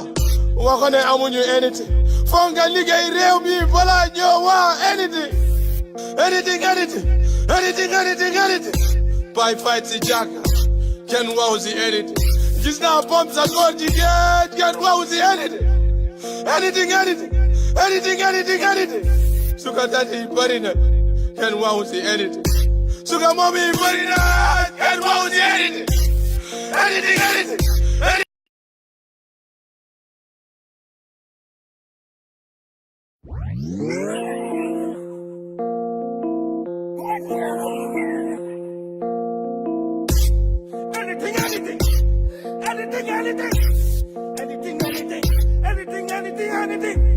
Walk on amuñu anything. Fonga liggéey réew mi balaa ñoo waa anything. Anything. By fight si jàkka. Kenn waxu si anything. Gis naa bomb sa góor jigéen. Kenn waxu si anything. Anything. Suka tati yi bari na. Kenn waxu si anything. Suka moom yi bari na. Kenn waxu si anything. Anything. Anything.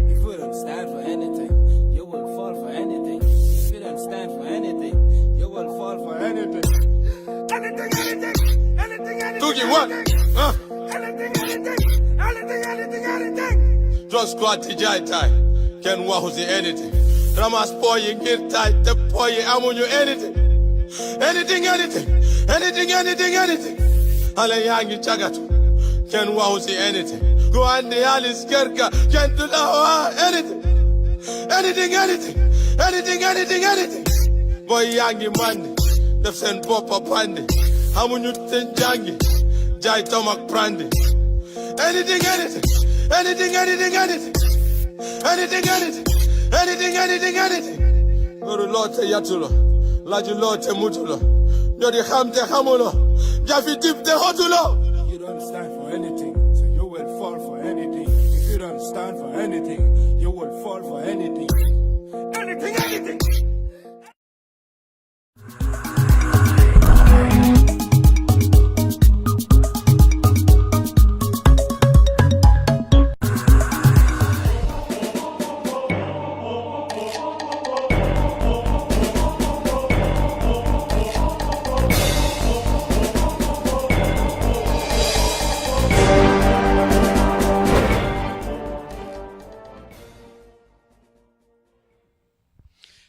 If you don't stand for anything, you will fall for anything. If you don't stand for anything, you will fall for anything. Anything. Tuki, what? Anything. Just squad tijai tai. Kenn waxu si anything. Ramas po yi ngir tai te po yi amuñu anything. Anything. Hale yaa ngi cagatu. Kenn waxu si anything. Go andi halis kerka. Kenn du la wax anything. Anything. Boy yaa ngi mandi. Def seen boppa pandi. Amuñu seen jangi. Jaay tom ak brandi. Anything. Goru lote yatulo. Laju lote mutulo. Jodi xam te xamulo. Jafi dip te hotulo. You don't stand for anything, so you will fall for anything. If you don't stand for anything, you will fall for anything. Anything.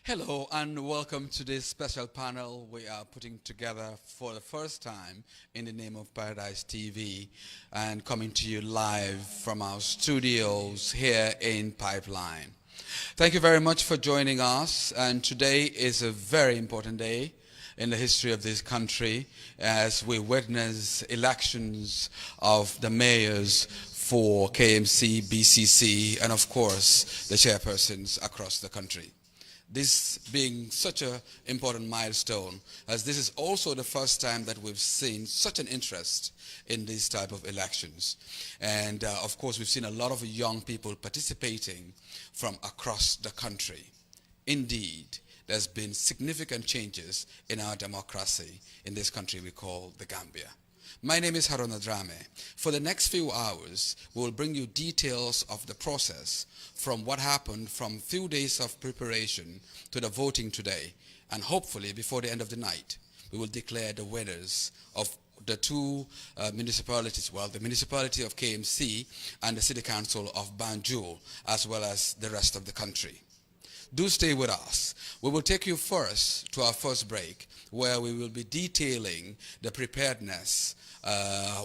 Hello and welcome to this special panel we are putting together for the first time in the name of Paradise TV and coming to you live from our studios here in Pipeline. Thank you very much for joining us, and today is a very important day in the history of this country as we witness elections of the mayors for KMC, BCC, and of course the chairpersons across the country. This being such an important milestone, as this is also the first time that we've seen such an interest in these type of elections. And of course, we've seen a lot of young people participating from across the country. Indeed, there's been significant changes in our democracy in this country we call the Gambia. My name is Haruna Drame. For the next few hours, we will bring you details of the process from what happened from few days of preparation to the voting today. And hopefully, before the end of the night, we will declare the winners of the two municipalities, well, the municipality of KMC and the City Council of Banjul, as well as the rest of the country. Do stay with us. We will take you first to our first break, where we will be detailing the preparedness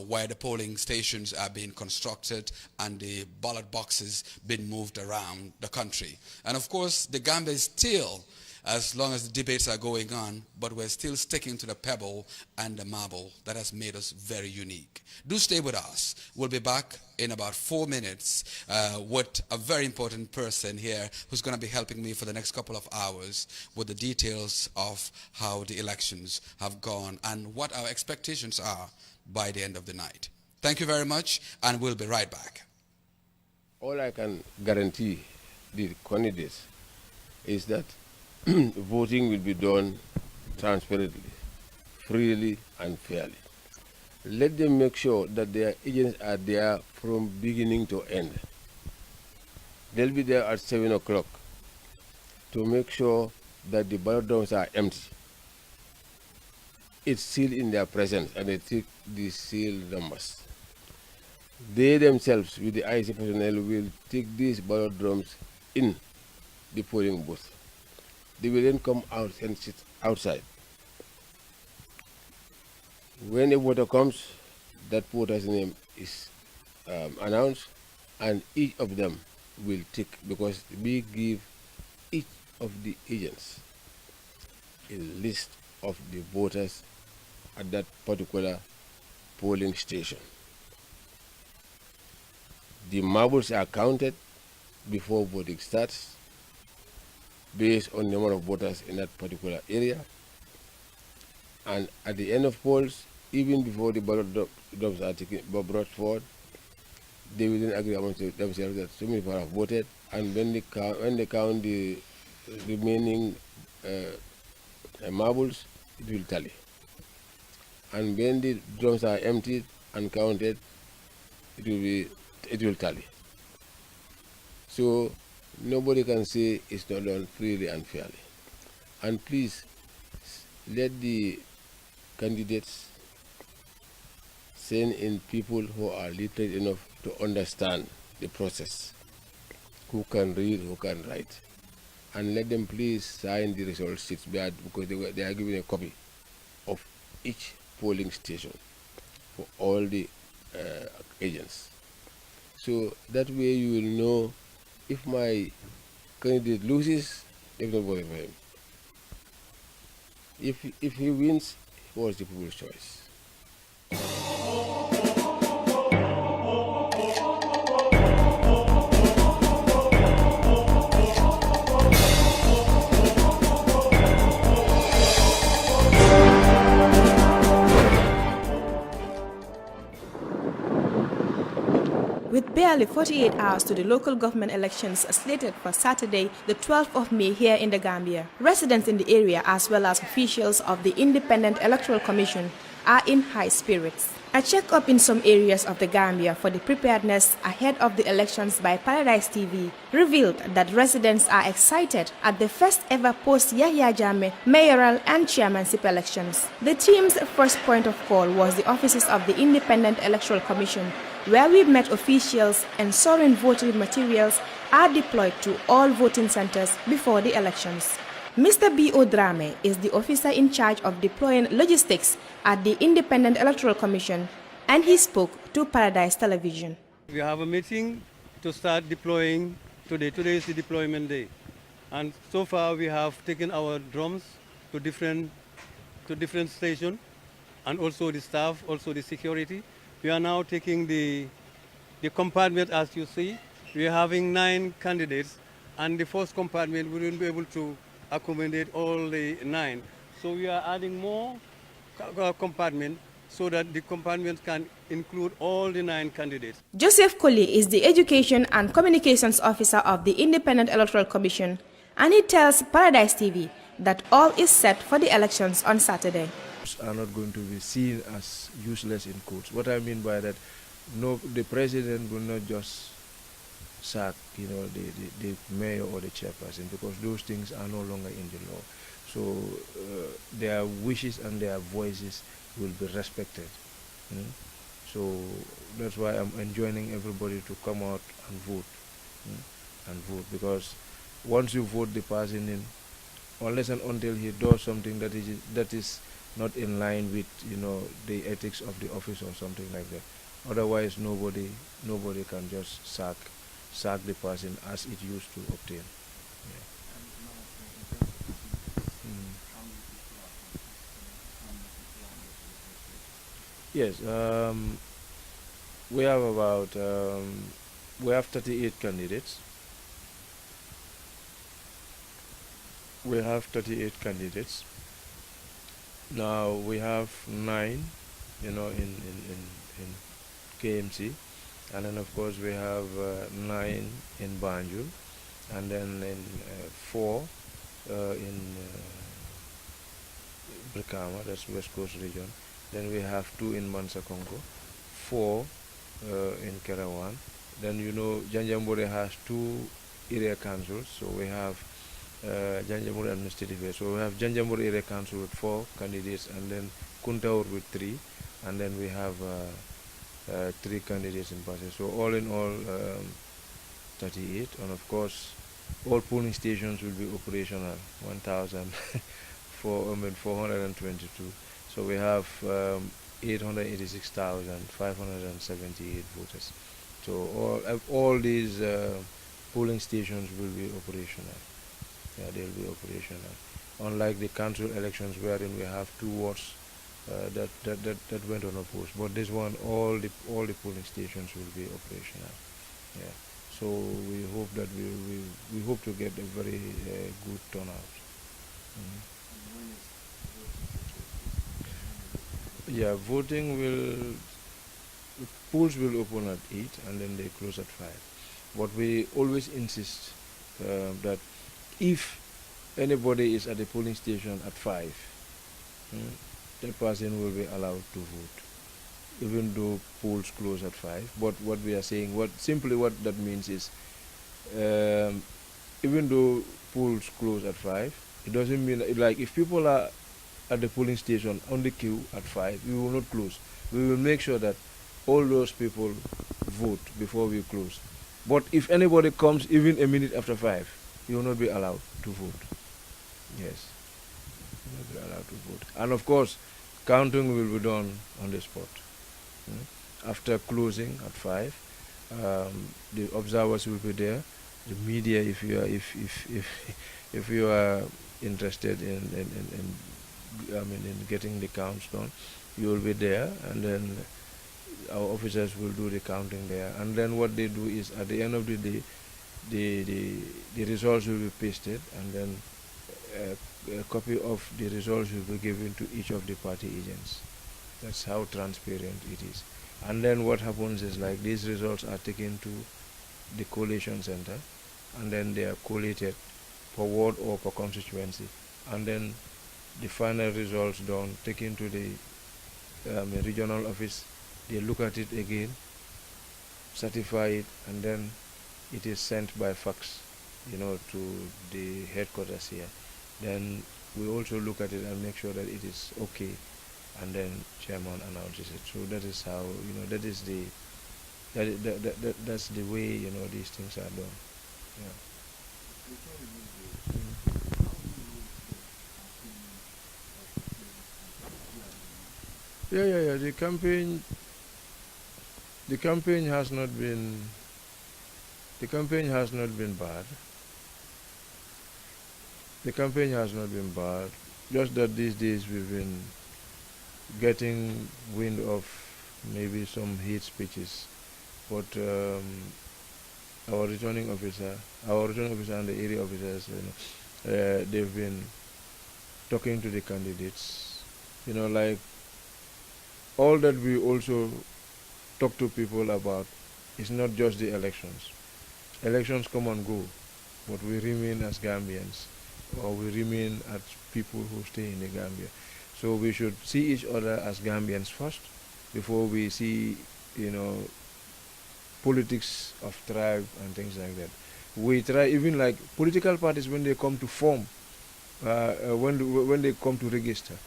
where the polling stations are being constructed and the ballot boxes being moved around the country. And of course, the Gambia is still, as long as the debates are going on, but we're still sticking to the pebble and the marble that has made us very unique. Do stay with us. We'll be back in about 4 minutes with a very important person here who's going to be helping me for the next couple of hours with the details of how the elections have gone and what our expectations are by the end of the night. Thank you very much, and we'll be right back. All I can guarantee the candidates is that voting will be done transparently, freely, and fairly. Let them make sure that their agents are there from beginning to end. They'll be there at 7 o'clock to make sure that the ballot drums are empty. It's sealed in their presence, and they take the sealed numbers. They themselves, with the IC personnel, will take these ballot drums in the polling booth. They will then come out and sit outside. When a voter comes, that voter's name is announced, and each of them will tick, because we give each of the agents a list of the voters at that particular polling station. The marbles are counted before voting starts based on the number of voters in that particular area, and at the end of polls, even before the ballot drops are brought forward, they will then agree among themselves that so many people have voted, and when they count the remaining marbles, it will tally. And when the drums are emptied and counted, it will tally. So nobody can say it's not done freely and fairly. And please let the candidates send in people who are literate enough to understand the process, who can read, who can write, and let them please sign the result sheets, because they are given a copy of each polling station for all the agents. So that way you will know if my candidate loses, they will not vote for him. If he wins, it was the people's choice. With barely 48 hours to the local government elections slated for Saturday, the 12th of May here in the Gambia, residents in the area as well as officials of the Independent Electoral Commission are in high spirits. A check-up in some areas of the Gambia for the preparedness ahead of the elections by Paradise TV revealed that residents are excited at the first ever post-Yahya Jammeh mayoral and chairmanship elections. The team's first point of call was the offices of the Independent Electoral Commission, where we met officials ensuring voting materials are deployed to all voting centers before the elections. Mr. B.O. Drame is the officer in charge of deploying logistics at the Independent Electoral Commission, and he spoke to Paradise Television. We have a meeting to start deploying today. Today is the deployment day. And so far we have taken our drums to different stations, and also the staff, also the security. We are now taking the compartment as you see. We are having 9 candidates, and the first compartment we will be able to accommodate all the 9. So we are adding more compartments so that the compartments can include all the 9 candidates. Joseph Colley is the Education and Communications Officer of the Independent Electoral Commission, and he tells Paradise TV that all is set for the elections on Saturday. Are not going to be seen as useless in quotes. What I mean by that, no, the president will not just sack, the mayor or the chairperson, because those things are no longer in the law. So their wishes and their voices will be respected. So that's why I'm enjoining everybody to come out and vote, because once you vote the person in, unless and until he does something that is not in line with the ethics of the office or something like that. Otherwise, nobody can just sack the person as it used to obtain. Yes, we have about 38 candidates. We have 38 candidates. Now we have 9, in KMC, and then of course we have 9 in Banjul, and then 4 in Brikama, that's West Coast region. Then we have 2 in Mansa Congo, 4 in Kerawan. Then Janjambore has 2 area councils, so we have Janjambore administrative. So we have Janjambore area council with 4 candidates, and then Kuntaur with 3, and then we have 3 candidates in Pasay. So all in all, 38, and of course all polling stations will be operational, 1,422. So we have 886,578 voters So all these polling stations will be operational. Yeah, they'll be operational. Unlike the council elections wherein we have 2 wards that went unopposed, but this one, all the polling stations will be operational. Yeah. So we hope that we hope to get a very good turnout. Yeah, polls will open at 8 and then they close at 5. But we always insist that if anybody is at the polling station at 5, that person will be allowed to vote, even though polls close at 5. But what we are saying, what that means is, even though polls close at 5, it doesn't mean, like, if people are at the polling station on the queue at 5, we will not close. We will make sure that all those people vote before we close. But if anybody comes even a minute after 5, you will not be allowed to vote. Yes, you will not be allowed to vote. And of course, counting will be done on the spot. After closing at 5, the observers will be there. The media, if you are interested in getting the counts done, you will be there, and then our officers will do the counting there. And then what they do is, at the end of the day, the results will be pasted, and then a copy of the results will be given to each of the party agents. That's how transparent it is. And then what happens is, like, these results are taken to the collation center, and then they are collated per ward or per constituency, and then the final results done, taken to the regional office. They look at it again, certify it, and then it is sent by fax, to the headquarters here. Then we also look at it and make sure that it is okay, and then chairman announces it. So that is how, that's the way, these things are done. Yeah. Yeah. The campaign has not been bad. The campaign has not been bad. Just that these days we've been getting wind of maybe some hate speeches. But our returning officer and the area officers, they've been talking to the candidates. Like, all that we also talk to people about is not just the elections. Elections come and go, but we remain as Gambians, or we remain as people who stay in the Gambia. So we should see each other as Gambians first, before we see, politics of tribe and things like that. We try, even like political parties, when they come to form, when they come to register,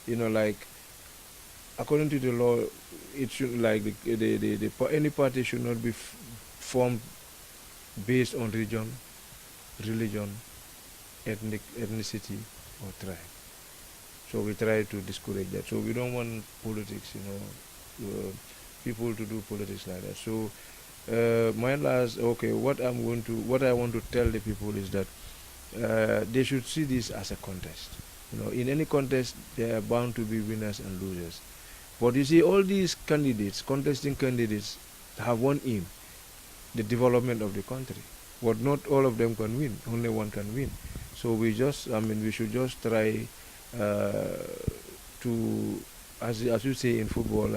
like, according to the law, it should, like, any party should not be formed based on region, religion, ethnicity, or tribe. So we try to discourage that. So we don't want politics, people to do politics like that. So what I want to tell the people is that they should see this as a contest. In any contest, there are bound to be winners and losers. But you see, all these contesting candidates, have one aim: the development of the country. But not all of them can win. Only one can win. So we should just try to, as you say in football,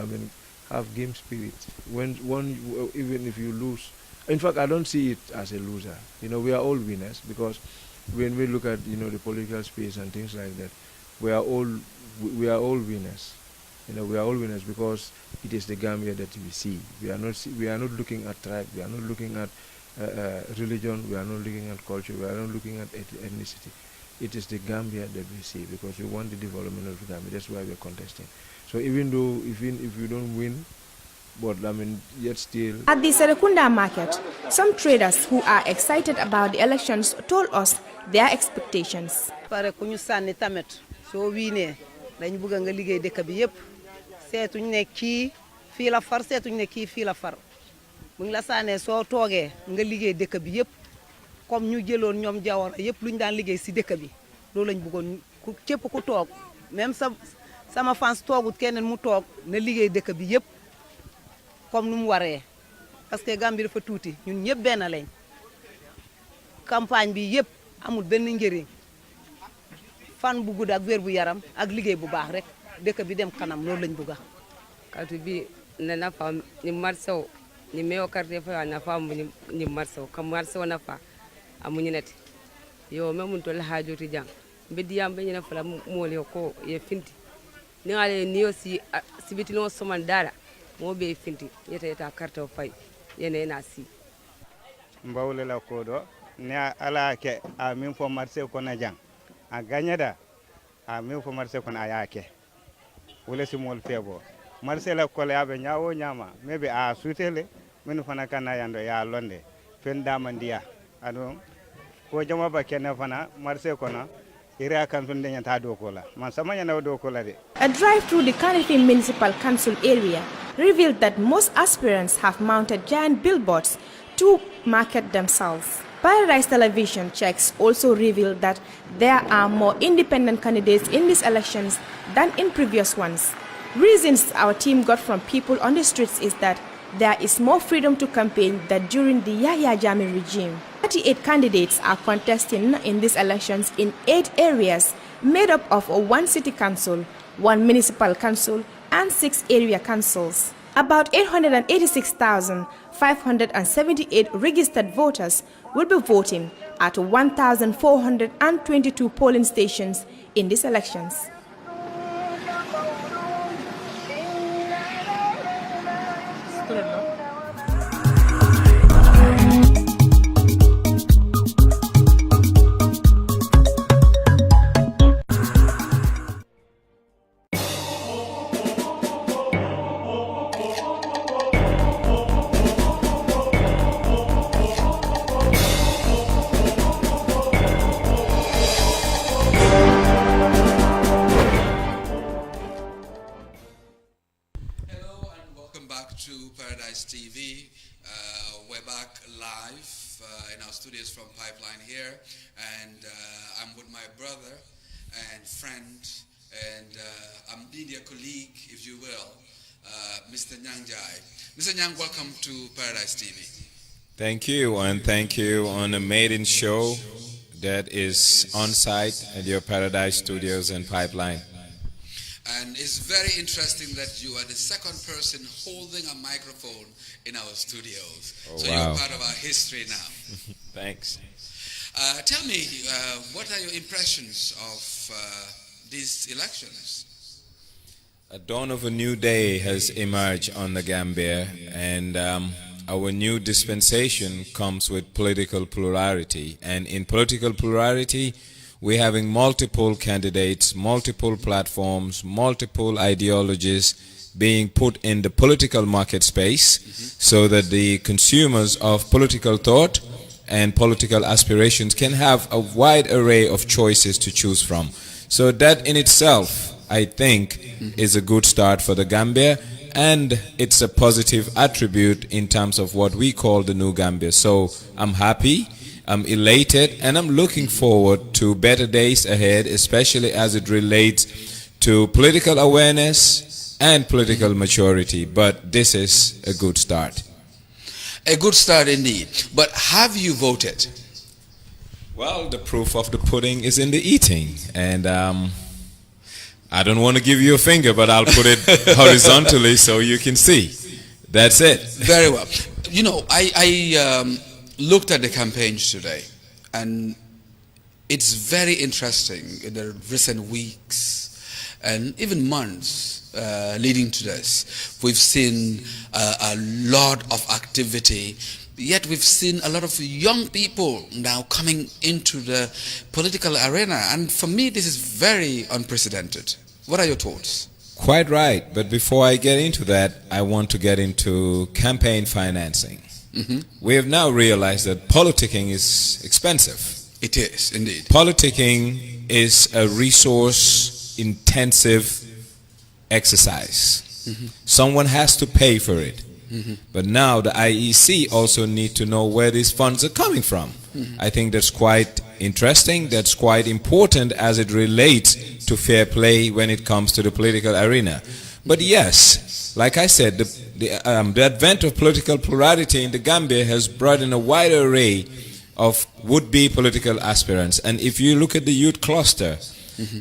have game spirit. Even if you lose, in fact, I don't see it as a loser. We are all winners, because when we look at the political space and things like that, we are all winners. We are all winners, because it is the Gambia that we see. We are not looking at tribe. We are not looking at religion. We are not looking at culture. We are not looking at ethnicity. It is the Gambia that we see, because we want the development of the Gambia. That's why we are contesting. So even if we don't win, but yet still. At the Serekunda market, some traders who are excited about the elections told us their expectations. Pare ku ñu sànni tamit soo wiinee dañu bëgg nga liggéey dëkk bi yépp seetuñ ne kii fii la far seetuñ ne kii fii la far bu ngi la sànnee soo toogee nga liggéey dëkk bi yëpp comme ñu jëloon ñoom Jawara yëpp lu ñu daan liggéey si dëkk bi loolu lañ bëggoon képp ku toog même sama fans toogut keneen mu toog na liggéey dëkk bi yëpp comme nu mu waree parce que Gambie dafa tuuti ñun ñëpp benn lañ campagne bi yëpp amul benn njëriñ fan bu gudd ak wér bu yaram ak liggéey bu baax rek dëkk bi dem kanam loolu lañ bëgg. Katu bi na nafa ni marso ni meo carte fa nafa ni marso kam marso nafa amunyi net yo memun to la hajoti jang bedi yambe nyina fala mole ko ye finti ni ale ni yosi sibiti no soman dala mo be finti yeta carte fay yene na si mbawle la kodo ne ala ke a min fo marse ko na jang a gagnada a min fo marse ko na ayake wala si mol febo marse la ko la be nyaawo nyama mebe a sutele min fana kana yando ya londe fen dama ndiya ado ko jama ba kenna fana marse ko na ira kan tun denya ta dokola man samanya na dokola de. A drive through the Kanifing Municipal Council area revealed that most aspirants have mounted giant billboards to market themselves. Paradise Television checks also revealed that there are more independent candidates in these elections than in previous ones. Reasons our team got from people on the streets is that there is more freedom to campaign than during the Yahya Jammeh regime. 38 candidates are contesting in these elections in 8 areas made up of 1 city council, 1 municipal council, and 6 area councils. About 886,578 registered voters will be voting at 1,422 polling stations in these elections. Paradise TV. We're back live in our studios from Pipeline here, and I'm with my brother and friend and a media colleague, if you will, Mr. Nyang Jai. Mr. Nyang, welcome to Paradise TV. Thank you, and thank you on a maiden show that is on site at your Paradise Studios and Pipeline. And it's very interesting that you are the second person holding a microphone in our studios. Oh, so wow. You're part of our history now. Thanks. Tell me, what are your impressions of these elections? A dawn of a new day has emerged on the Gambia, and our new dispensation comes with political plurality. And in political plurality, we're having multiple candidates, multiple platforms, multiple ideologies being put in the political market space so that the consumers of political thought and political aspirations can have a wide array of choices to choose from. So that in itself, I think, is a good start for the Gambia, and it's a positive attribute in terms of what we call the new Gambia. So I'm happy, I'm elated, and I'm looking forward to better days ahead, especially as it relates to political awareness and political maturity. But this is a good start. A good start indeed. But have you voted? Well, the proof of the pudding is in the eating. And I don't want to give you a finger, but I'll put it horizontally so you can see. That's it. Very well. You know, I looked at the campaigns today, and it's very interesting in the recent weeks and even months leading to this. We've seen a lot of activity, yet we've seen a lot of young people now coming into the political arena, and for me this is very unprecedented. What are your thoughts? Quite right, but before I get into that, I want to get into campaign financing. We have now realized that politicking is expensive. It is, indeed. Politicking is a resource-intensive exercise. Someone has to pay for it. But now the IEC also need to know where these funds are coming from. I think that's quite interesting. That's quite important as it relates to fair play when it comes to the political arena. But yes, like I said, the advent of political plurality in the Gambia has brought in a wider array of would-be political aspirants. And if you look at the youth cluster,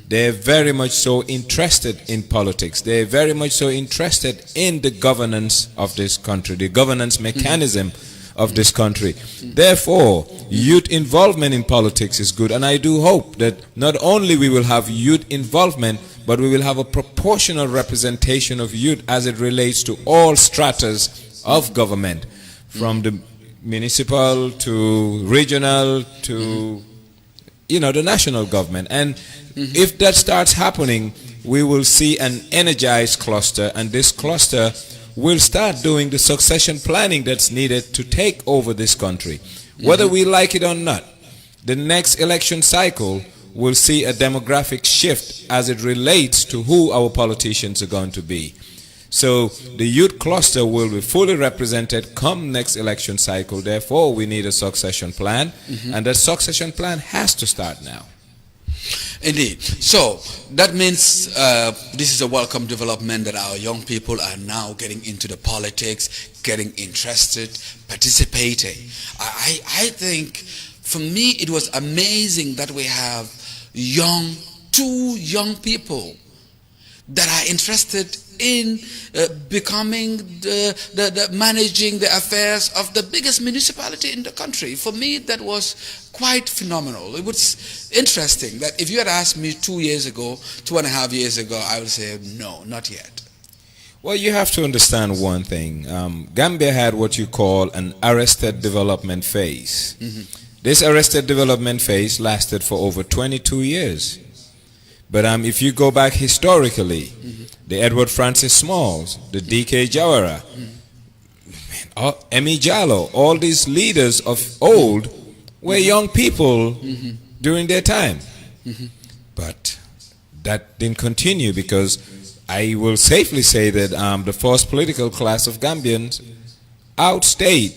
they're very much so interested in politics. They're very much so interested in the governance of this country, the governance mechanism of this country. Therefore, youth involvement in politics is good. And I do hope that not only we will have youth involvement, but we will have a proportional representation of youth as it relates to all stratas of government, from the municipal to regional to the national government. And if that starts happening, we will see an energized cluster, and this cluster will start doing the succession planning that's needed to take over this country. Whether we like it or not, the next election cycle will see a demographic shift as it relates to who our politicians are going to be. So the youth cluster will be fully represented come next election cycle. Therefore, we need a succession plan, and that succession plan has to start now. Indeed. So that means this is a welcome development that our young people are now getting into the politics, getting interested, participating. I think for me it was amazing that we have two young people that are interested in becoming managing the affairs of the biggest municipality in the country. For me, that was quite phenomenal. It was interesting that if you had asked me 2 years ago, 2.5 years ago, I would say, no, not yet. Well, you have to understand one thing. Gambia had what you call an arrested development phase. This arrested development phase lasted for over 22 years. But if you go back historically, the Edward Francis Smalls, the D.K. Jawara, Emi Jallo, all these leaders of old were young people during their time. But that didn't continue, because I will safely say that the first political class of Gambians outstayed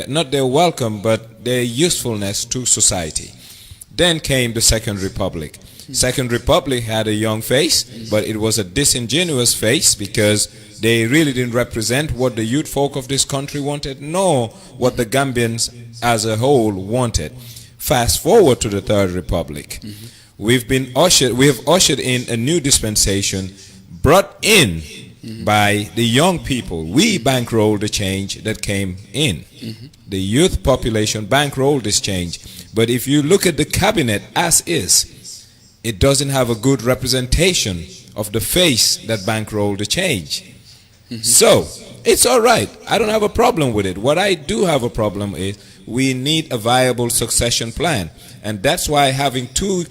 not their welcome, but their usefulness to society. Then came the Second Republic. Second Republic had a young face, but it was a disingenuous face, because they really didn't represent what the youth folk of this country wanted, nor what the Gambians as a whole wanted. Fast forward to the Third Republic. We have ushered in a new dispensation brought in by the young people. We bankrolled the change that came in. The youth population bankrolled this change. But if you look at the cabinet as is, it doesn't have a good representation of the face that bankrolled the change. So, it's all right. I don't have a problem with it. What I do have a problem is we need a viable succession plan. And that's why having 2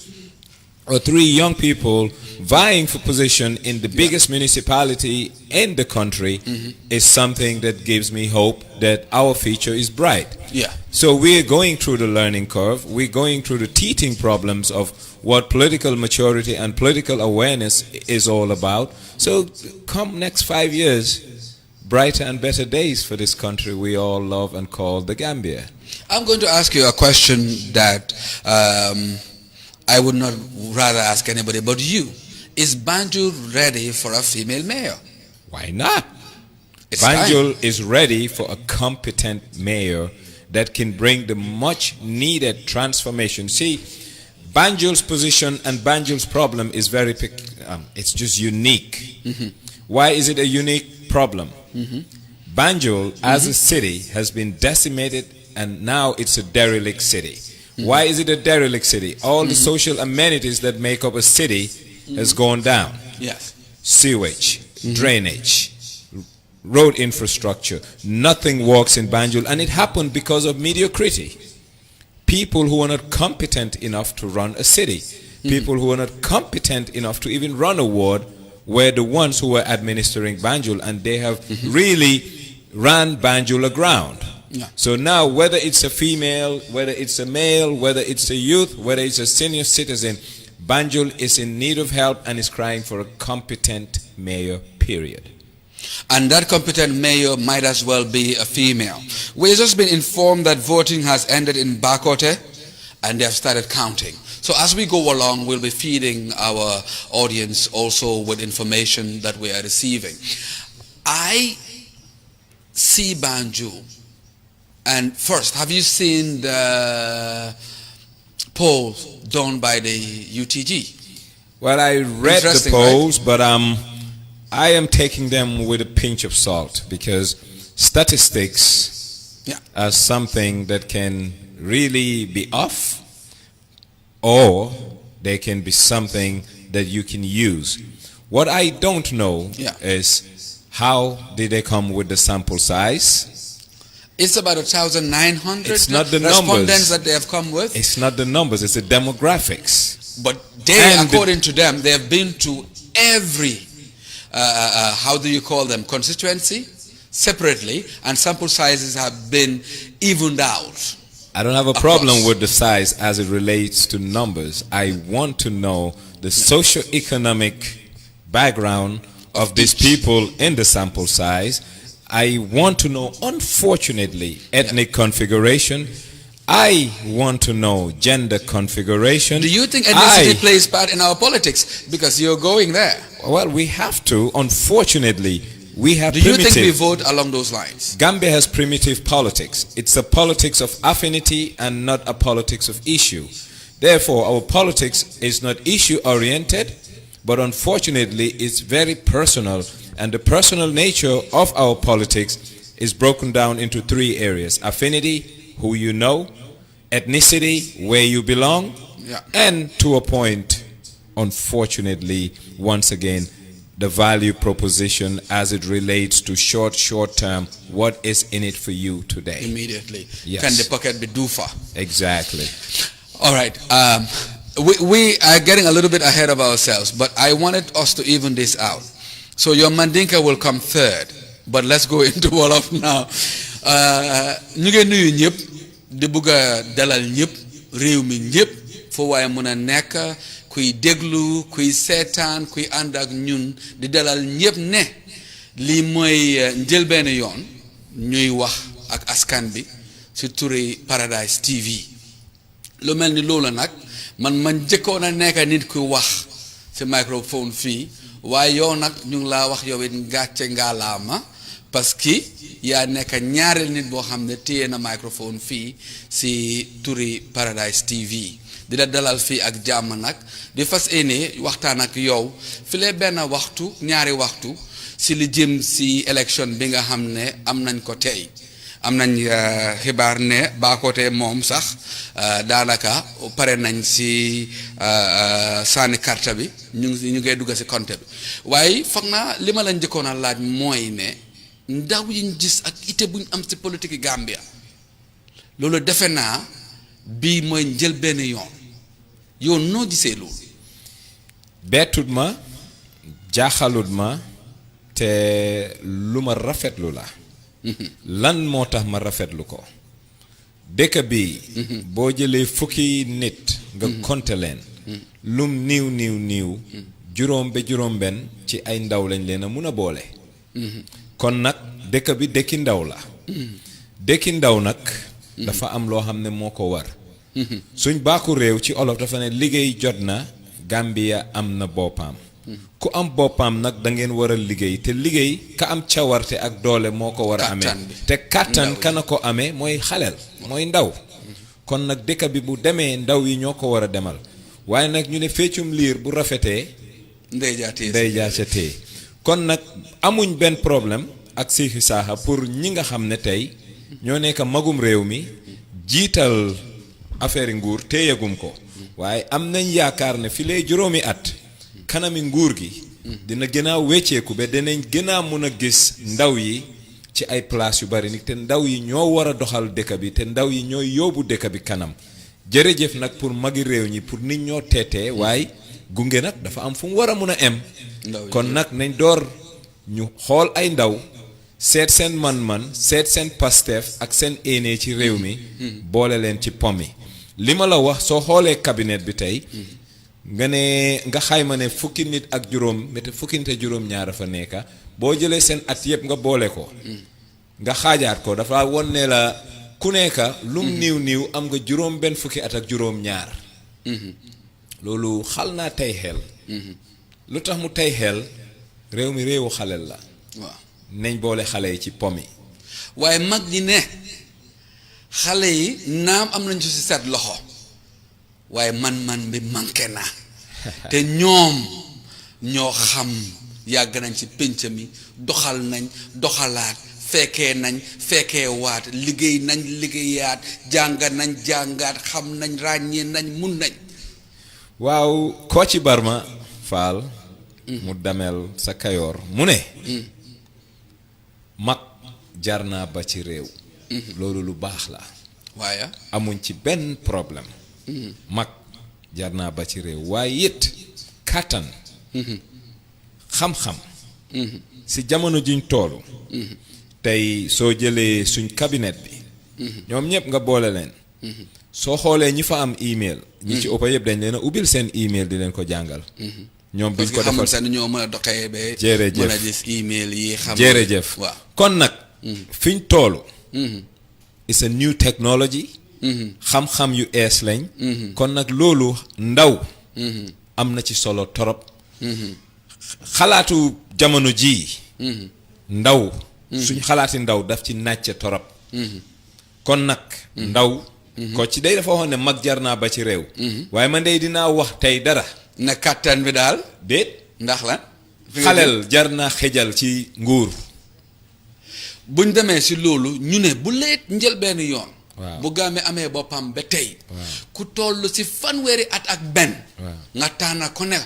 or 3 young people vying for position in the biggest municipality in the country is something that gives me hope that our future is bright. Yeah. So we're going through the learning curve. We're going through the teething problems of what political maturity and political awareness is all about. So come next 5 years, brighter and better days for this country we all love and call the Gambia. I'm going to ask you a question that I would not rather ask anybody but you. Is Banjul ready for a female mayor? Why not? It's Banjul time. is ready for a competent mayor that can bring the much needed transformation. See, Banjul's position and Banjul's problem is it's just unique. Why is it a unique problem? Banjul as a city has been decimated, and now it's a derelict city. Why is it a derelict city? All the social amenities that make up a city has gone down. Yes. Sewage, drainage, road infrastructure. Nothing works in Banjul, and it happened because of mediocrity. People who are not competent enough to run a city, people who are not competent enough to even run a ward, were the ones who were administering Banjul, and they have really ran Banjul aground. Yeah. So now, whether it's a female, whether it's a male, whether it's a youth, whether it's a senior citizen, Banjul is in need of help and is crying for a competent mayor, period. And that competent mayor might as well be a female. We've just been informed that voting has ended in Bakote and they have started counting. So as we go along, we'll be feeding our audience also with information that we are receiving. I see Banjul. And first, have you seen the poll done by the UTG? Well, I read the polls, right? But I am taking them with a pinch of salt because statistics are something that can really be off, or they can be something that you can use. What I don't know is how did they come with the sample size? It's about 1,900 it's not the respondents numbers that they have come with. It's not the numbers, it's the demographics. But they, according to them, they have been to every, how do you call them, constituency, separately, and sample sizes have been evened out. I don't have a problem with the size as it relates to numbers. I want to know the socio-economic background of these people in the sample size. I want to know, unfortunately, ethnic configuration. I want to know gender configuration. Do you think ethnicity plays part in our politics? Because you're going there. Well, we have to. Unfortunately, we have primitive. Do you think we vote along those lines? Gambia has primitive politics. It's a politics of affinity and not a politics of issue. Therefore, our politics is not issue-oriented, but unfortunately, it's very personal. And the personal nature of our politics is broken down into three areas: affinity, who you know; ethnicity, where you belong; and to a point, unfortunately, once again, the value proposition as it relates to short term, what is in it for you today? Immediately. Yes. Can the pocket be doofa? Exactly. All right. We are getting a little bit ahead of ourselves, but I wanted us to even this out. So your Mandinka will come third, but let's go into Wolof now. Ñu ngi nuyu ñëpp di bëgg a dalal ñëpp réew mi ñëpp fo waaye mën a nekk kuy déglu kuy seetaan kuy ànd ak ñun di dalal ñëpp ne lii mooy njëlbeen yoon ñuy wax ak askan bi ci turi Paradise TV. Lu mel ni loolu nag man njëkkoon a nekk nit kuy wax ci microphone fii. waaye yow nag ñu ngi laa wax yow it gàcce ngaalaama parce que yaa nekk ñaareel nit boo xam ne téye na microphone fii si turi Paradise TV di la dalal fii ak jàmm nag di fas yéene waxtaan ak yow fi lee benn waxtu ñaari waxtu si li jëm si élection bi nga xam ne am nañ ko tey am nañ xibaar ne Bakote moom sax daanaka pare nañ si sànni carte bi ñu ngi dugg si compte bi waaye foog naa li ma la njëkkoon a laaj mooy ne ndaw yi ñu gis ak ite buñ am si politique Gambia loolu defe naa bii mooy njël benn yoon noo gisee loolu. bettut ma jaaxalut ma te lu ma rafetlu la. lan moo tax ma rafetlu ko dëkk bi boo jëlee fukki nit nga compter leen lum niiw juróom ba juróom benn ci ay ndaw lañ leen a mun a boole kon nag dëkk bi dëkki ndaw la dëkki ndaw nag dafa am loo xam ne moo ko war suñ baaku réew ci olof dafa ne liggéey jot na Gambia am na boppam ku am boppam nag da ngeen war a liggéey te liggéey ka am cawarte ak doole moo ko war a amee te kàttan kana ko amee mooy xaleel mooy ndaw kon nag dëkk bi bu demee ndaw yi ñoo ko war a demal waaye nag ñu ne feccum liir bu rafetee ndey jaa ca tee kon nag amuñ benn problème ak Siiki Saaxa pour ñi nga xam ne tey ñoo nekk magum réew mi jiital affaire nguur téyegum ko waaye am nañ yaakaar ne fi lee juróomi at kanami nguur gi dina gën a wecceeku ba dinañ gën a mun a gis ndaw yi ci ay place yu bari ni te ndaw yi ñoo war a doxal dëkk bi te ndaw yi ñooy yóbbu dëkk bi kanam jërëjëf nag pour magi réew ñi pour nit ñoo teetee waaye gunge nag dafa am fu mu war a mun a em kon nag nañ door ñu xool ay ndaw seet seen man-man seet seen pasteef ak seen éene ci réew mi boole leen ci pom yi li ma la wax soo xoolee cabinet bi tey nga ne nga xayma ne fukki nit ak juróom ñaara fa nekka boo jëlee seen at yëpp nga boole ko nga xaajaat ko dafa won ne la ku nekk lum niiw am nga juróom benn fukki at ak juróom ñaar loolu xal naa tey xel lu tax mu tey xel réew mi réewu xalel la waaw nañ boole xale yi ci pomi waaye mag ñi ne xale yi naam am nañ ci si set loxo waaye man bi manqué na te ñoom ñoo xam yàgg nañ ci pénc mi doxal nañ doxalaat fekkee nañ fekkee waat liggéey nañ liggéeyaat jàng nañ jàngaat xam nañ ràññee nañ mun nañ waaw Kocci Barma Fall mu damel sa Kayoor mu ne mag jar naa ba ci réew loolu lu baax la waaye amuñ ci benn problème mag jar naa ba ci réew waaye it kàttan xam-xam si jamono juñ toolu tey soo jëlee suñ cabinet bi ñoom ñëpp nga boole leen soo xoolee ñi fa am email ñi ci ëpp yëpp dañ leen a ubbil seen email di leen ko jàngal ñoom duñ ko defal seen ñoo mën a doxee ba jërëjëf mën a gis email yi xam jërëjëf waaw kon nag fiñ toolu it's a new technology xam-xam yu ees lañ kon nag loolu ndaw am na ci solo torop xalaatu jamono jii ndaw suñ xalaati ndaw daf ci nàcce torop kon nag ndaw ko ci day dafa waxoon ne mag jar naa ba ci réew waaye man day dinaa wax tey dara na kàttan bi daal déet ndax la xaleel jar naa xejal ci nguur buñ demee si loolu ñu ne bu leet njël benn yoon waaw bu Gambie amee boppam ba tey ku toll si fanweeri at ak benn nga tànna ko ne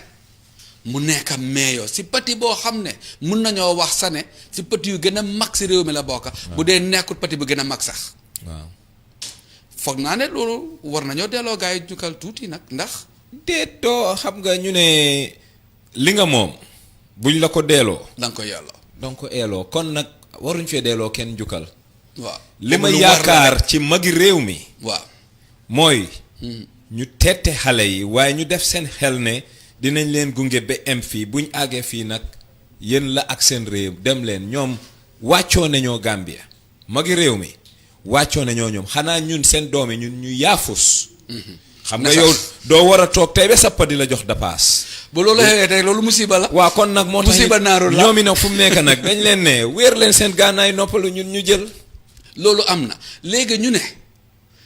mu nekk meeyoo si pati boo xam ne mun nañoo wax sa ne si pati yu gën a mag si réew mi la bokka bu dee nekkul pati bu gën a mag sax waaw foog naa ne loolu war nañoo delloo gars yi jukkal tuuti nag ndax déet doo xam nga ñu ne li nga moom buñ la ko deeloo danga ko yelloo donc ko eeloo kon nag waruñ fee deeloo kenn jukkal waaw li ma yaakaar ci magi réew mi waaw mooy ñu teete xale yi waaye ñu def seen xel ne dinañ leen gunge ba em fii buñ àggee fii nag yéen la ak seen réew dem leen ñoom wàccoo nañoo Gambia magi réew mi wàccoo nañoo ñoom xanaa ñun seen doom yi ñun ñu yaafus xam nga yow doo war a toog tey ba sappa di la jox dapaas bu loolu xewee tey loolu musiba la waaw kon nag moo tax musiba naaru la ñoom i nag fu mu nekk nag dañ leen ne wéer leen seen gànnaay noppalu ñun ñu jël loolu am na léegi ñu ne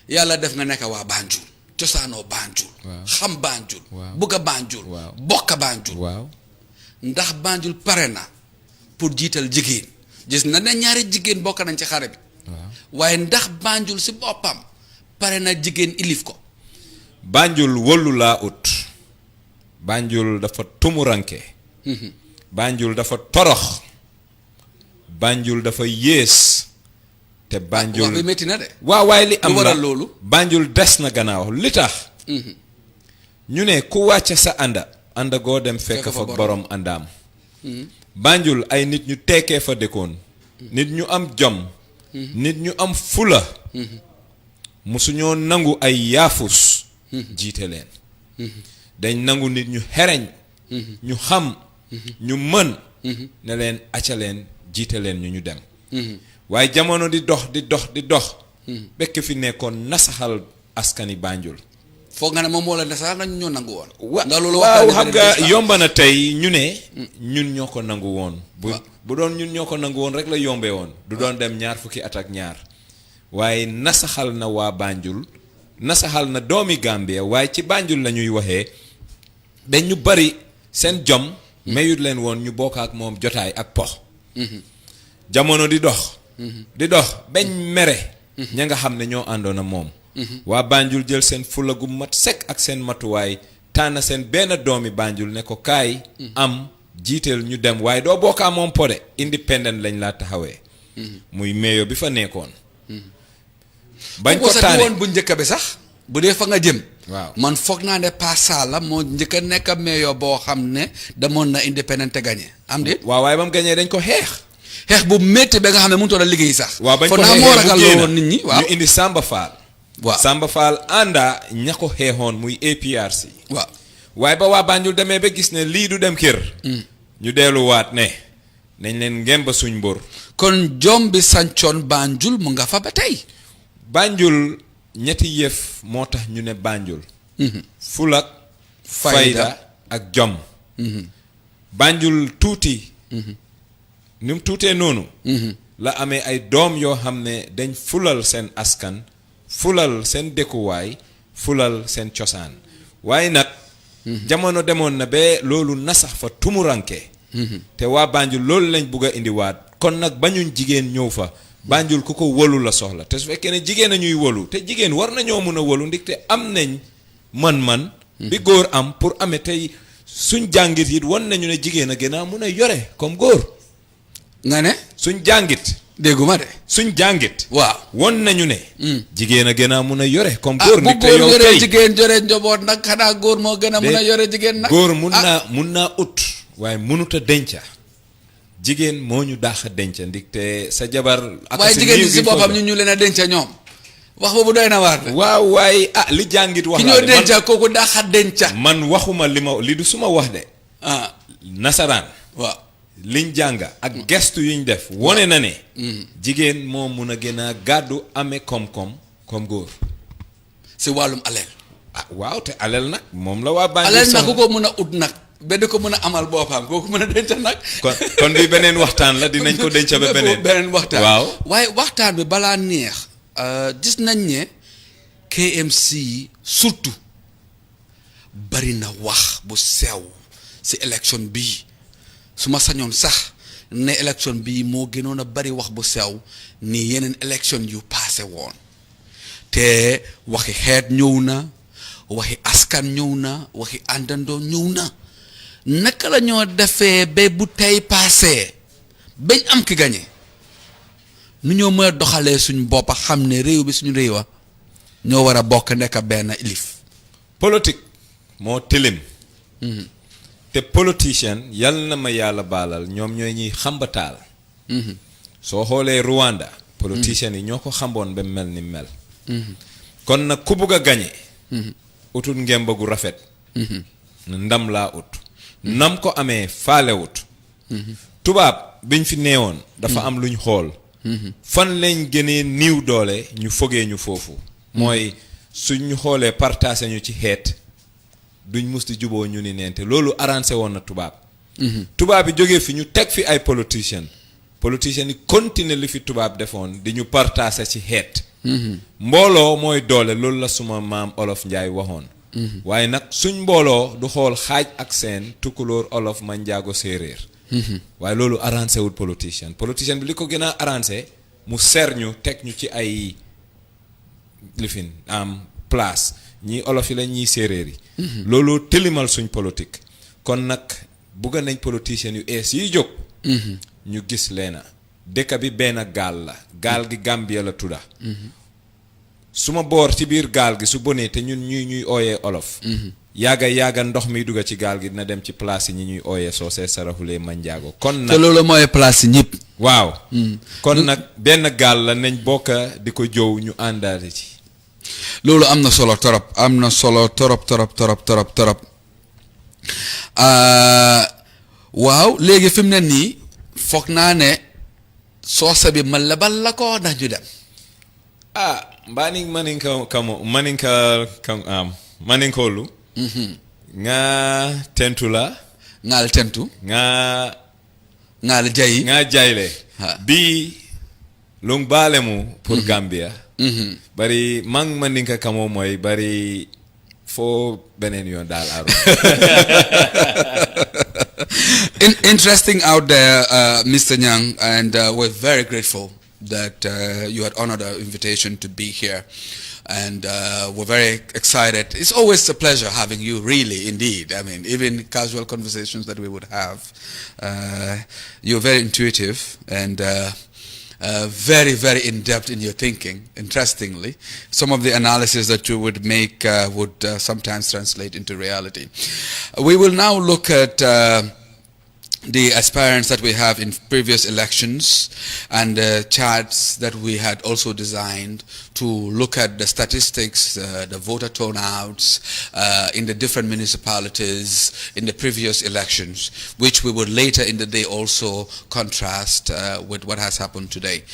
yàlla def nga nekk waa Banjul cosaanoo Banjul xam Banjul bugga Banjul bokka Banjul waaw ndax Banjul pare na pour jiital jigéen gis na ne ñaari jigéen bokk nañ ci xare bi waaye ndax Banjul si boppam pare na jigéen ilif ko Banjul wóolu laa ut Banjul dafa tumuranke Banjul dafa torox Banjul dafa yées te Banjul wax bi métti na de waaw waaye li am la waral loolu Banjul des na gannaaw li tax ñu ne ku wàcce sa ànda goo dem fekk fa borom àndaam Banjul ay nit ñu teekee fa dëkkoon nit ñu am jom nit ñu am fula musuñoo nangu ay yaafus jiite leen dañ nangu nit ñu xereñ ñu xam ñu mën ne leen acca leen jiite leen ñu dem waaye jamono di dox bekk fi nekkoon nasaxal askani Banjul foog nga ne moom moo la nasaxal nañ ñoo nangu woon waaw xam nga yomba na tey ñu ne ñun ñoo ko nangu woon bu doon ñun ñoo ko nangu woon rek la yombee woon du doon dem 20 at ak ñaar waaye nasaxal na waa Banjul nasaxal na doomi Gambia waaye ci Banjul la ñuy waxee dañ ñu bari seen jom mayut leen woon ñu bokk ak moom jotaay ak pox jamono di dox bañ mere ña nga xam ne ñoo àndoon ak moom waa Banjul jël seen fula gu mat sekk ak seen matuwaay tànn seen benn doomi Banjul ne ko kaay am jiiteel ñu dem waaye doo bokkaa moom pode independent lañ laa taxawee muy meeyo bi fa nekkoon bañ ko tànne woon bu njëkk bi sax bu dee fa nga jëm waaw man foog naa ne Pa Sala moo njëkk a nekk meeyo boo xam ne demoon na independent te gagné am déet waaw waaye ba mu gagné dañ ko xeex bu métti ba nga xam ne mënut a liggéey sax waaw bañ ko naa moo ragal woon nit ñi waaw ñu indi Samba Fall waaw Samba Fall ànda ña ko xeexoon muy APRC waaw waaye ba waa Banjul demee ba gis ne lii du dem kër ñu delluwaat ne nañ leen ngemba suñ mbër. kon jom bi sancoon Banjul mu nga fa ba tey. Banjul ñetti yëf moo tax ñu ne Banjul. fulak fayda ak jom. Banjul tuuti. ni mu tuutee noonu. la amee ay doom yoo xam ne dañ fulal seen askan fulal seen dëkkuwaay fulal seen cosaan waaye nag. jamono demoon na ba loolu nasax fa tumuranke te waa Banjul loolu lañ bugg a indiwaat kon nag bañuñ jigéen ñëw fa Banjul ku ko wolu la soxla te su fekkee ne jigéen a ñuy wolu te jigéen war nañoo mën a wolu ndik te am nañ man-man bi góor am pour amee tey suñ jàngit it wan nañu ne jigéen a gën a mun a yore comme góor nga ne suñ jàngit dégguma de suñ jàngit waaw won nañu ne jigéen a gën a mun a yore comme góor ndik te bu góor yow yoree tey jigéen jore njaboot nag xanaa góor moo gën a mun a yore jigéen nag góor mun naa ut waaye mënut a denca jigéen moo ñu daax a denca ndik te sa jabar ak waaye jigéen ñi si boppam ñu leen a denca ñoom wax boobu doy na waar de waaw waaye li jàngit wax ki ñoo denca kooku daax a denca man waxuma li du suma wax de nasaraan waaw liñ jàng ak gestu yuñ def wone na ne jigéen moo mun a gën a gàddu amee koom-koom comme góor si wàllum aleel waaw te aleel nag moom la waa Banjul aleel nag ku ko mën a ut nag ba di ko mën a amal boppam kooku mën a denca nag kon bi beneen waxtaan la dinañ ko denca ba beneen waxtaan waaw waaye waxtaan bi balaa neex gis nañ ne KMC surtout bari na wax bu sew si élection bii su ma sañoon sax ne élection bii moo gënoon a bari wax bu sew ni yeneen élection yu paase woon te waxi xeet ñëw na waxi askan ñëw na waxi àndandoo ñëw na naka la ñoo defee ba bu tey paasee bañ am ki gañe nu ñoo mën a doxalee suñ boppa xam ne réew bi suñu réewa ñoo war a bokk nekk benn ilif politique moo tilim te politicien yal na ma yàlla baalal ñoom ñooy ñuy xambataal soo xoolee Rwanda politicien yi ñoo ko xamboon ba mel ni mel kon nag ku bugg a gañe utut ngemba gu rafet ndam laa ut nam ko amee faalewut tubaab biñ fi neewoon dafa am luñ xool fan lañ gënee niiw doole ñu fogee ñu foofu mooy suñ xoolee partagé ñu ci xeet duñ mus di juboo ñu ni neente loolu arrangé woon na tubaab bi jógee fi ñu teg fi ay politiciens yi continuer li fi tubaab defoon di ñu partagé ci xeet mbooloo mooy doole loolu la suma maam olof Njaay waxoon waaye nag suñ mbooloo du xool xaaj ak seen tukulóor olof manjaago séeréer waaye loolu arrangé wul politicien bi li ko gën a arrangé mu ser ñu teg ñu ci ay lifin am place ñii olof yi la ñii séeréer yi loolu tëlimal suñ politique kon nag bugga nañ politiciens yu ees yiy jóg ñu gis leena dëkk bi benn gaal la gaal gi Gambia la tudda suma boor ci biir gaal gi su bonee te ñun ñuy ooyee olof yaaga ndox mi dugga ci gaal gi dina dem ci place yi ñi ñuy ooyee soosee saraxulee manjaago kon nag te loolu mooy place yi ñëpp waaw kon nag benn gaal la nañ bokka di ko jow ñu àndaale ci loolu am na solo torop am na solo torop waaw léegi fi mu ne nii foog naa ne soose bi ma lebal la ko ndax ñu dem mbani maninkolu nga tentu la ngal tentu ngal jayi nga jayle bi lung bale mu pour Gambia bari mang maninka kamo moy bari fo benen yon dal aro interesting out there Mr. Nyang, and we're very grateful that you had honored our invitation to be here, and we're very excited. It's always a pleasure having you, really, indeed. I mean, even casual conversations that we would have, you're very intuitive and very, very in-depth in your thinking, interestingly. Some of the analysis that you would make would sometimes translate into reality. We will now look at the aspirants that we have in previous elections and the charts that we had also designed to look at the statistics, the voter turnouts in the different municipalities in the previous elections, which we would later in the day also contrast with what has happened today.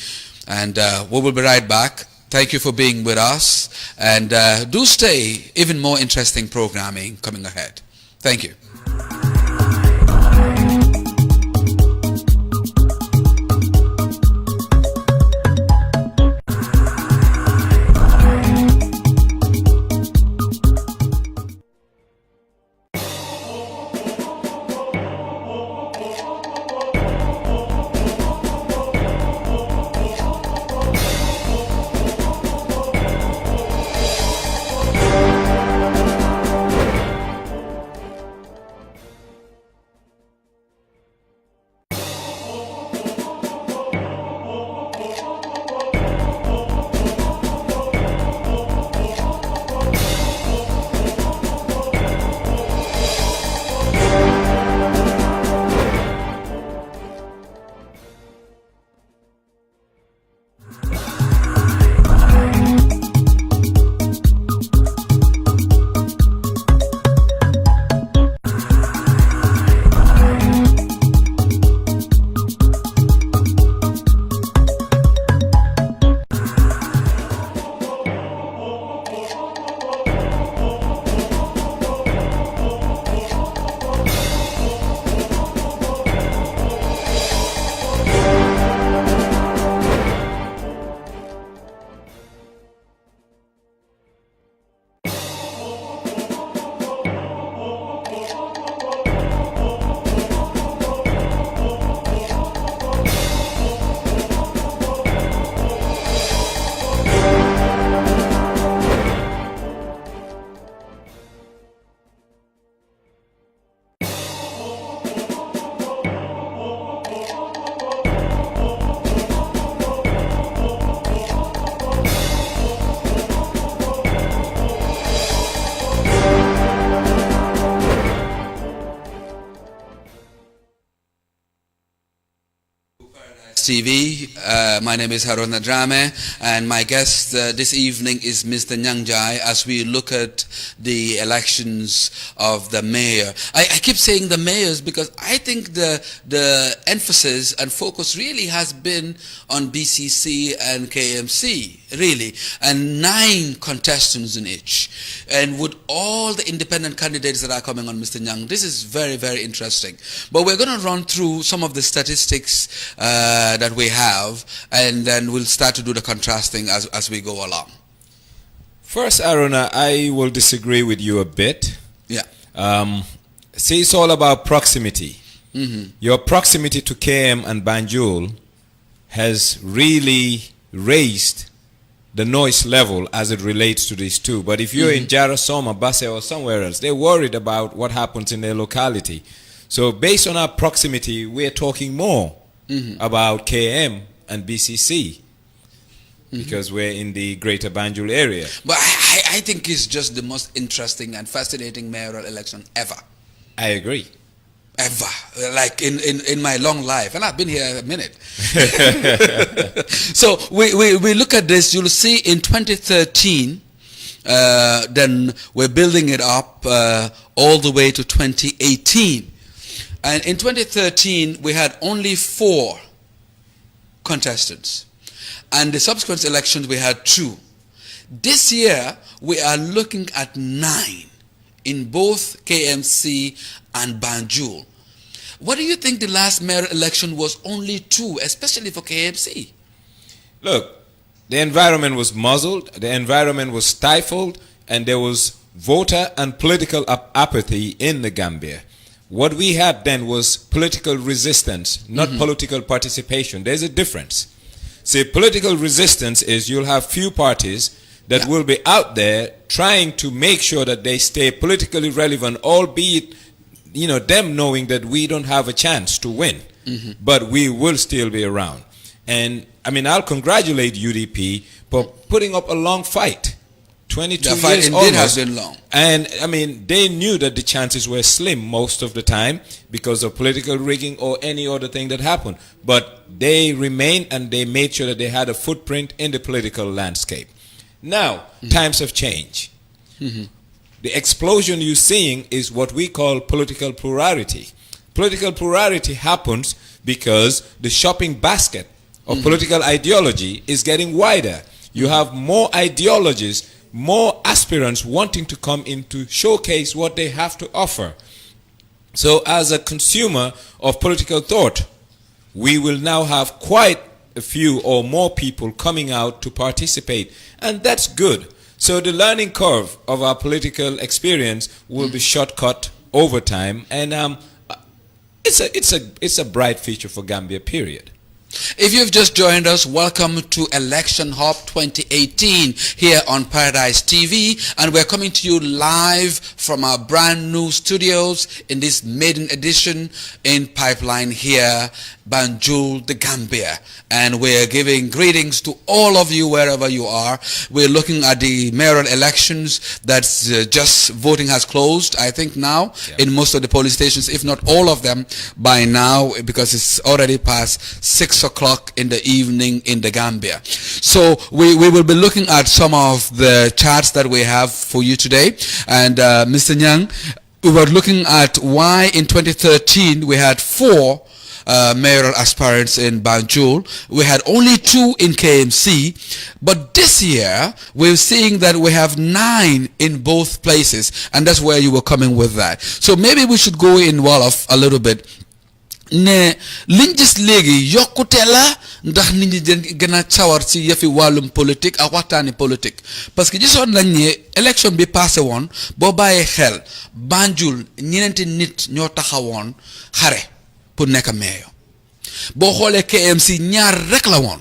And we will be right back. Thank you for being with us, and do stay, even more interesting programming coming ahead. Thank you. TV. My name is Haruna Drame, and my guest this evening is Mr. Nyangjai as we look at the elections of the mayor. I keep saying the mayors because I think the emphasis and focus really has been on BCC and KMC, really, and 9 contestants in each. And with all the independent candidates that are coming on, Mr. Nyang, this is very, very interesting. But we're going to run through some of the statistics that we have, and then we'll start to do the contrasting as we go along. First, Aruna, I will disagree with you a bit. Yeah. See, it's all about proximity. Mm-hmm. Your proximity to KM and Banjul has really raised the noise level as it relates to these two. But if you're in Jarasoma, Basse, or somewhere else, they're worried about what happens in their locality. So based on our proximity, we're talking more about KM and BCC because we're in the greater Banjul area. But I think it's just the most interesting and fascinating mayoral election ever. I agree. Ever. Like in my long life. And I've been here a minute. So we look at this. You'll see in 2013, then we're building it up all the way to 2018. And in 2013, we had only 4 contestants. And the subsequent elections, we had 2. This year, we are looking at 9 in both KMC and Banjul. What do you think the last mayor election was only 2, especially for KMC? Look, the environment was muzzled, the environment was stifled, and there was voter and political apathy in the Gambia. What we had then was political resistance, not political participation. There's a difference. See, political resistance is you'll have few parties that will be out there trying to make sure that they stay politically relevant, albeit, you know, them knowing that we don't have a chance to win, but we will still be around. And I mean, I'll congratulate UDP for putting up a long fight 22 The fight years indeed almost. has been long. And I mean, they knew that the chances were slim most of the time because of political rigging or any other thing that happened. But they remained and they made sure that they had a footprint in the political landscape. Now, times have changed. The explosion you're seeing is what we call political plurality. Political plurality happens because the shopping basket of political ideology is getting wider. You have more ideologies, more aspirants wanting to come in to showcase what they have to offer. So as a consumer of political thought, we will now have quite a few or more people coming out to participate, and that's good. So the learning curve of our political experience will be shortcut over time, and it's a bright future for Gambia, period. If you've just joined us, welcome to Election Hub 2018 here on Paradise TV, and we're coming to you live from our brand new studios in this maiden edition in Pipeline here, Banjul, the Gambia. And we're giving greetings to all of you wherever you are. We're looking at the mayoral elections that's just voting has closed, I think now, in most of the polling stations, if not all of them by now, because it's already past 6 o'clock in the evening in the Gambia. So we will be looking at some of the charts that we have for you today. And Mr. Nyang, we were looking at why in 2013 we had 4 mayoral aspirants in Banjul. We had only 2 in KMC, but this year we're seeing that we have 9 in both places, and that's where you were coming with that. So maybe we should go in Wolof a little bit. Ne liñ gis léegi yokkute la ndax nit ñi gën a sawar ci yëfi wàllum politique ak waxtaani politique parce que gisoon nañ ne élection bi passé woon boo bàyyee xel Banjul ñeneenti nit ñoo taxawoon xare pour nekk meeyo boo xoolee KMC ñaar rek la woon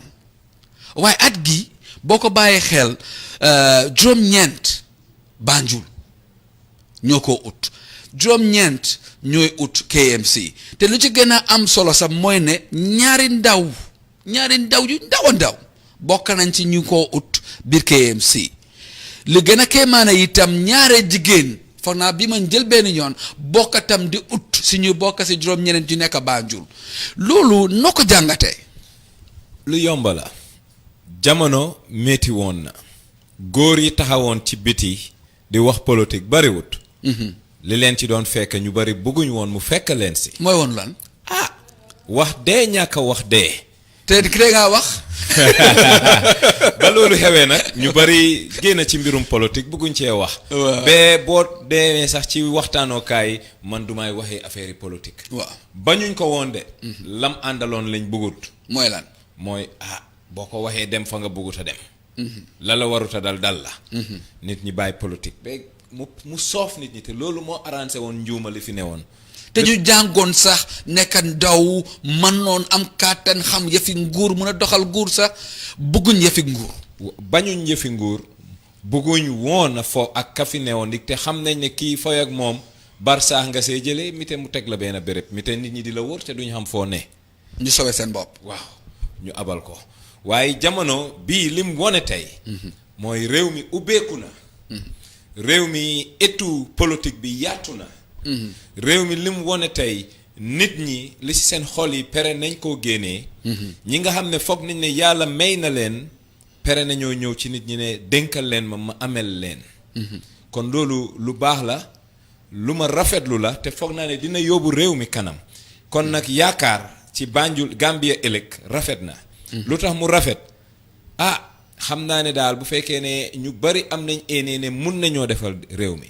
waaye at gi boo ko bàyyee xel juróom-ñeent Banjul ñoo ko ut juróom-ñeent ñooy ut KMC te lu ci gën a am solo sax mooy ne ñaari ndaw yu ndaw bokk nañ ci ñu ko ut biir KMC li gën a kéemaane itam ñaare jigéen foog naa bi ma jël benn yoon bokkatam di ut si ñu bokk si juróom-ñeneen yu nekk Banjul loolu noo ko jàngatee. lu yomba la jamono métti woon na góor yi taxawoon ci biti di wax politique bariwut. li leen ci doon fekk ñu bari bëgguñ woon mu fekk leen si. mooy woon lan. wax dee ñàkk a wax dee. te ki ngaa wax. ba loolu xewee nag ñu bari génn ci mbirum politique bëgguñ cee wax. ba boo demee sax ci waxtaanookaay man du may waxee affaire yi politique. waaw bañuñ ko woon de. lam àndaloon lañ bëggut. mooy lan. mooy boo ko waxee dem fa nga bëggut a dem. la warut a dal la. nit ñi bàyyi politique ba mu soof nit ñi te loolu moo arrangé woon njuuma li fi ne woon. te ñu jàngoon sax nekk ndaw man noon am kàttan xam yëfi nguur mun a doxal nguur sax bëgguñ yëfi nguur. bañuñ yëfi nguur bëgguñ woon a fo ak ka fi ne woon te xam nañ ne kii foy ak moom barsaax nga see jëlee mi te mu teg la benn béréb mi te nit ñi di la wër te duñ xam foo ne. ñu sowe seen bopp. waaw ñu abal ko waaye jamono bii lim wone tey. mooy réew mi ubbeeku na. réew mi étu politique bi yaatu na. réew mi lim wone tey nit ñi li ci seen xol yi pere nañ koo génnee. ñi nga xam ne foog nañ ne yàlla may na leen pere nañoo ñëw ci nit ñi ne dénkal leen ma amel leen. kon loolu lu baax la lu ma rafetlu la te foog naa ne dina yóbbu réew mi kanam kon nag yaakaar ci Banjul Gambia ëllëg rafet na. lu tax mu rafet xam naa ne daal bu fekkee ne ñu bari am nañ éenee ne mun nañoo defal réew mi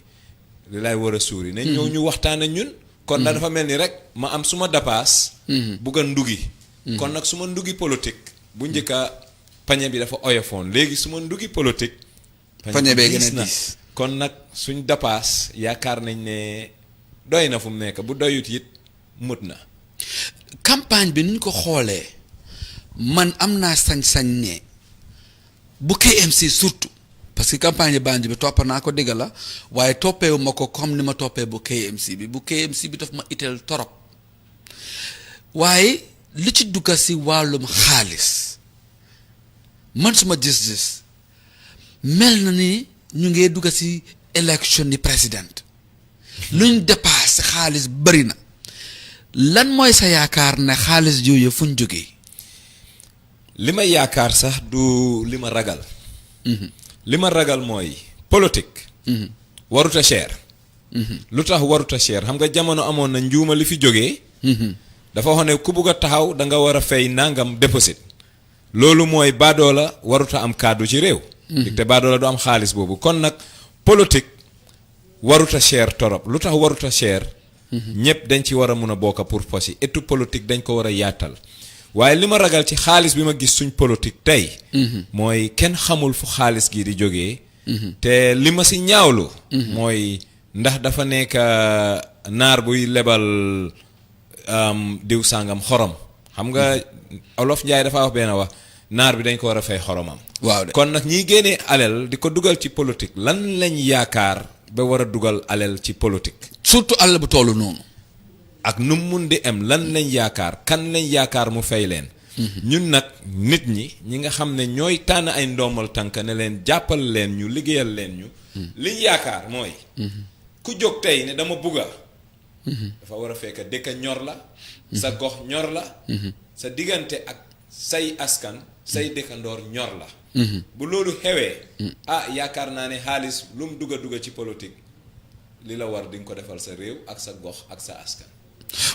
li lay war a suuri ne ñëw ñu waxtaan ak ñun kon dafa mel ni rek ma am suma dapaas bugg a ndugi kon nag suma ndugi politique bu njëkka pañe bi dafa oyofoon léegi suma ndugi politique pañe bee gën a diis kon nag suñ dapaas yaakaar nañ ne doy na fu mu nekk bu doyut it mut na campagne bi nuñ ko xoolee man am naa sañ-sañ ne bu KMC surtout parce que campagne Banjul bi topp naa ko dégg la waaye toppeewu ma ko comme ni ma toppee bu KMC bi daf ma itteel torop waaye li ci dugga si wàllum xaalis man suma gis-gis mel na ni ñu ngee dugg si élection ni président luñ dépassé xaalis bëri na lan mooy sa yaakaar ne xaalis jooju fuñ jógee. li ma yaakaar sax du li ma ragal. li ma ragal mooy politique. waruta cher. lu tax waruta cher xam nga jamono amoon na njuuma li fi jógee. dafa wax ne ku bugg a taxaw da nga war a fay nangam déposit. loolu mooy baadoola waruta am kàddu ci réew. te baadoola du am xaalis boobu kon nag politique waruta cher torop lu tax waruta cher. ñëpp dañ ci war a mun a bokk pour posi etu politique dañ ko war a yaatal. waaye li ma ragal ci xaalis bi ma gis suñ politique tey. mooy kenn xamul fu xaalis gi di jógee. te li ma si ñaawlu. mooy ndax dafa nekk naar buy lebal diw sàngam xorom. xam nga olof Njaay dafa wax benn wax naar bi dañ ko war a fay xoromam. waaw de kon nag ñiy génnee alal di ko dugal ci politique lan lañ yaakaar ba war a dugal alal ci politique. surtout alal bu tollu noonu. ak nu mu mun di am lan lañ yaakaar kan lañ yaakaar mu fay leen. ñun nag nit ñi nga xam ne ñooy tànn ay ndoomal tànk ne leen jàppal leen ñu liggéeyal leen ñu. liñ yaakaar mooy. ku jóg tey ne dama bugga dafa war a fekk dëkk ñor la. sa gox ñor la. sa diggante ak say askan say dëkkandoor ñor la. bu loolu xewee. yaakaar naa ne xaalis lu mu dugga ci politique li la war di nga ko defal sa réew ak sa gox ak sa askan.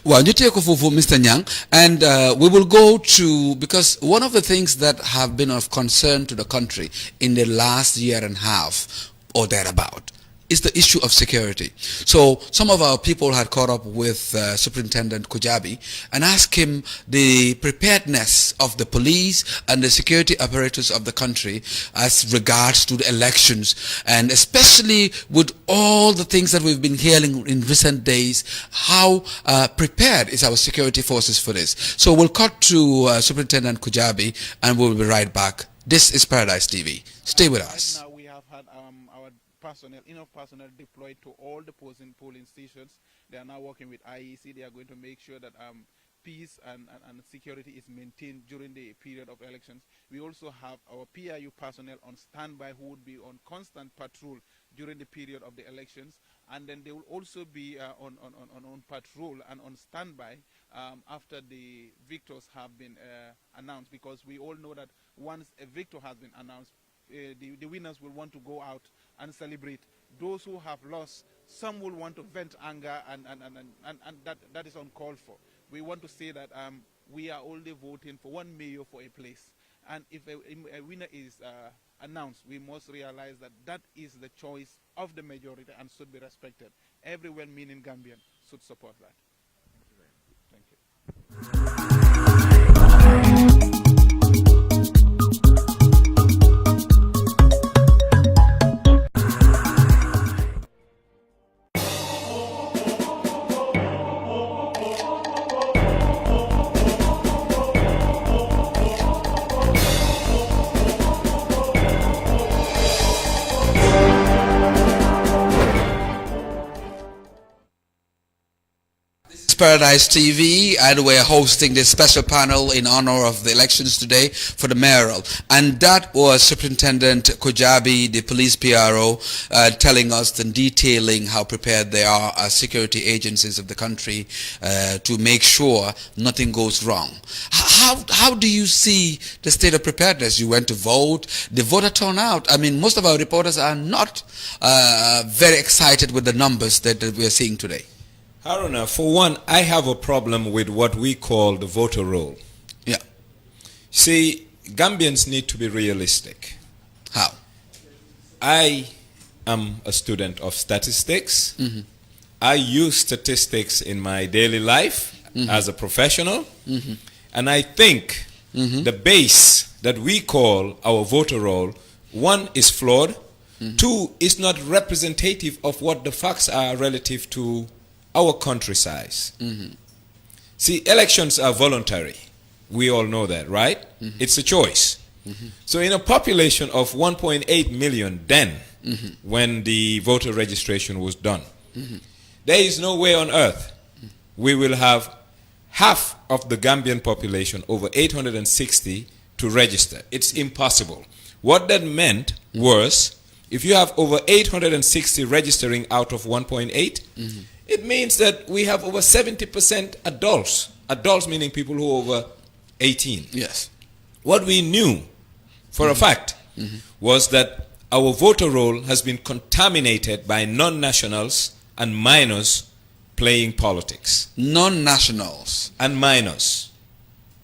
Well, you take off for Mr. Nyang, and we will go to, because one of the things that have been of concern to the country in the last year and a half or thereabout is the issue of security. So some of our people had caught up with Superintendent Kujabi and asked him the preparedness of the police and the security apparatus of the country as regards to the elections, and especially with all the things that we've been hearing in recent days, how prepared is our security forces for this. So we'll cut to Superintendent Kujabi and we'll be right back. This is Paradise TV. Stay with us. Right now we have had our enough personnel deployed to all the polling stations. They are now working with IEC. They are going to make sure that peace and security is maintained during the period of elections. We also have our PIU personnel on standby who would be on constant patrol during the period of the elections, and then they will also be on patrol and on standby after the victors have been announced, because we all know that once a victor has been announced, the winners will want to go out and celebrate. Those who have lost, some will want to vent anger, and that is uncalled for. We want to say that we are only voting for one mayor for a place, and if a winner is announced, we must realize that that is the choice of the majority and should be respected. Every well-meaning Gambian should support that. Thank you. Paradise TV, and we're hosting this special panel in honor of the elections today for the mayoral, and that was Superintendent Kujabi, the police PRO, telling us and detailing how prepared they are as security agencies of the country to make sure nothing goes wrong. How do you see the state of preparedness? You went to vote, the voter turnout. I mean, most of our reporters are not very excited with the numbers that we're seeing today. Haruna, for one, I have a problem with what we call the voter roll. Yeah. See, Gambians need to be realistic. How? I am a student of statistics. I use statistics in my daily life as a professional. And I think the base that we call our voter roll, one, is flawed. Two, is not representative of what the facts are relative to our country size. See, elections are voluntary. We all know that, right? It's a choice. So in a population of 1.8 million then, when the voter registration was done, there is no way on earth we will have half of the Gambian population, over 860, to register. It's impossible. What that meant was If you have over 860 registering out of 1.8, it means that we have over 70% adults. Adults meaning people who are over 18. Yes. What we knew for a fact was that our voter roll has been contaminated by non-nationals and minors playing politics. Non-nationals and minors,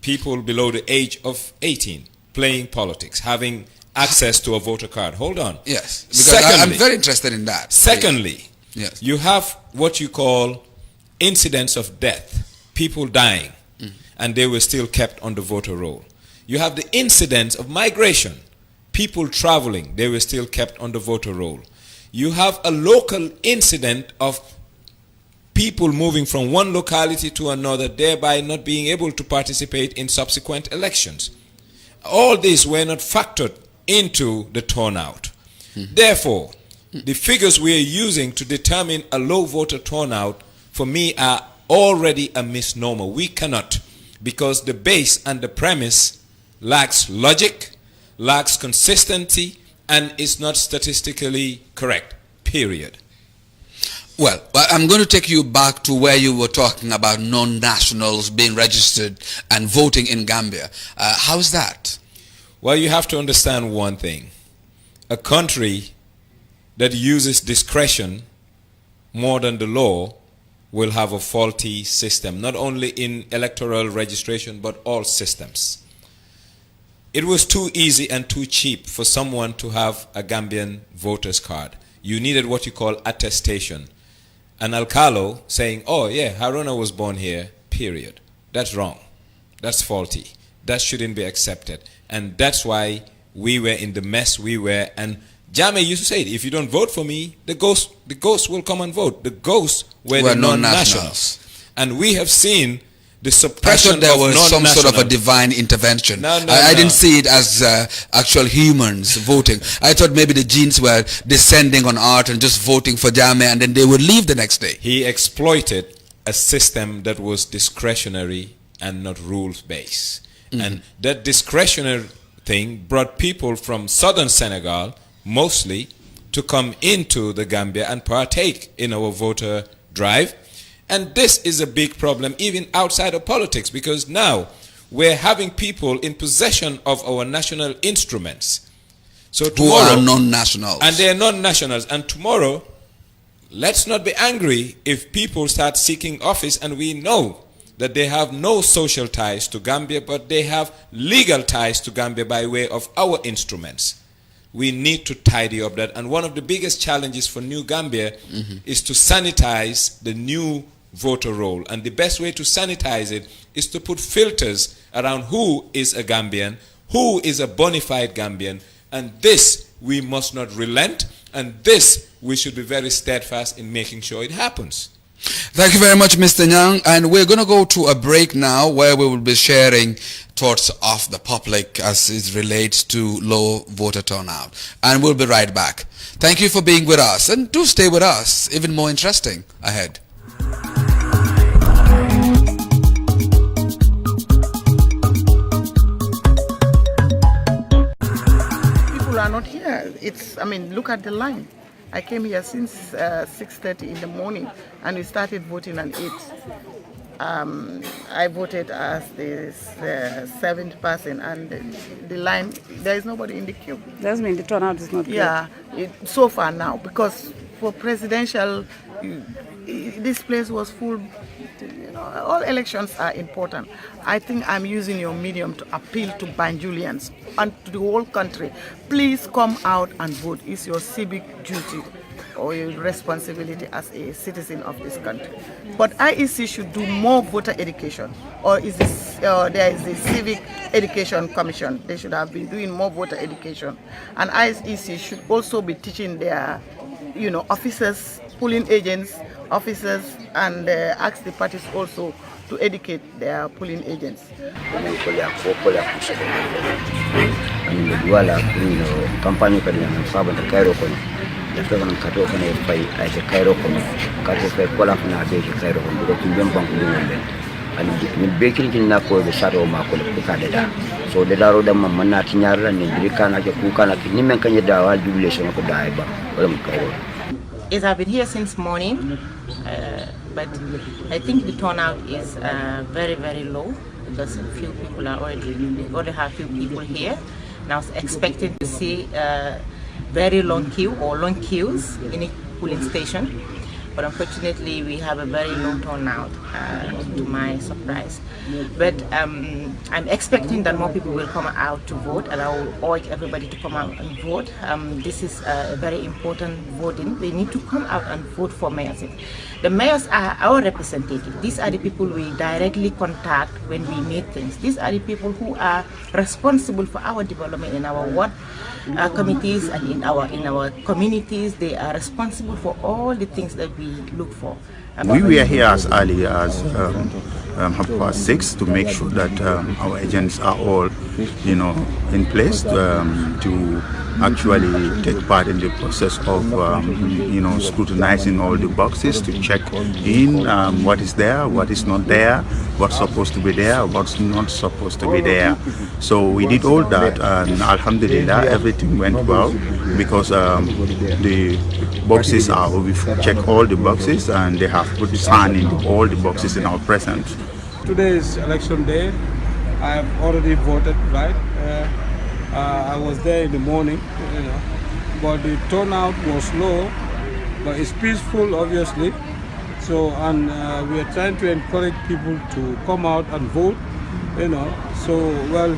people below the age of 18, playing politics, having access to a voter card. Hold on. Yes, because I'm very interested in that. Secondly, yes, you have what you call incidents of death, people dying, and they were still kept on the voter roll. You have the incidents of migration, people traveling, they were still kept on the voter roll. You have a local incident of people moving from one locality to another, thereby not being able to participate in subsequent elections. All these were not factored into the turnout. Therefore, the figures we are using to determine a low voter turnout, for me, are already a misnomer. We cannot, because the base and the premise lacks logic, lacks consistency, and is not statistically correct, period. Well, I'm going to take you back to where you were talking about non-nationals being registered and voting in Gambia. How's that? Well, you have to understand one thing. A country that uses discretion more than the law will have a faulty system, not only in electoral registration, but all systems. It was too easy and too cheap for someone to have a Gambian voter's card. You needed what you call attestation. An alcalo saying, oh yeah, Haruna was born here, period. That's wrong. That's faulty. That shouldn't be accepted. And that's why we were in the mess we were. And Jame used to say, if you don't vote for me, the ghosts will come and vote. The ghosts were the non-nationals. And we have seen the suppression of non-nationals. I thought there was some sort of a divine intervention. I didn't see it as actual humans voting. I thought maybe the genes were descending on Art and just voting for Jame, and then they would leave the next day. He exploited a system that was discretionary and not rules-based. And that discretionary thing brought people from southern Senegal, mostly, to come into the Gambia and partake in our voter drive. And this is a big problem even outside of politics, because now we're having people in possession of our national instruments. So tomorrow, who are non-nationals. And they're non-nationals. And tomorrow, let's not be angry if people start seeking office and we know that they have no social ties to Gambia, but they have legal ties to Gambia by way of our instruments. We need to tidy up that. And one of the biggest challenges for New Gambia is to sanitize the new voter roll. And the best way to sanitize it is to put filters around who is a Gambian, who is a bona fide Gambian. And this we must not relent. And this we should be very steadfast in making sure it happens. Thank you very much, Mr. Nyang. And we're going to go to a break now where we will be sharing thoughts of the public as it relates to low voter turnout. And we'll be right back. Thank you for being with us. And do stay with us. Even more interesting ahead. People are not here. Look at the line. I came here since 6:30 in the morning, and we started voting at 8. I voted as the 7th person, and the line, there is nobody in the queue. Doesn't mean the turnout is not good. Yeah, so far now, because for presidential, this place was full. All elections are important. I think I'm using your medium to appeal to Banjulians and to the whole country. Please come out and vote. It's your civic duty or your responsibility as a citizen of this country. But IEC should do more voter education, or there is a civic education commission. They should have been doing more voter education. And IEC should also be teaching their officers, polling agents, officers, and ask the parties also to educate their polling agents. and min baking kin na ko be saro ma ko be kadada so de daro da man na tinyarla ni dirikana ke kukana ki nimen kanye da wal jubilation ko da ba wala mo kawo. Yes, I've been here since morning, but I think the turnout is very, very low because few people are already have few people here. And I was expecting to see very long queue or long queues in a polling station, but unfortunately we have a very low turnout to my surprise. But I'm expecting that more people will come out to vote, and I will urge everybody to come out and vote. This is a very important voting. They need to come out and vote for mayors. The mayors are our representatives. These are the people we directly contact when we need things. These are the people who are responsible for our development in our ward committees and in our communities. They are responsible for all the things that we look for. We were here as early as 6:30 to make sure that our agents are all, in place to actually take part in the process of, scrutinizing all the boxes to check in what is there, what is not there, what's supposed to be there, what's not supposed to be there. So we did all that, and alhamdulillah, everything went well because the boxes we checked all the boxes and they have put sign in all the boxes in our presence. Today is election day. I have already voted, right? I was there in the morning, but the turnout was low, but it's peaceful, obviously. So, and we are trying to encourage people to come out and vote, So, well,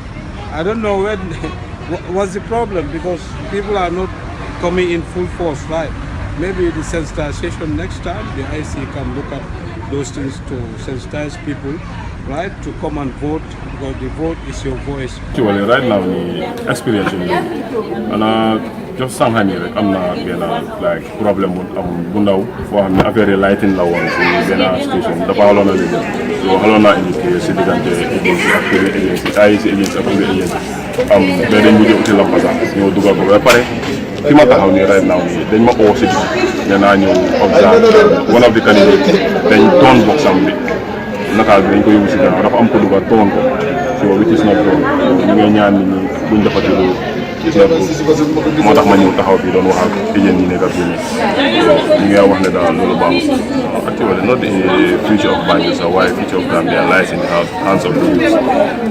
I don't know what's the problem, because people are not coming in full force, right? Maybe the sensitization next time, the IC can look at those things to sensitize people, right, to come and vote, because the vote is your voice. Actually, right now, the experience and just somehow I'm not like problem with for affaire lighting la one station. The power on the so halona in the city agency then we do la pasa ñu dugal ko ba pare fi ma taxaw ni right now dañ ma oo ci dina ñëw observe one of the candidates dañ ton box am bi nataal bi dañ ko yóbbu ci gannaaw dafa am ko dugal ton ko so which is not wrong ñu ngi ñaan ni buñ defati lu moo tax ma ñëw taxaw fii doon wax ak yéen ñi nekk ak yéen ñi ngi wax ne daal loolu baaxul actually not the future of Banjul sax waaye future of Gambia lies in the hands of the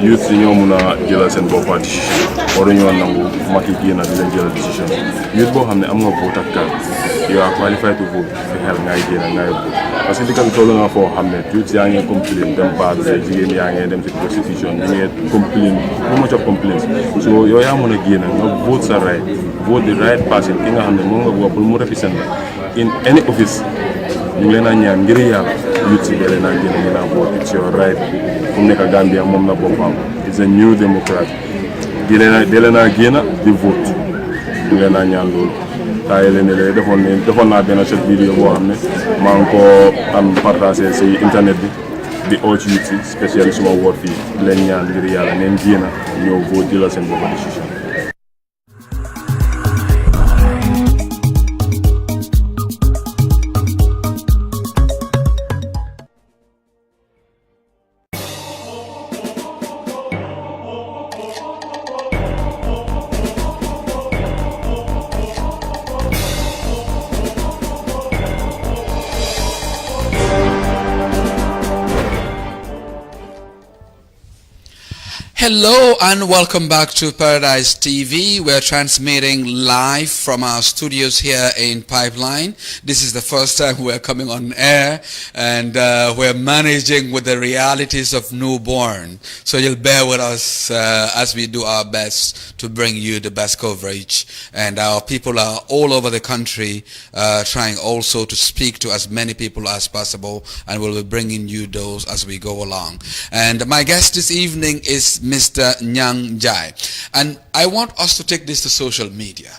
youth yi ñoo mun a jëlal seen bopp décision waruñoo nangu mag yi génn di leen jëlal décision youth boo xam ne am nga vote ak card you are qualified to vote fi xel ngay génn ngay vote parce que dikka bi toll na foo xam ne youth yaa ngi complain dem baat jigéen yaa ngi dem si prostitution ñu ngi complain too much of complaints so yow yaa mën a génn vote the right person ki nga xam ne moom nga bëgg pour mu represent in any office ñu ngi leen a ñaan ngir yàlla youth si leen a génn ngeen a vote it's your right fu mu nekk Gambia moom na boppam it's a new democracy di leen a génn di vote ñu leen a ñaan loolu taay leen ne defoon naa benn short vidéo boo xam ne maa ngi ko am partagé si internet bi di urge youth si spécial suma woot fii di leen ñaan ngir yàlla neen génn ñëw vote jëlal seen bopp décision. Hello and welcome back to Paradise TV. We're transmitting live from our studios here in Pipeline. This is the first time we're coming on air, and we're managing with the realities of newborn. So you'll bear with us as we do our best to bring you the best coverage. And our people are all over the country trying also to speak to as many people as possible, and we'll be bringing you those as we go along. And my guest this evening is Mr. Nyang Jai, and I want us to take this to social media.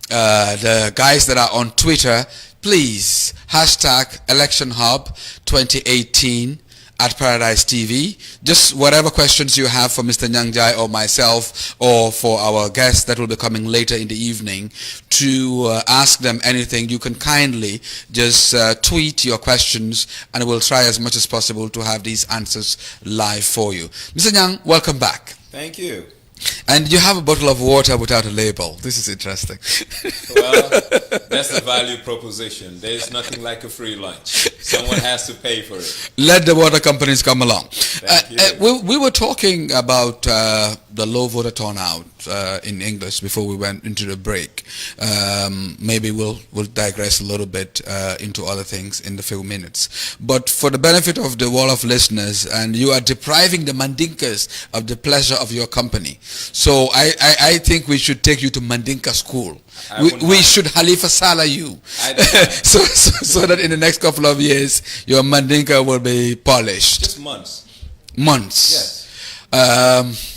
The guys that are on Twitter, please hashtag Election Hub 2018 at Paradise TV. Just whatever questions you have for Mr. Nyangjai or myself or for our guests that will be coming later in the evening to ask them anything, you can kindly just tweet your questions and we'll try as much as possible to have these answers live for you. Mr. Nyang, welcome back. Thank you. And you have a bottle of water without a label. This is interesting. Well, that's the value proposition. There is nothing like a free lunch. Someone has to pay for it. Let the water companies come along. Thank you. We were talking about the low voter turnout in English before we went into the break. Maybe we'll digress a little bit into other things in the few minutes. But for the benefit of the wall of listeners, and you are depriving the Mandinkas of the pleasure of your company. So I think we should take you to Mandinka school. We should Halifa Salah you. so that in the next couple of years, your Mandinka will be polished. Just months. Months. Yes.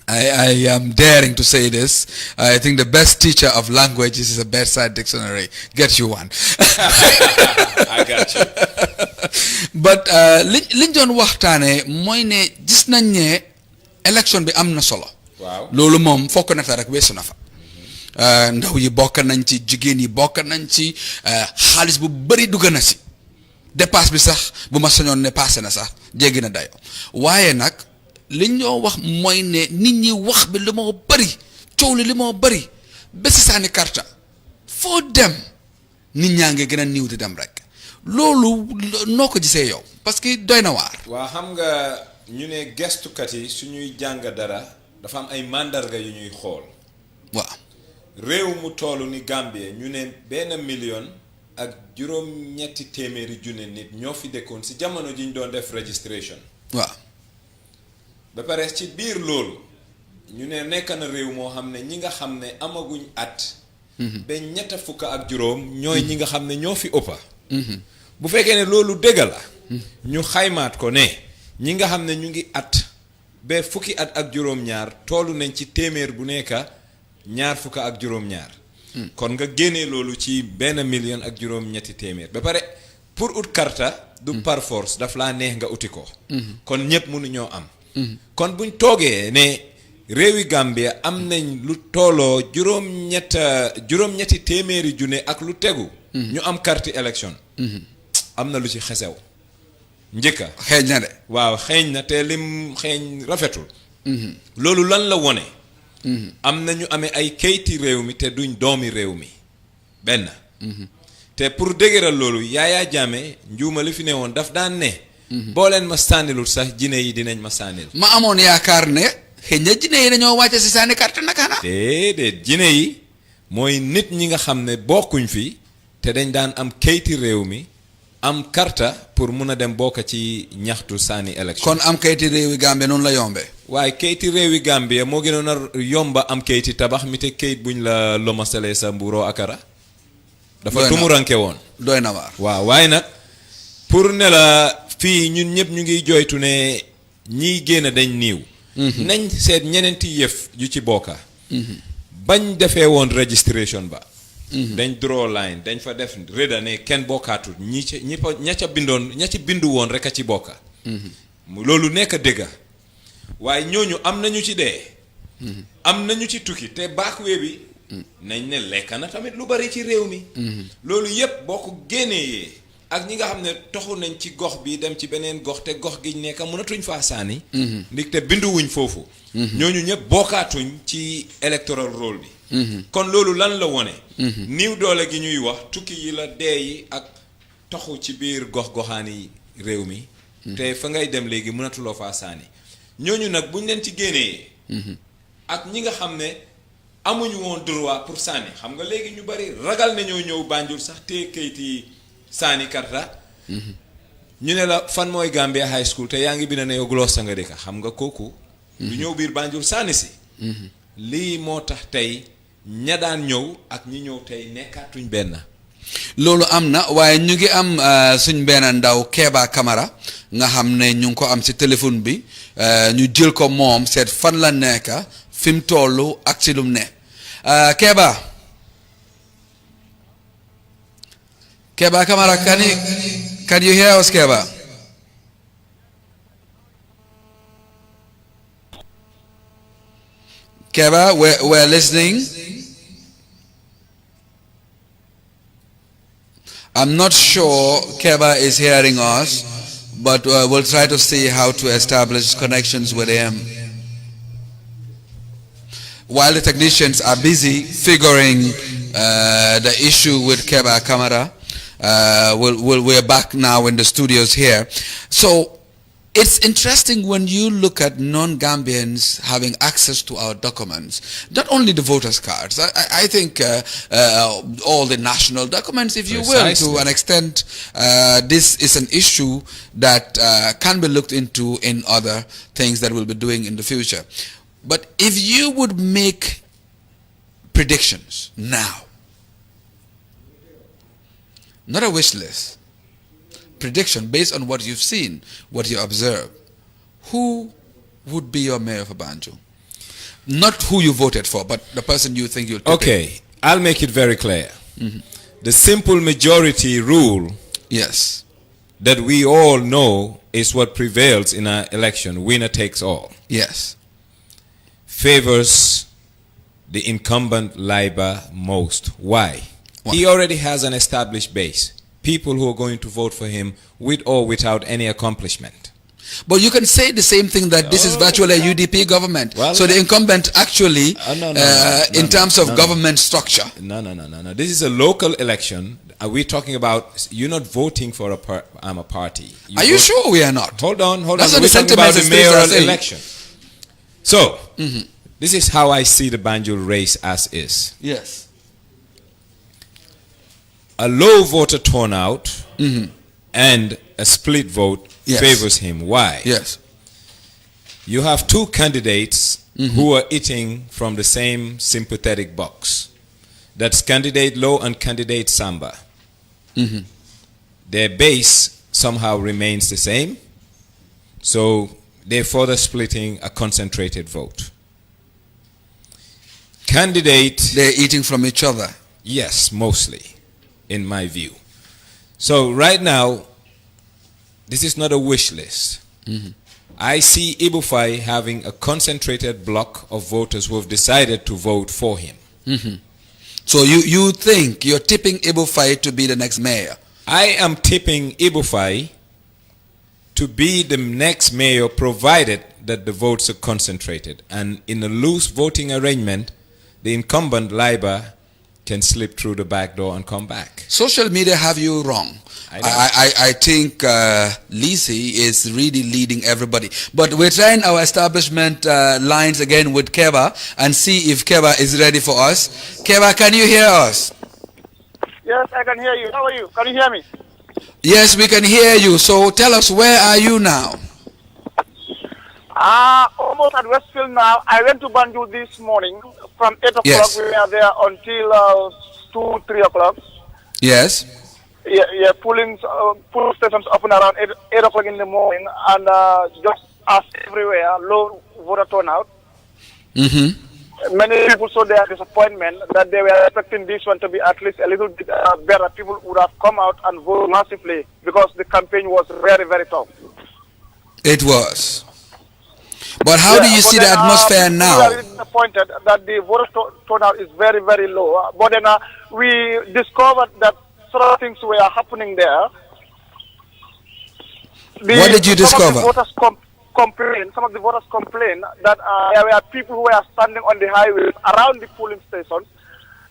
I am daring to say this. I think the best teacher of languages is a bedside dictionary. Get you one. I got you. But liñ doon waxtaane mooy ne gis nañ ne élection bi am na solo. Waaw loolu moom fokk na rek weesu na fa. Ndaw yi bokk nañ ci, jigéen yi bokk nañ ci, xaalis bu bari dugg na si. Dépasse bi sax bu ma sañoon ne passé na sax jéggi na dayo. Waaye nag li ñoo wax mooy ne nit ñi wax bi li moo bari, coow li moo bari, bési saani karta foo dem nit ñaa ngi gën a niiw di dem rek. Loolu noo ko gisee yow parce que doy na waar. waa xam nga ñu ne gestukat yi suñuy jàng dara dafa am ay mandarga yu ñuy xool. waaw réew mu toll ni Gambie ñu ne 1 million ak juróom-ñetti téeméeri junne nit ñoo fi dëkkoon si jamono ji ñu doon def registration. waaw ba pare ci biir loolu ñu ne nekk na réew moo xam ne ñi nga xam ne amaguñ at. ba 25 ñooy ñi nga xam ne ñoo fi ëppa. bu fekkee ne loolu dëgg la. ñu xaymaat ko ne ñi nga xam ne ñu ngi at ba fukki at ak juróom-ñaar toolu nañ ci téeméer bu nekk 22. kon nga génnee loolu ci 1 million ak juróom-ñetti téeméer ba pare pour ut karta du par force daf laa neex nga uti ko. kon ñëpp mënuñoo am. kon buñ toogee ne réewi Gambia am nañ lu tooloo juróom-ñetti téeméeri junne ak lu tegu. ñu am carte élection. am na lu ci xesew. njëkka xeeñ na de. waaw xeeñ na te lim xeeñ rafetul. loolu lan la wone. am na ñu amee ay kayiti réew mi te duñ doomi réew mi benn. te pour dëgëral loolu Yaya Jammeh njuuma li fi ne woon daf daan ne. boo leen ma sànnilul sax jine yi dinañ ma sànnil. ma amoon yaakaar ne xëy na jine yi dañoo wàcce si sànni carte naka na. déedéet jine yi mooy nit ñi nga xam ne bokkuñ fi te dañ daan am kayiti réew mi am karta pour mun a dem bokk ci ñaxtu sànni élection. kon am kayiti réewi Gambie noonu la yombee. waaye kayiti réewi Gambie moo gënoon a yomba am kayiti tabax mi te kayit buñ la lomasalee sa mbuuroo akara. dafa tumuranke woon. doy na waar. waaw waaye nag pour ne la fii ñun ñëpp ñu ngi joytu ne ñiy génn dañ niiw. nañ seet ñeneenti yëf yu ci bokka. bañ defee woon registration ba. dañ draw line dañ fa def rëda ne kenn bokkaatul ña ci bindu woon rek a ci bokka. loolu nekk dëgga waaye ñooñu am nañu ci dee. am nañu ci tukki te baakwee bi. nañ ne lekk na tamit lu bari ci réew mi. loolu yépp boo ko génnee ak ñi nga xam ne toxu nañ ci gox bi dem ci beneen gox te gox gi nekk mënatuñ faa saani. ndig te binduwuñ foofu. ñooñu ñëpp bokkaatuñ ci electoral roll bi. kon loolu lan la wone. niw doole gi ñuy wax tukki yi la dee yi ak toxu ci biir gox-goxaani réew mi. te fa ngay dem léegi mënatuloo faa saani. ñooñu nag buñ leen ci génnee. ak ñi nga xam ne amuñu woon droit pour saani xam nga léegi ñu bari ragal nañoo ñëw Banjul sax te kayiti saani karta. ñu ne la fan mooy Gambia high school te yaa ngi bind ne yow Gloucester nga dëkk xam nga kooku. du ñëw biir Banjul saani si. lii moo tax tey ña daan ñëw ak ñi ñëw tey nekkaatuñ benn. loolu am na waaye ñu ngi am suñ benn ndaw Keba Camara nga xam ne ñu ngi ko am si téléphone bi ñu jël ko moom seet fan la nekk fi mu toll ak si lum ne Keba Camara can you hear us Keba? Keba, we're listening. I'm not sure Keba is hearing us, but we'll try to see how to establish connections with him. While the technicians are busy figuring the issue with Keba Kamara, we're back now in the studios here. So it's interesting when you look at non-Gambians having access to our documents, not only the voters' cards. I think all the national documents, if you will, to an extent, this is an issue that can be looked into in other things that we'll be doing in the future. But if you would make predictions now, not a wish list, prediction based on what you've seen, what you observe, who would be your mayor for Banjul? Not who you voted for, but the person you think you'll pick. Okay, I'll make it very clear. The simple majority rule, yes, that we all know is what prevails in an election. Winner takes all. Yes. Favors the incumbent Labour most. Why? He already has an established base. People who are going to vote for him with or without any accomplishment. But you can say the same thing that this is virtually a UDP government. Well, so the incumbent actually, in terms of government structure. No. This is a local election. Are we talking about, you're not voting for a party. Are you sure we are not? Hold on. That's what We're the talking about sentiments the mayoral are election. So, this is how I see the Banjul race as is. Yes. A low voter turnout and a split vote favors him. Why? Yes. You have two candidates who are eating from the same sympathetic box. That's candidate Low and candidate Samba. Their base somehow remains the same. So they're further splitting a concentrated vote. Candidate... They're eating from each other. Yes, mostly, in my view. So right now, this is not a wish list. I see Ibufai having a concentrated block of voters who have decided to vote for him. So you think you're tipping Ibufai to be the next mayor? I am tipping Ibufai to be the next mayor provided that the votes are concentrated. And in a loose voting arrangement, the incumbent Labour can slip through the back door and come back. Social media have you wrong. I think Lisi is really leading everybody. But we're trying our establishment lines again with Keba and see if Keba is ready for us. Keba, can you hear us? Yes, I can hear you. How are you? Can you hear me? Yes, we can hear you. So tell us, where are you now? Almost at Westfield now. I went to Banjul this morning. From 8 o'clock, we were there until 2, 3 o'clock. Yes. Yeah, polling stations open around 8 o'clock in the morning, and just as everywhere, low voter turnout. Many people showed their disappointment that they were expecting this one to be at least a little bit better. People would have come out and voted massively because the campaign was very, very tough. It was. But how do you see the atmosphere now? We are really disappointed that the voter turnout is very, very low. But then we discovered that sort of things were happening there. What did you discover? Some of the voters complained that there were people who were standing on the highways around the polling stations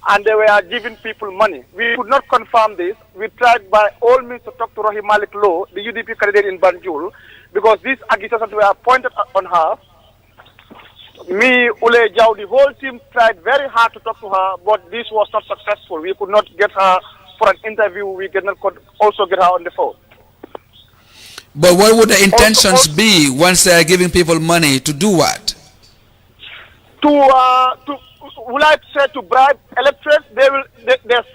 and they were giving people money. We could not confirm this. We tried by all means to talk to Rahim Malik Low, the UDP candidate in Banjul, because these accusations were pointed on her. Me, Ule Jau, the whole team tried very hard to talk to her, but this was not successful. We could not get her for an interview. We could not also get her on the phone. But what would the intentions be once they are giving people money to do what? Would I say to bribe electors? They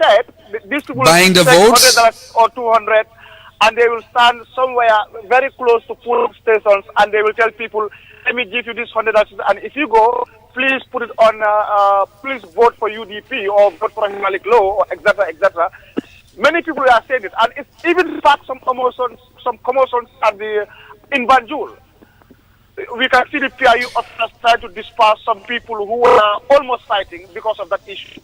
said these people buying the votes $100 or 200, and they will stand somewhere very close to polling stations, and they will tell people, "Let me give you this $100, and if you go, please put it on. Please vote for UDP or vote for Malik Law, or etc., etc." Many people are saying it, and it's even sparked some commotions in Banjul. we can see the PIU officers trying to disperse some people who were almost fighting because of that issue.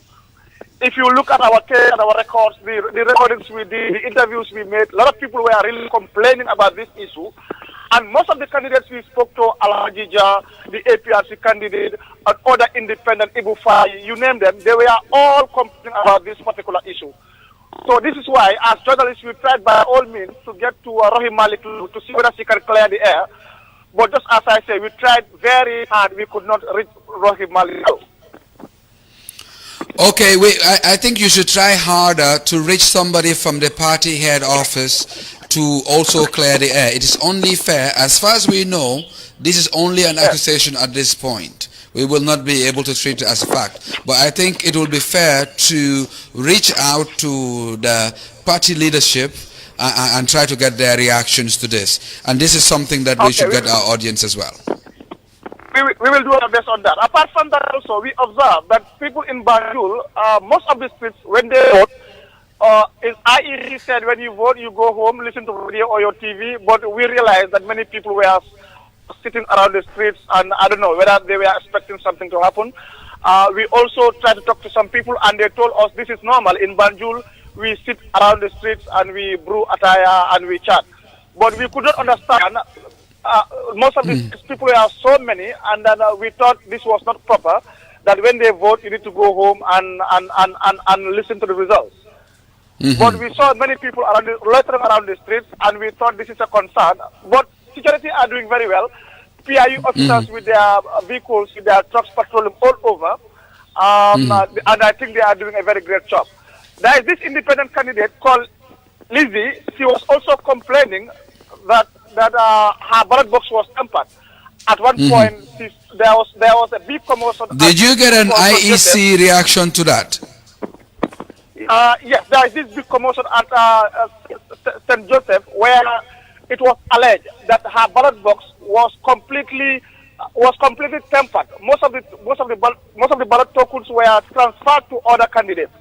If you look at our case, at our records, the recordings we did, the interviews we made, a lot of people were really complaining about this issue. And most of the candidates we spoke to, Al-Hajija, the APRC candidate, and other independent, Ibu Fai, you name them, they were all complaining about this particular issue. So this is why, as journalists, we tried by all means to get to Rahim Malik to see whether she can clear the air. But just as I say, we tried very hard, we could not reach Rahim Malik. Okay, I think you should try harder to reach somebody from the party head office to also clear the air. It is only fair, as far as we know, this is only an accusation at this point. We will not be able to treat it as a fact. But I think it will be fair to reach out to the party leadership and try to get their reactions to this. And this is something that we should get our audience as well. We will do our best on that. Apart from that also, we observe that people in Banjul, most of the streets, when they vote, is IEC said when you vote, you go home, listen to radio or your TV, but we realize that many people were sitting around the streets, and I don't know whether they were expecting something to happen. We also tried to talk to some people, and they told us this is normal. In Banjul, we sit around the streets and we brew attaya and we chat. But we could not understand. Most of these people were so many, and then we thought this was not proper, that when they vote, you need to go home and listen to the results. But we saw many people loitering around the streets, and we thought this is a concern. But security are doing very well. PIU officers with their vehicles, with their trucks patrolling all over, and I think they are doing a very great job. There is this independent candidate called Lizzie. She was also complaining that her ballot box was tampered. At one point, there was a big commotion. Did you get an IEC reaction to that? Yes, there is this big commotion at St. Joseph, where it was alleged that her ballot box was completely tampered. Most of the ballot tokens were transferred to other candidates.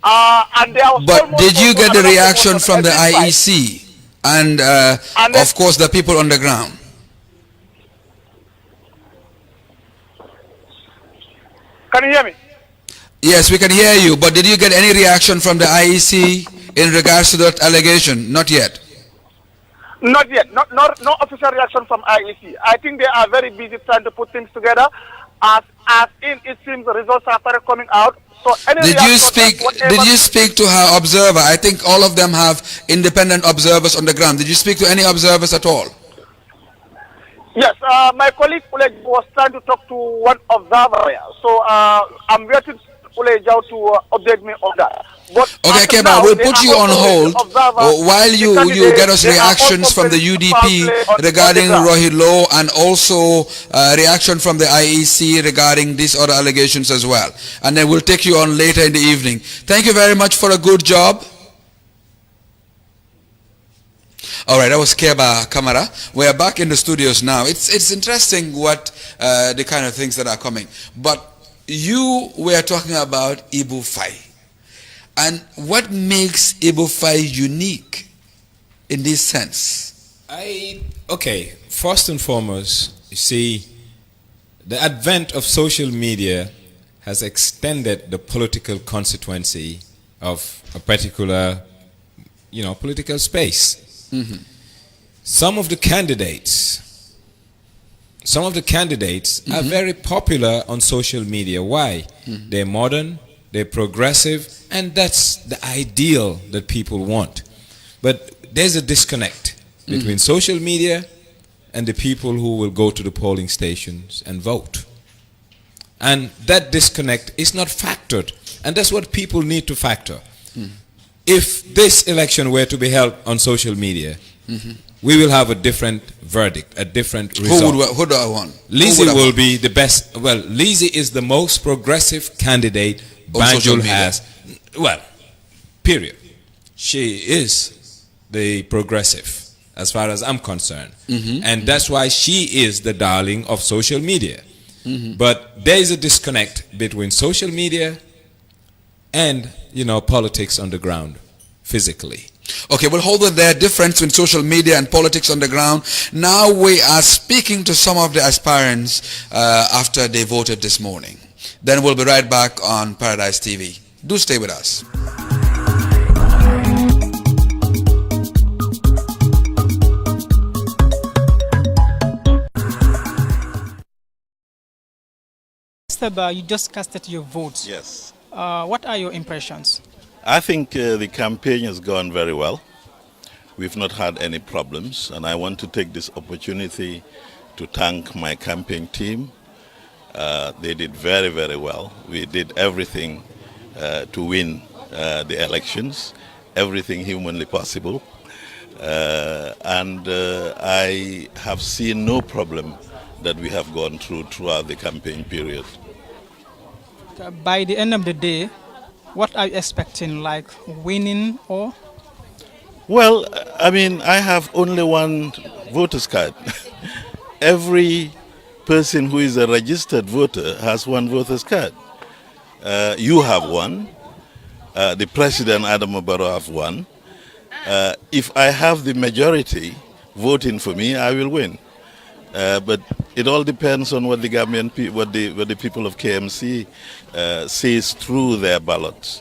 And there was but did you get the reaction from the IEC and of course the people on the ground? Can you hear me? Yes, we can hear you, but did you get any reaction from the IEC in regards to that allegation? Not yet. Not yet. No official reaction from IEC. I think they are very busy trying to put things together. As in, it seems the results are started coming out. So did you speak to her observer? I think all of them have independent observers on the ground. Did you speak to any observers at all? Yes, my colleague Uleg was trying to talk to one observer. So I'm waiting for Uleg to update me on that. But okay, Keba, we'll put you on hold while you get us reactions from the UDP regarding Rohilo and also reaction from the IEC regarding these other allegations as well. And then we'll take you on later in the evening. Thank you very much for a good job. All right, that was Keba Kamara. We are back in the studios now. It's interesting what the kind of things that are coming. But you were talking about Ibu Fai. And what makes Ibu Fai unique in this sense? Okay, first and foremost, you see, the advent of social media has extended the political constituency of a particular, political space. Some of the candidates are very popular on social media. Why? They're modern, they're progressive, and that's the ideal that people want. But there's a disconnect between social media and the people who will go to the polling stations and vote. And that disconnect is not factored. And that's what people need to factor. If this election were to be held on social media, we will have a different verdict, a different result. Who do I want? Lizzie will be the best. Well, Lizzie is the most progressive candidate Banjul has. Well, period. She is the progressive, as far as I'm concerned. And that's why she is the darling of social media. But there is a disconnect between social media and, politics on the ground, physically. Okay, we'll hold on there. Difference between social media and politics on the ground. Now we are speaking to some of the aspirants after they voted this morning. Then we'll be right back on Paradise TV. Do stay with us. Mr. You just casted your votes. Yes. What are your impressions? I think the campaign has gone very well. We've not had any problems, and I want to take this opportunity to thank my campaign team. They did very, very well. We did everything to win the elections, everything humanly possible. And I have seen no problem that we have gone throughout the campaign period. By the end of the day, what are you expecting, like winning or? Well, I mean, I have only one voter's card. Every person who is a registered voter has one voter's card. You have one. The President, Adam Barrow, have one. If I have the majority voting for me, I will win. But it all depends on what the Gambian what the people of KMC says through their ballots,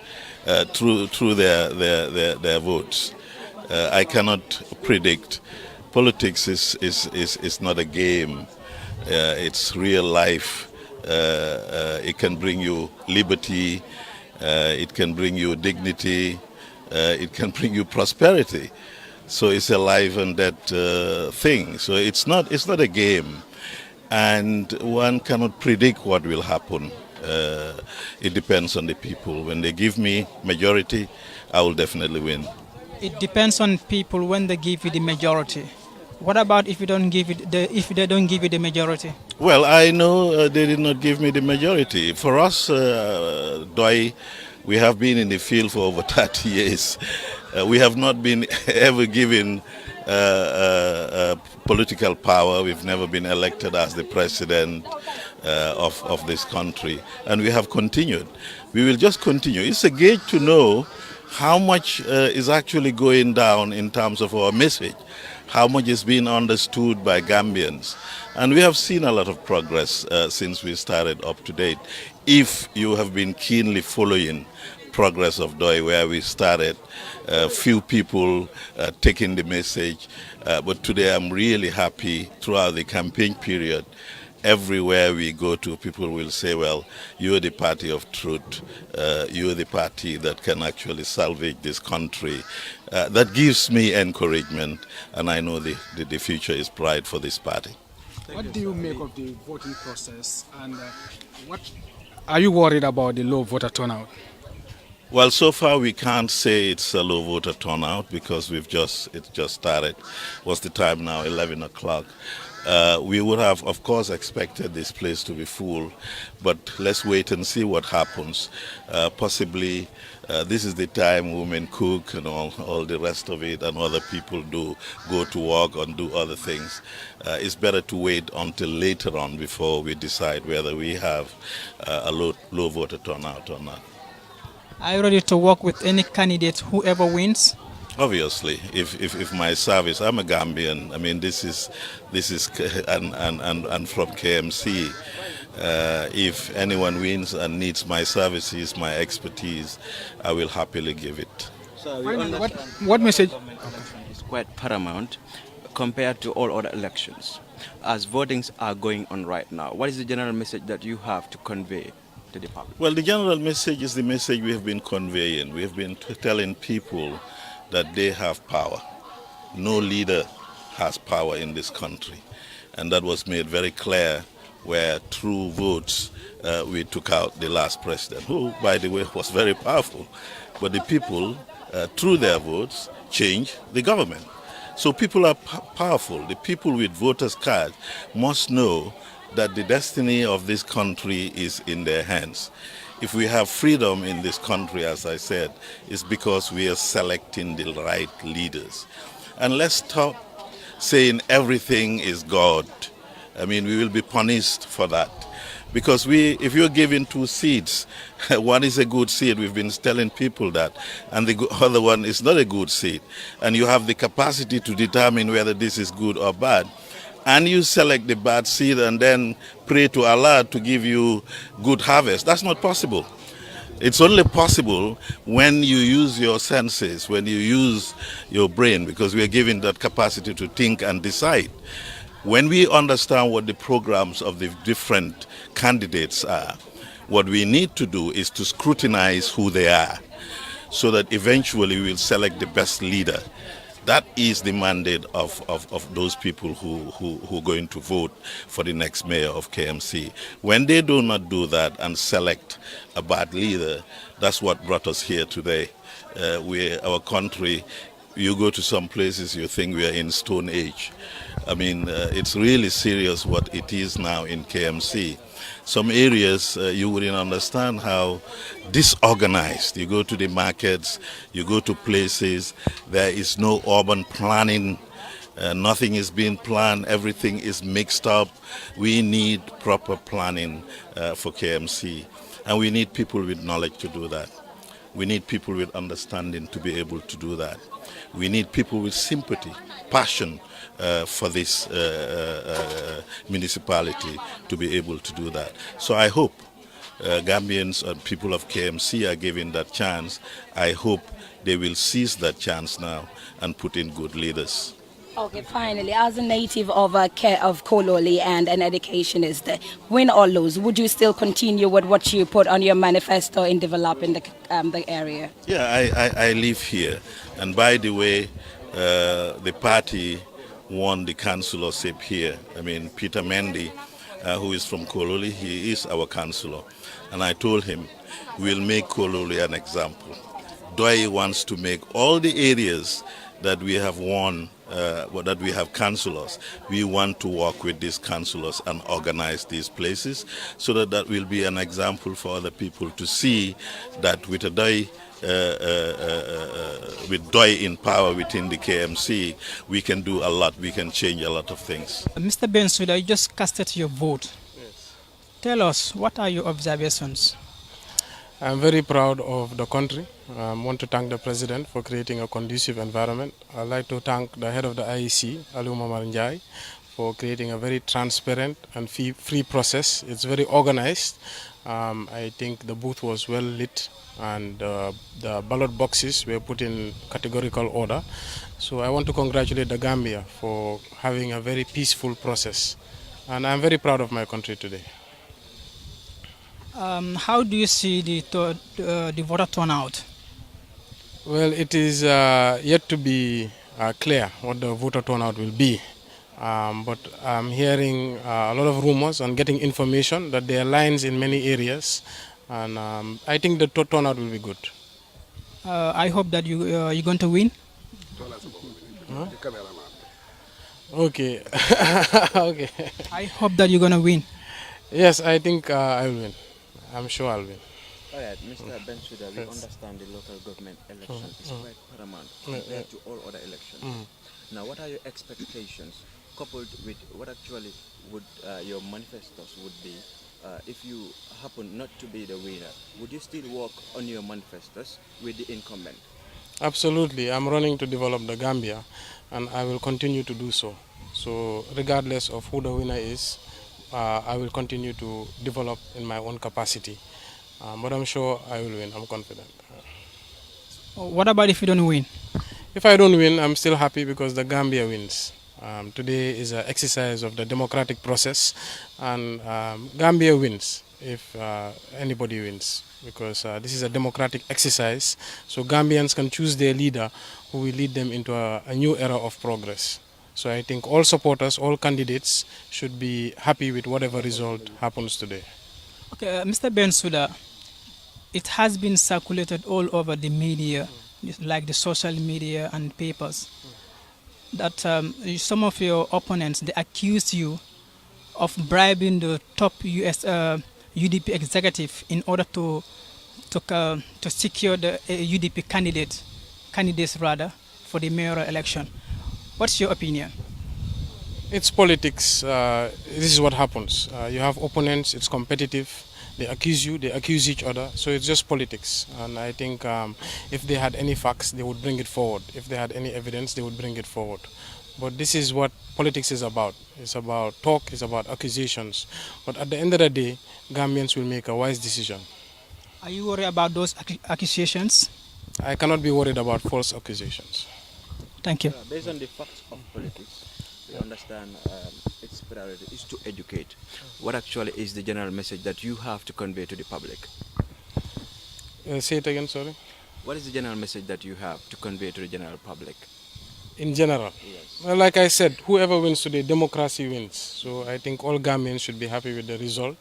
through their votes. I cannot predict. Politics is not a game. It's real life. It can bring you liberty. It can bring you dignity. It can bring you prosperity. So it's a life and death thing. So it's not a game, and one cannot predict what will happen. It depends on the people. When they give me majority, I will definitely win. It depends on people when they give you the majority. What about if you don't give it if they don't give you the majority? Well, I know they did not give me the majority. For us, Doi, we have been in the field for over 30 years. We have not been ever given political power. We've never been elected as the president of this country. And we have continued. We will just continue. It's a gauge to know how much is actually going down in terms of our message, how much is being understood by Gambians. And we have seen a lot of progress since we started up to date. If you have been keenly following progress of DOI, where we started, few people taking the message, but today I'm really happy throughout the campaign period. Everywhere we go to, people will say, well, you're the party of truth. You're the party that can actually salvage this country. That gives me encouragement, and I know the future is bright for this party. What do you make of the voting process, and what are you worried about the low voter turnout? Well, so far we can't say it's a low voter turnout because it just started. What's the time now? 11 o'clock. We would have, of course, expected this place to be full, but let's wait and see what happens. Possibly this is the time women cook and all the rest of it, and other people do go to work and do other things. It's better to wait until later on before we decide whether we have a low voter turnout or not. Are you ready to work with any candidate, whoever wins? Obviously, if my service, I'm a Gambian. I mean, this is and from KMC. If anyone wins and needs my services, my expertise, I will happily give it. So what message is quite paramount compared to all other elections. As votings are going on right now, what is the general message that you have to convey to the public? Well, the general message is the message we have been conveying. We have been telling people that they have power. No leader has power in this country. And that was made very clear where through votes we took out the last president, who, by the way, was very powerful. But the people, through their votes, changed the government. So people are powerful. The people with voters' cards must know that the destiny of this country is in their hands. If we have freedom in this country, as I said, it's because we are selecting the right leaders. And let's stop saying everything is God. I mean, we will be punished for that. Because if you're given 2 seeds, one is a good seed, we've been telling people that, and the other one is not a good seed, and you have the capacity to determine whether this is good or bad, and you select the bad seed and then pray to Allah to give you good harvest, that's not possible. It's only possible when you use your senses, when you use your brain, because we are given that capacity to think and decide. When we understand what the programs of the different candidates are, what we need to do is to scrutinize who they are so that eventually we'll select the best leader. That is the mandate of those people who are going to vote for the next mayor of KMC. When they do not do that and select a bad leader, that's what brought us here today. Our country, you go to some places, you think we are in Stone Age. I mean, it's really serious what it is now in KMC. Some areas you wouldn't understand how disorganized. You go to the markets, you go to places, there is no urban planning, nothing is being planned, everything is mixed up. We need proper planning for KMC, and we need people with knowledge to do that. We need people with understanding to be able to do that. We need people with sympathy, passion for this municipality to be able to do that. So I hope Gambians and people of KMC are given that chance. I hope they will seize that chance now and put in good leaders. Okay, finally, as a native of Kololi and an educationist, win or lose, would you still continue with what you put on your manifesto in developing the area? Yeah, I live here. And by the way, the party won the councillorship here. I mean, Peter Mendy, who is from Kololi, he is our councillor. And I told him, we'll make Kololi an example. Doi wants to make all the areas that we have won, that we have councillors. We want to work with these councillors and organize these places so that will be an example for other people to see that with a DOI in power within the KMC, we can do a lot, we can change a lot of things. Mr. Bensouda, you just casted your vote. Yes. Tell us, what are your observations? I'm very proud of the country. I want to thank the President for creating a conducive environment. I'd like to thank the head of the IEC, Aliu Mamar Njai, for creating a very transparent and free process. It's very organized. I think the booth was well lit and the ballot boxes were put in categorical order. So I want to congratulate the Gambia for having a very peaceful process. And I'm very proud of my country today. How do you see the voter turnout? Well, it is yet to be clear what the voter turnout will be. But I'm hearing a lot of rumors and getting information that there are lines in many areas. And I think the turnout will be good. I hope that you're going to win. Huh? Okay. Okay. I hope that you're going to win. Yes, I think I will win. I'm sure I'll win. All right, Mr. Bensouda, we understand the local government election is quite paramount compared to all other elections. Now, what are your expectations coupled with what actually would your manifestos would be if you happen not to be the winner? Would you still work on your manifestos with the incumbent? Absolutely. I'm running to develop the Gambia, and I will continue to do so. So regardless of who the winner is, I will continue to develop in my own capacity. But I'm sure I will win. I'm confident. What about if you don't win? If I don't win, I'm still happy because the Gambia wins. Today is an exercise of the democratic process, and Gambia wins if anybody wins, because this is a democratic exercise. So Gambians can choose their leader who will lead them into a new era of progress. So I think all supporters, all candidates should be happy with whatever result happens today. Okay, Mr. Bensouda, it has been circulated all over the media, like the social media and papers, that some of your opponents, they accuse you of bribing the top US UDP executive in order to secure the UDP candidates for the mayoral election. What's your opinion? It's politics. This is what happens. You have opponents, it's competitive. They accuse you, they accuse each other. So it's just politics. And I think if they had any facts, they would bring it forward. If they had any evidence, they would bring it forward. But this is what politics is about. It's about talk, it's about accusations. But at the end of the day, Gambians will make a wise decision. Are you worried about those accusations? I cannot be worried about false accusations. Thank you. Based on the facts of politics, we understand its priority is to educate. What actually is the general message that you have to convey to the public? Say it again, sorry. What is the general message that you have to convey to the general public? In general? Yes. Well, like I said, whoever wins today, democracy wins. So I think all Gambians should be happy with the result.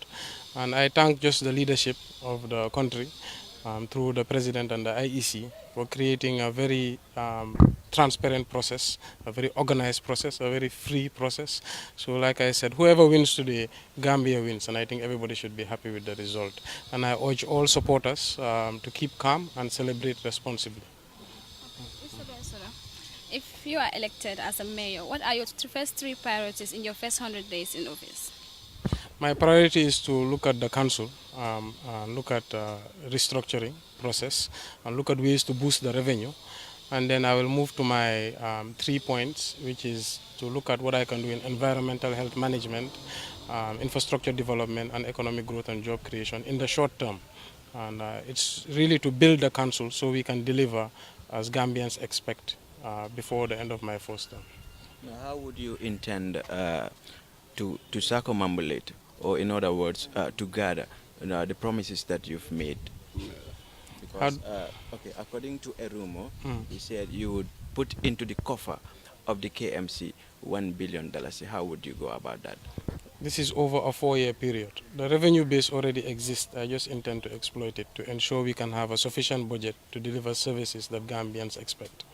And I thank just the leadership of the country through the President and the IEC for creating a very transparent process, a very organized process, a very free process. So like I said, whoever wins today, Gambia wins, and I think everybody should be happy with the result. And I urge all supporters to keep calm and celebrate responsibly. Mr. Bensola, if you are elected as a mayor, what are your first 3 priorities in your first 100 days in office? My priority is to look at the council, look at restructuring process, and look at ways to boost the revenue. And then I will move to my 3 points, which is to look at what I can do in environmental health management, infrastructure development, and economic growth and job creation in the short term. And it's really to build the council so we can deliver as Gambians expect before the end of my first term. Now, how would you intend to circumambulate, or in other words, to gather the promises that you've made? Because, okay, according to a rumor, he said you would put into the coffer of the KMC $1 billion. How would you go about that? This is over a 4-year period. The revenue base already exists. I just intend to exploit it to ensure we can have a sufficient budget to deliver services that Gambians expect.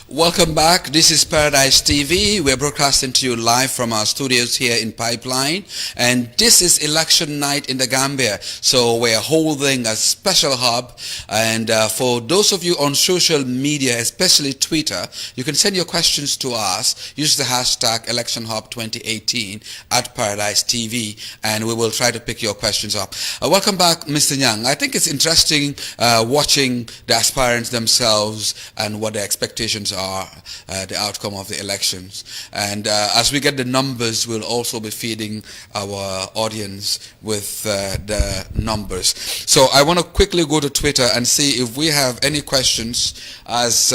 Welcome back. This is Paradise TV. We're broadcasting to you live from our studios here in Pipeline. And this is election night in the Gambia. So we're holding a special hub. And for those of you on social media, especially Twitter, you can send your questions to us. Use the hashtag ElectionHub2018 at Paradise TV. And we will try to pick your questions up. Welcome back, Mr. Nyang. I think it's interesting watching the aspirants themselves and what their expectations are. The outcome of the elections, and as we get the numbers, we'll also be feeding our audience with the numbers. So I want to quickly go to Twitter and see if we have any questions. As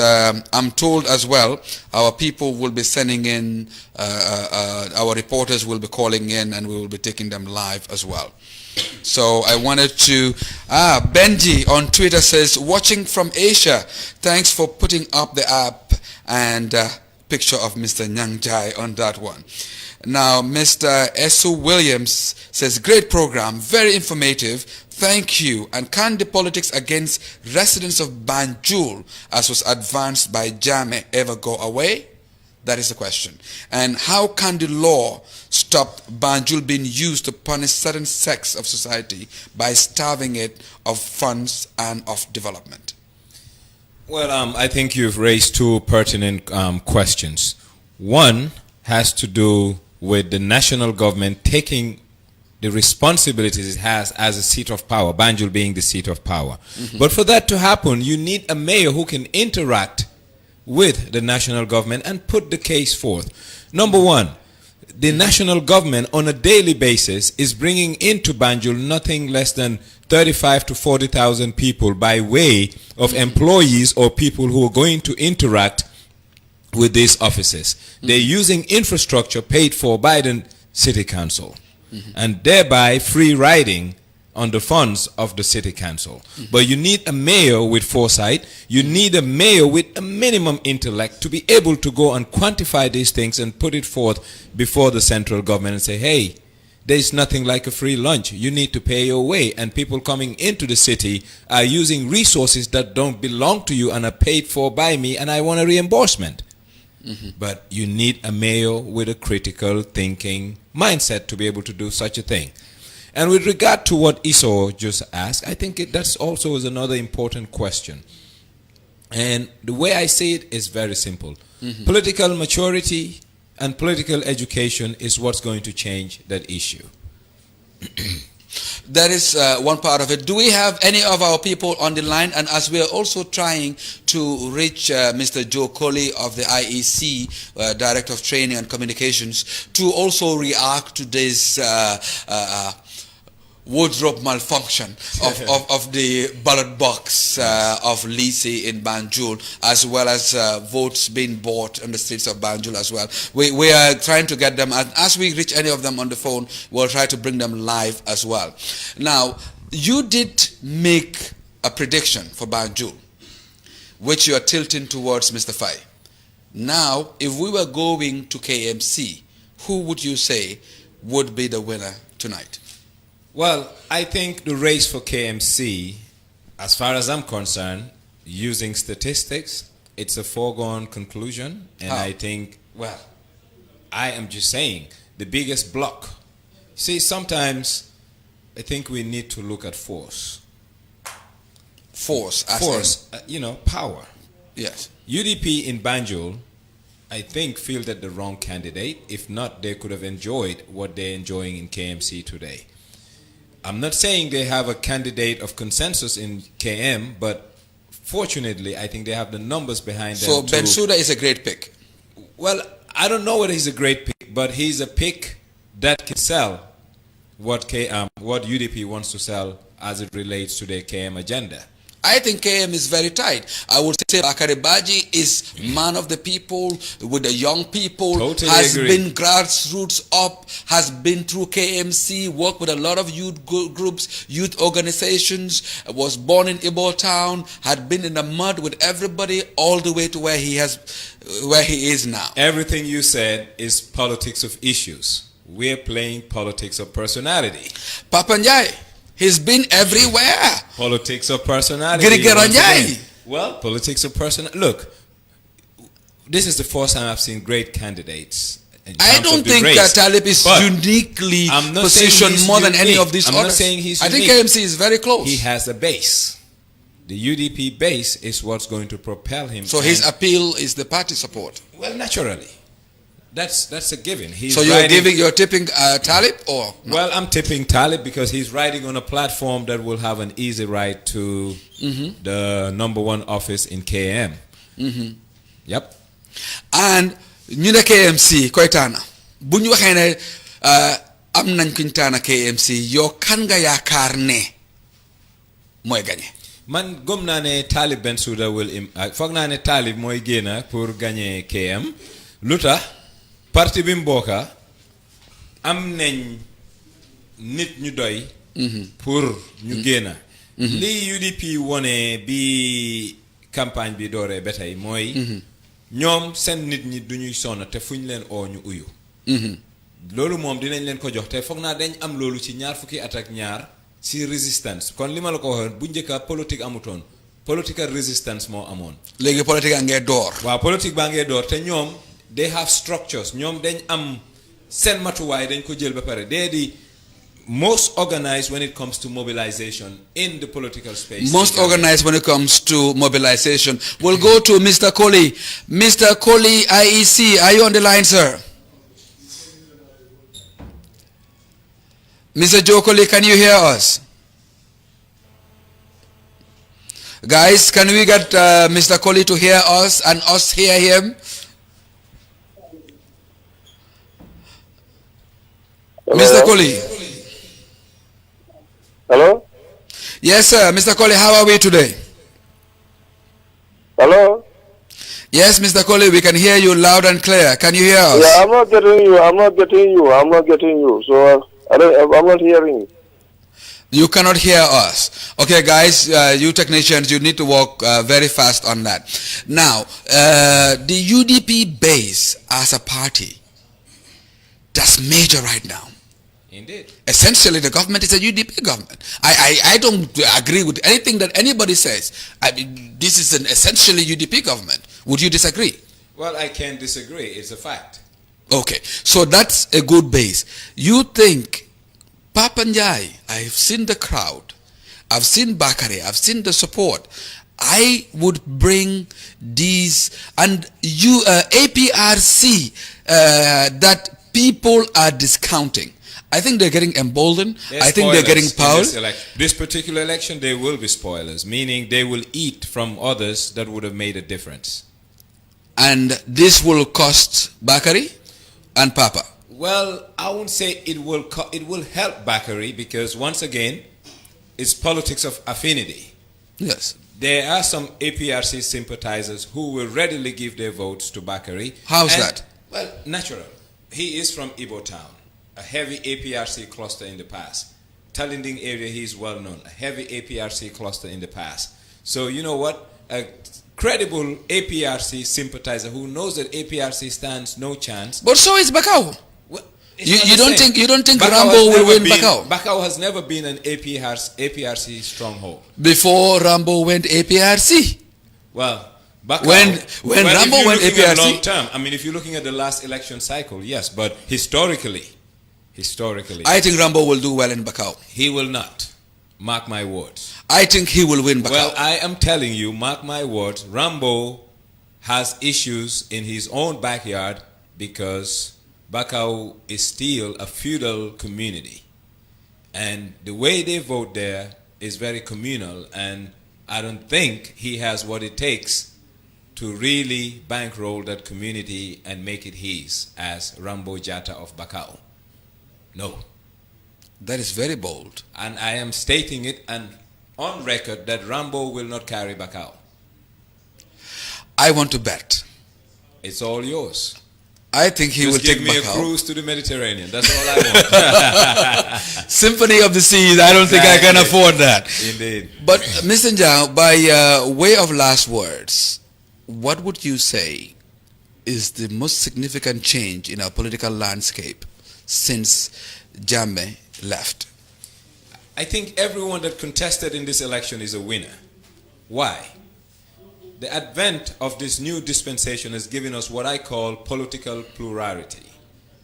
I'm told as well, our people will be sending in, our reporters will be calling in, and we will be taking them live as well. So I wanted to, Benji on Twitter says, watching from Asia, thanks for putting up the app, and picture of Mr. Nyang Jai on that one. Now, Mr. Esu Williams says, great program, very informative, thank you. And can the politics against residents of Banjul, as was advanced by Jame, ever go away? That is the question. And how can the law stop Banjul being used to punish certain sects of society by starving it of funds and of development? Well, I think you've raised 2 pertinent questions. One has to do with the national government taking the responsibilities it has as a seat of power, Banjul being the seat of power. But for that to happen, you need a mayor who can interact with the national government and put the case forth. Number one, the national government on a daily basis is bringing into Banjul nothing less than 35 to 40,000 people by way of employees or people who are going to interact with these offices. They're using infrastructure paid for by the city council and thereby free riding on the funds of the city council. But you need a mayor with foresight. You need a mayor with a minimum intellect to be able to go and quantify these things and put it forth before the central government and say, hey, there's nothing like a free lunch. You need to pay your way. And people coming into the city are using resources that don't belong to you and are paid for by me, and I want a reimbursement. But you need a mayor with a critical thinking mindset to be able to do such a thing. And with regard to what Iso just asked, I think that's also is another important question. And the way I see it is very simple. Political maturity and political education is what's going to change that issue. That is one part of it. Do we have any of our people on the line? And as we are also trying to reach Mr. Joe Colley of the IEC, Director of Training and Communications, to also react to this wardrobe malfunction of the ballot box of Lisi in Banjul, as well as votes being bought on the streets of Banjul as well. We are trying to get them, and as we reach any of them on the phone, we'll try to bring them live as well. Now, you did make a prediction for Banjul, which you are tilting towards Mr. Fai. Now, if we were going to KMC, who would you say would be the winner tonight? Well, I think the race for KMC, as far as I'm concerned, using statistics, it's a foregone conclusion. And I think, well, I am just saying, the biggest block. See, sometimes I think we need to look at force. Force, power. Yes. UDP in Banjul, I think, fielded the wrong candidate. If not, they could have enjoyed what they're enjoying in KMC today. I'm not saying they have a candidate of consensus in KM, but fortunately, I think they have the numbers behind them. So Bensouda is a great pick. Well, I don't know whether he's a great pick, but he's a pick that can sell what UDP wants to sell as it relates to their KM agenda. I think KM is very tight. I would say Bakari Baji is man of the people, with the young people, Totally has agree. been grassroots up, has been through KMC, worked with a lot of youth groups, youth organizations, was born in Ibo Town, had been in the mud with everybody all the way to where he is now. Everything you said is politics of issues. We're playing politics of personality. Papa Njai, he's been everywhere. Politics of personality. Well, politics of personality. Look, this is the first time I've seen great candidates. I don't think Talib is uniquely positioned more than any of these others. I'm not saying he's unique. I think KMC is very close. He has a base. The UDP base is what's going to propel him. So his appeal is the party support. Well, naturally. That's a given. So you're tipping Talib or no? Well, I'm tipping Talib because he's riding on a platform that will have an easy ride to the #1 office in KM. Yep. And ñu ne KMC koy tànn bu ñu waxee ne am nañ kuñ tànn KMC yow kan nga yaakaar ne mooy gagné. Man gëm naa ne Talib Bensouda foog naa ne Talib mooy génn pour gagner KM lu tax parti bi mu bokka am nañ nit ñu doy pour ñu génn lii UDP wone bi campagne bi dooree ba tey mooy ñoom seen nit ñi duñuy sonn te fuñ leen oo ñu uyu loolu moom dinañ leen ko jox te foog naa dañ am loolu ci ñaar fukki at ak ñaar si résistance kon li ma la ko waxoon bu njëkka politique amutoon political resistance moo amoon léegi politique a ngee door waaw politique baa ngee door te ñoom they have structures ñoom dañ am seen matuwaay dañ ko jël ba pare they're the most organized when it comes to mobilization in the political space. Most organized when it comes to mobilization. We'll go to Mr. Colley. Mr. Colley, IEC, are you on the line, sir? Mr. Joe Colley, can you hear us? Guys, can we get Mr. Colley to hear us and us hear him? Hello? Mr. Colley. Hello? Yes, sir. Mr. Colley, how are we today? Hello? Yes, Mr. Colley, we can hear you loud and clear. Can you hear us? Yeah, I'm not getting you. So I'm not hearing you. You cannot hear us. Okay, guys, you technicians, you need to work very fast on that. Now, the UDP base as a party, that's major right now. Indeed. Essentially, the government is a UDP government. I don't agree with anything that anybody says. I mean, this is an essentially UDP government. Would you disagree? Well, I can't disagree. It's a fact. Okay, so that's a good base. You think Papa Njai, I've seen the crowd, I've seen Bakare, I've seen the support. I would bring these, and you APRC that people are discounting. I think they're getting emboldened. I think they're getting power. This particular election, they will be spoilers, meaning they will eat from others that would have made a difference. And this will cost Bakari and Papa. Well, I won't say it will help Bakari, because once again, it's politics of affinity. Yes. There are some APRC sympathizers who will readily give their votes to Bakari. How's that? Well, natural. He is from Ibo Town, a heavy APRC cluster in the past. Talinding area, he is well known, a heavy APRC cluster in the past. So you know what? A credible APRC sympathizer who knows that APRC stands no chance. But so is Bakau. You don't think Bakau Rambo will win Bakau? Bakau has never been an APRC stronghold. Before Rambo went APRC. Well, Bakau, when Rambo went APRC, long term, I mean, if you're looking at the last election cycle, yes, but historically, I think Rambo will do well in Bakau. He will not. Mark my words. I think he will win Bakau. Well, I am telling you, mark my words, Rambo has issues in his own backyard because Bakau is still a feudal community. And the way they vote there is very communal, and I don't think he has what it takes to really bankroll that community and make it his as Rambo Jata of Bakau. No. That is very bold. And I am stating it and on record that Rambo will not carry Bakau. I want to bet. It's all yours. I think he will take Just give me Bakau. a cruise to the Mediterranean. That's all I want. Symphony of the Seas. I don't think I can afford that. Indeed. But Mr. Njau, by way of last words, what would you say is the most significant change in our political landscape since Jammeh left? I think everyone that contested in this election is a winner. Why? The advent of this new dispensation has given us what I call political plurality.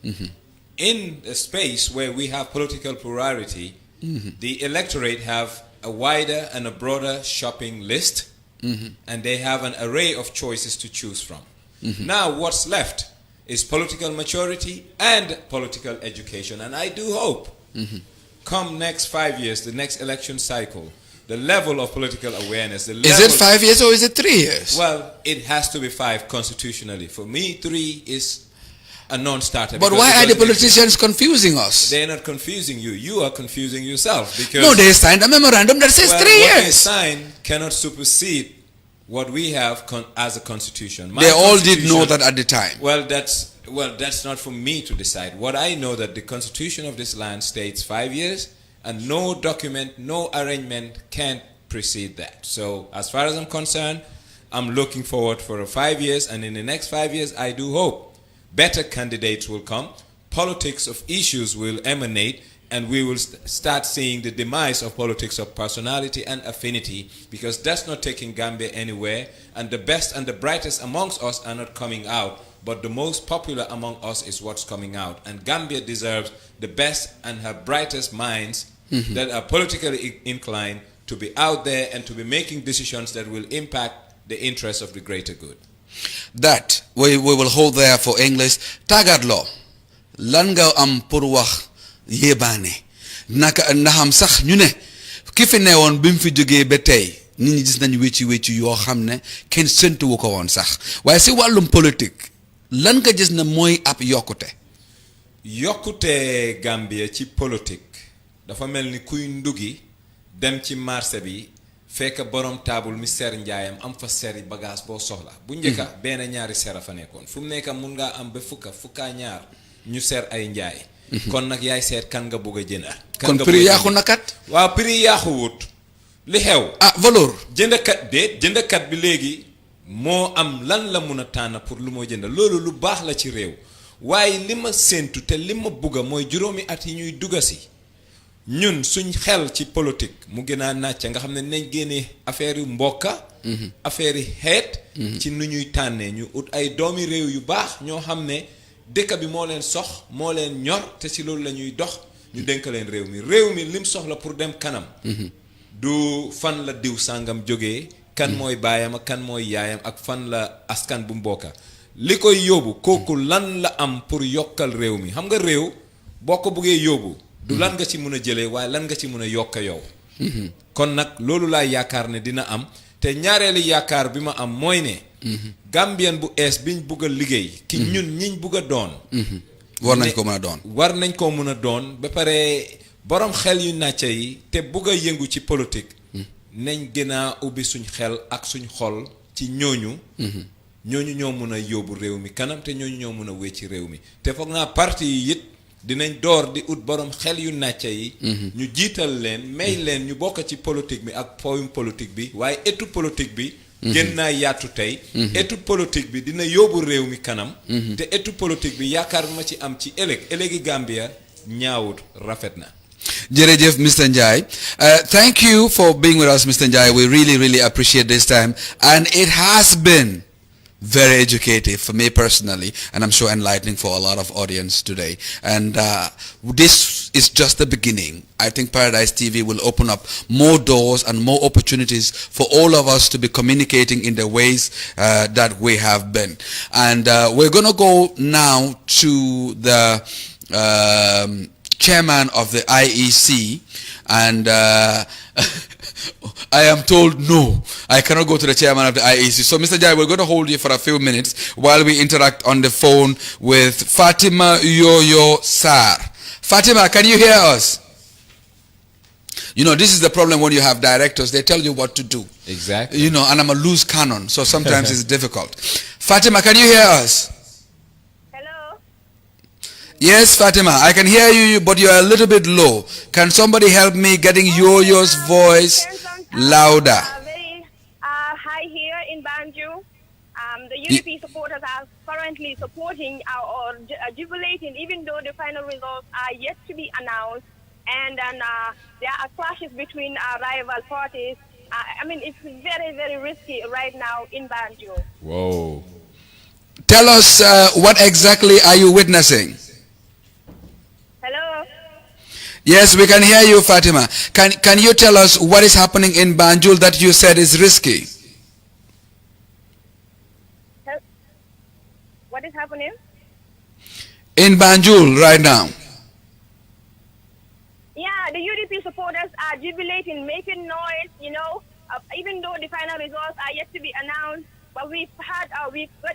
Mm-hmm. In a space where we have political plurality, the electorate have a wider and a broader shopping list, and they have an array of choices to choose from. Now what's left is political maturity and political education. And I do hope, come next 5 years, the next election cycle, the level of political awareness. Is it 5 years or is it 3 years? Well, it has to be 5 constitutionally. For me, 3 is a non-starter. But why are the politicians confusing us? They're not confusing you. You are confusing yourself. Because no, they signed a memorandum that says 3 what years. they signed cannot supersede what we have as a constitution. They all did know that at the time. Well, that's not for me to decide. What I know that the constitution of this land states 5 years, and no document, no arrangement can precede that. So as far as I'm concerned, I'm looking forward for 5 years, and in the next 5 years, I do hope better candidates will come, politics of issues will emanate, and we will start seeing the demise of politics of personality and affinity, because that's not taking Gambia anywhere, and the best and the brightest amongst us are not coming out, but the most popular among us is what's coming out. And Gambia deserves the best and her brightest minds that are politically inclined to be out there and to be making decisions that will impact the interests of the greater good. That we will hold there for English. Tagadlo, langa am purwah yebane. Naham sax ñu ne ki fi newoon bi mu fi jógee ba tey nit ñi gis nañu wécci yoo xam ne kenn séntuwu ko woon sax waaye si wàllum politique lan nga gis ne mooy ab yokkute. Yokkute Gambia ci politique dafa mel ni kuy ndugi dem ci marché bi fekk borom table mi ser njaayam am fa seri bagage boo soxla bu njëkka benn ñaari sera fa nekkoon fu mu nekk mun ngaa am ba fukka ñaar ñu ser ay njaay kon nag yaay seet kan nga bëgg a jënd. kon prix yaaxu na kat. waaw prix yaaxuwut li xew. valeur. jëndkat bi léegi moo am lan la mun a tànn pour lu moo jënd loolu lu baax la ci réew waaye li ma séentu te li ma bugg a mooy juróomi at yi ñuy dugga si ñun suñ xel ci politique mu gën a nàcc nga xam ne nañ génnee affaire yu mbokka affaire yi xeet ci nu ñuy tànnee ñu ut ay doomi réew yu baax ñoo xam ne dëkk bi moo leen sox moo leen ñor te ci loolu la ñuy dox ñu dénk leen réew mi lim soxla pour dem kanam du fan la diw sàngam jógee kan mooy baayam ak kan mooy yaayam ak fan la askan bu mbokka li koy yóbbu kooku lan la am pour yokkal réew mi xam nga réew boo ko buggee yóbbu du lan nga ci mun a jëlee waaye lan nga ci mun a yokk yow kon nag loolu laa yaakaar ne dina am te ñaareelu yaakaar bi ma am mooy ne Gambien bu ees biñ bugg a liggéey ki ñun ñiñ bugg a doon war nañ ko mën a doon war nañ koo mën a doon ba pare borom xel yu nàcca yi te bugg a yëngu ci politique nañ gën a ubbi suñ xel ak suñ xol ci ñooñu ñoo mun a yóbbu réew mi kanam te ñooñu ñoo mun a wécci réew mi te foog naa parti yi it dinañ door di ut borom xel yu nàcca yi ñu jiital leen may leen ñu bokk ci politique bi ak powum politique bi waaye étude politique bi gën naa yaatu tey étude politique bi dina yóbbu réew mi kanam te étude politique bi yaakaar ma ci am ci ëllëgi Gambia ñaawut rafet na Jerejef, Mr. Njai. Thank you for being with us, Mr. Njai. We really, really appreciate this time. And it has been very educative for me personally, and I'm sure enlightening for a lot of audience today. And this is just the beginning. I think Paradise TV will open up more doors and more opportunities for all of us to be communicating in the ways that we have been. And we're going to go now to the chairman of the IEC, and I am told no, I cannot go to the chairman of the IEC. So Mr. Jai, we're going to hold you for a few minutes while we interact on the phone with Fatima Yoyo Sar. Fatima, can you hear us? You know, this is the problem when you have directors. They tell you what to do. Exactly. You know, and I'm a loose cannon, so sometimes it's difficult. Fatima, can you hear us? Yes, Fatima, I can hear you, but you're a little bit low. Can somebody help me getting Yoyo's voice louder? Very high here in Banjul. The UDP supporters are currently supporting or jubilating, even though the final results are yet to be announced. And then there are clashes between rival parties. I mean, it's very, very risky right now in Banjul. Whoa. Tell us what exactly are you witnessing? Hello? Yes, we can hear you, Fatima. Can you tell us what is happening in Banjul that you said is risky? What is happening? In Banjul right now. Yeah, the UDP supporters are jubilating, making noise, you know, even though the final results are yet to be announced. But we've got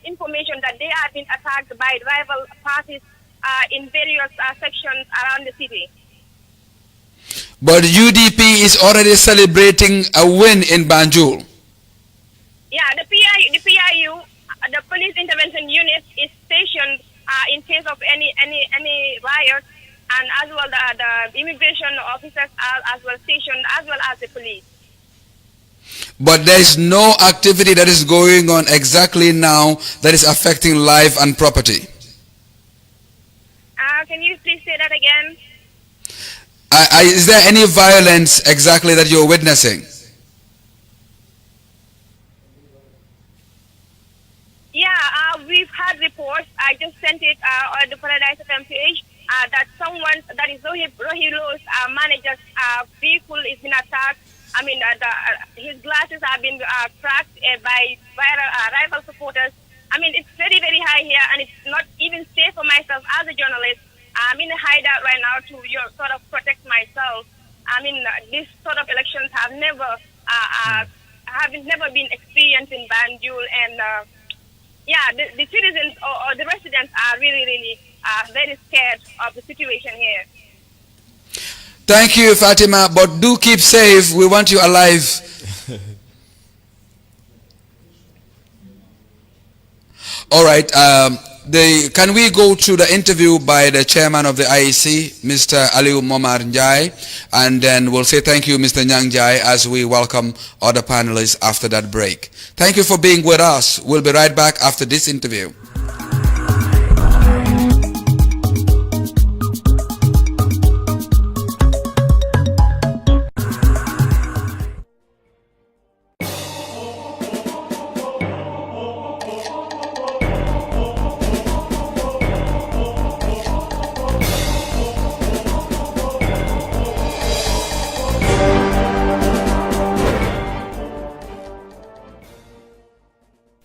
information that they have been attacked by rival parties in various sections around the city. But UDP is already celebrating a win in Banjul. Yeah, the PIU, the Police Intervention Unit, is stationed in case of any riot, and as well the immigration officers are as well stationed, as well as the police. But there is no activity that is going on exactly now that is affecting life and property. Can you please say that again? Is there any violence exactly that you're witnessing? Yeah, we've had reports. I just sent it on the Paradise FM page that someone, that is Rohilo's manager's vehicle is been attacked. I mean, his glasses have been cracked by rival supporters. I mean, it's very, very high here, and it's not even safe for myself as a journalist. I'm in a hideout right now to sort of protect myself. I mean, these sort of elections have never been experienced in Banjul, and yeah, the citizens or the residents are really, really very scared of the situation here. Thank you, Fatima, but do keep safe. We want you alive. All right. Can we go to the interview by the chairman of the IEC, Mr. Aliu Momar Njai, and then we'll say thank you, Mr. Nyang Njai, as we welcome other panelists after that break. Thank you for being with us. We'll be right back after this interview.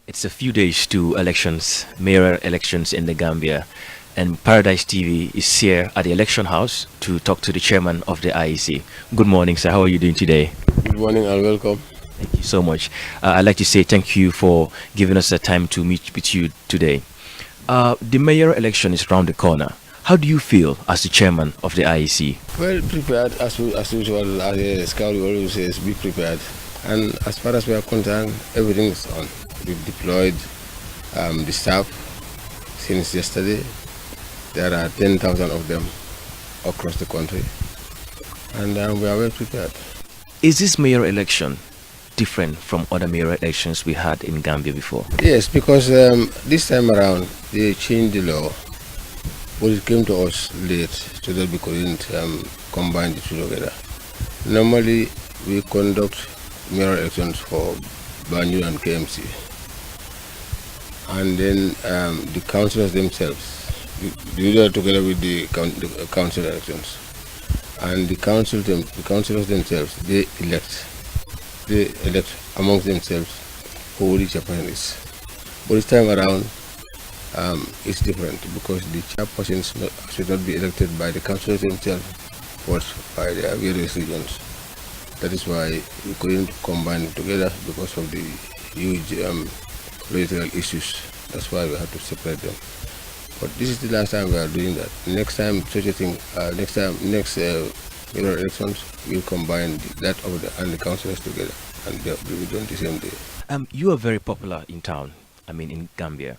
It's a few days to elections, mayoral elections in the Gambia, and Paradise TV is here at the election house to talk to the chairman of the IEC. Good morning, sir. How are you doing today? Good morning and welcome. Thank you so much. I'd like to say thank you for giving us the time to meet with you today. The mayoral election is around the corner. How do you feel as the chairman of the IEC? Well prepared, as usual. As a scout always says, be prepared. And as far as we are concerned, everything is on. We've deployed the staff since yesterday. There are 10,000 of them across the country, and we are well prepared. Is this mayoral election different from other mayoral elections we had in Gambia before? Yes, because this time around they changed the law, but it came to us late, so that we couldn't combine the two together. Normally, we conduct mayoral elections for Banjul and KMC. And then the councillors themselves, they are together with the council elections, and the councillors themselves, they elect amongst themselves who the chairperson is. But this time around, it's different because the chairpersons should not be elected by the councillors themselves, but by their various regions. That is why we couldn't combine it together because of the huge political issues. That's why we have to separate them. But this is the last time we are doing that. Next time, such a thing, next mayoral elections, we'll combine that and the councillors together, and they'll be done the same day. You are very popular in town, in Gambia.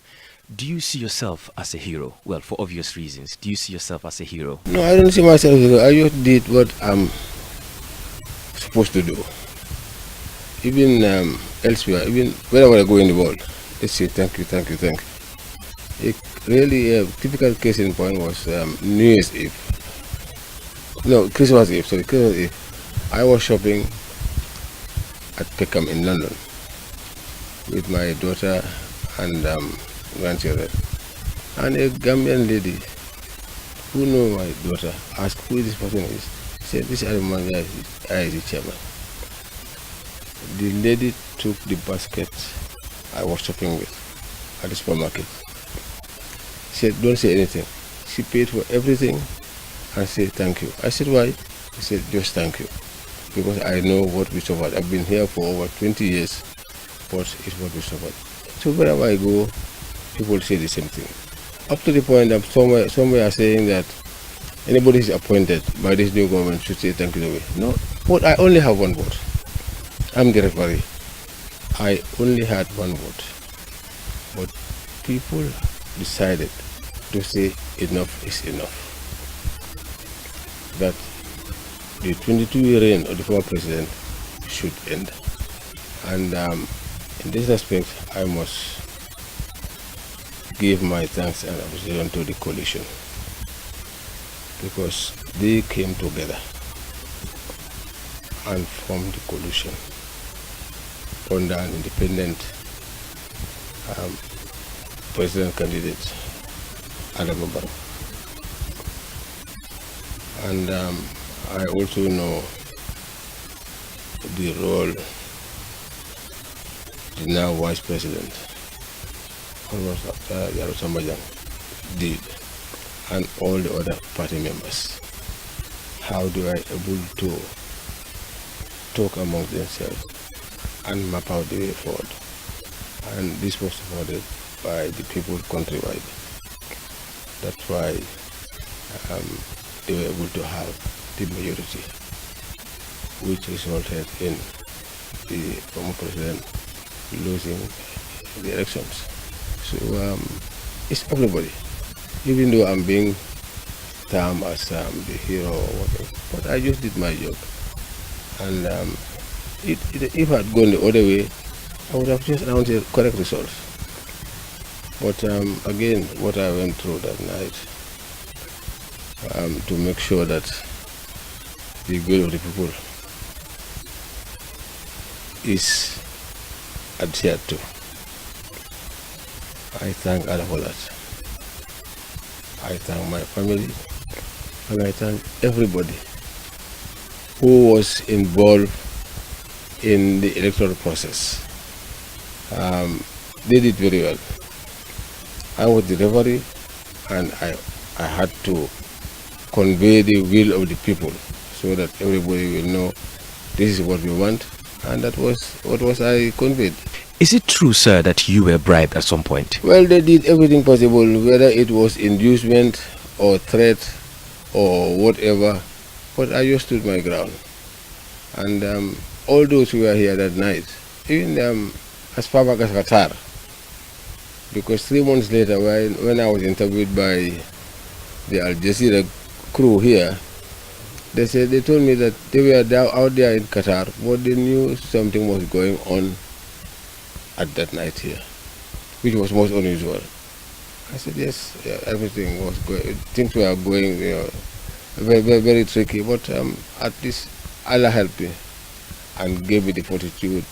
Do you see yourself as a hero? Well, for obvious reasons. Do you see yourself as a hero? No, I don't see myself as a hero. I just did what I'm supposed to do. Even elsewhere, even wherever I go in the world, they say thank you, thank you, thank you. A typical case in point was New Year's Eve. No, Christmas Eve, sorry, Christmas Eve. I was shopping at Peckham in London with my daughter and grandchildren. And a Gambian lady who knew my daughter asked who this person is. She said, this man is the chairman. The lady took the basket I was shopping with at the supermarket. She said, don't say anything. She paid for everything and said thank you. I said, why? She said, just thank you. Because I know what we suffered. I've been here for over 20 years, but it's what we suffered. So wherever I go, people say the same thing. Up to the point that somewhere are saying that anybody is appointed by this new government should say thank you to me. No, but I only have one vote. I'm the referee. I only had one vote. But people decided to say enough is enough. That the 22-year reign of the former president should end. And in this respect, I must give my thanks and appreciation to the coalition, because they came together and formed the coalition under an independent president candidate, Adam Barrow. And I also know the role the now Vice President, did, and all the other party members. How do I able to talk among themselves and map out the way forward? And this was supported by the people countrywide. That's why they were able to have the majority, which resulted in the former president losing the elections. So It's everybody. Even though I'm being termed as the hero or whatever, but I just did my job. And if I had gone the other way, I would have just announced the correct results. But again, what I went through that night, to make sure that the will of the people is adhered to, I thank Allah for that. I thank my family, and I thank everybody who was involved in the electoral process. They did very well. I was the referee, and I had to convey the will of the people so that everybody will know this is what we want, and that was what was I conveyed. Is it true, sir, that you were bribed at some point? Well, they did everything possible, whether it was inducement or threat or whatever, but I just stood my ground. And all those who were here that night, even as far back as Qatar, because 3 months later, when I was interviewed by the Al Jazeera crew here, they told me that they were out there in Qatar, but they knew something was going on at that night here, which was most unusual. I said yes, yeah, everything was going, things were going, very, very, very tricky, but at least Allah helped me and gave me the fortitude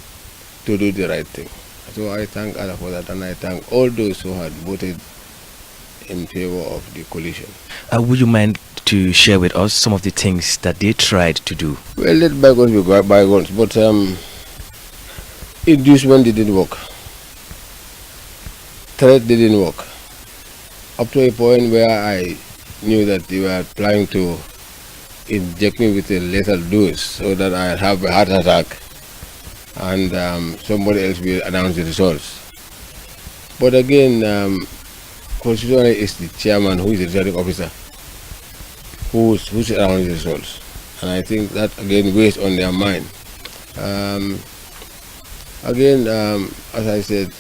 to do the right thing. So I thank Allah for that, and I thank all those who had voted in favor of the coalition. Would you mind to share with us some of the things that they tried to do? Well, let bygones be bygones, but inducement didn't work. Threat didn't work. Up to a point where I knew that they were planning to inject me with a lethal dose so that I'd have a heart attack and somebody else will announce the results. But again, constitutionally it's the chairman who is the returning officer who's announcing the results. And I think that again weighs on their mind. Again, as I said,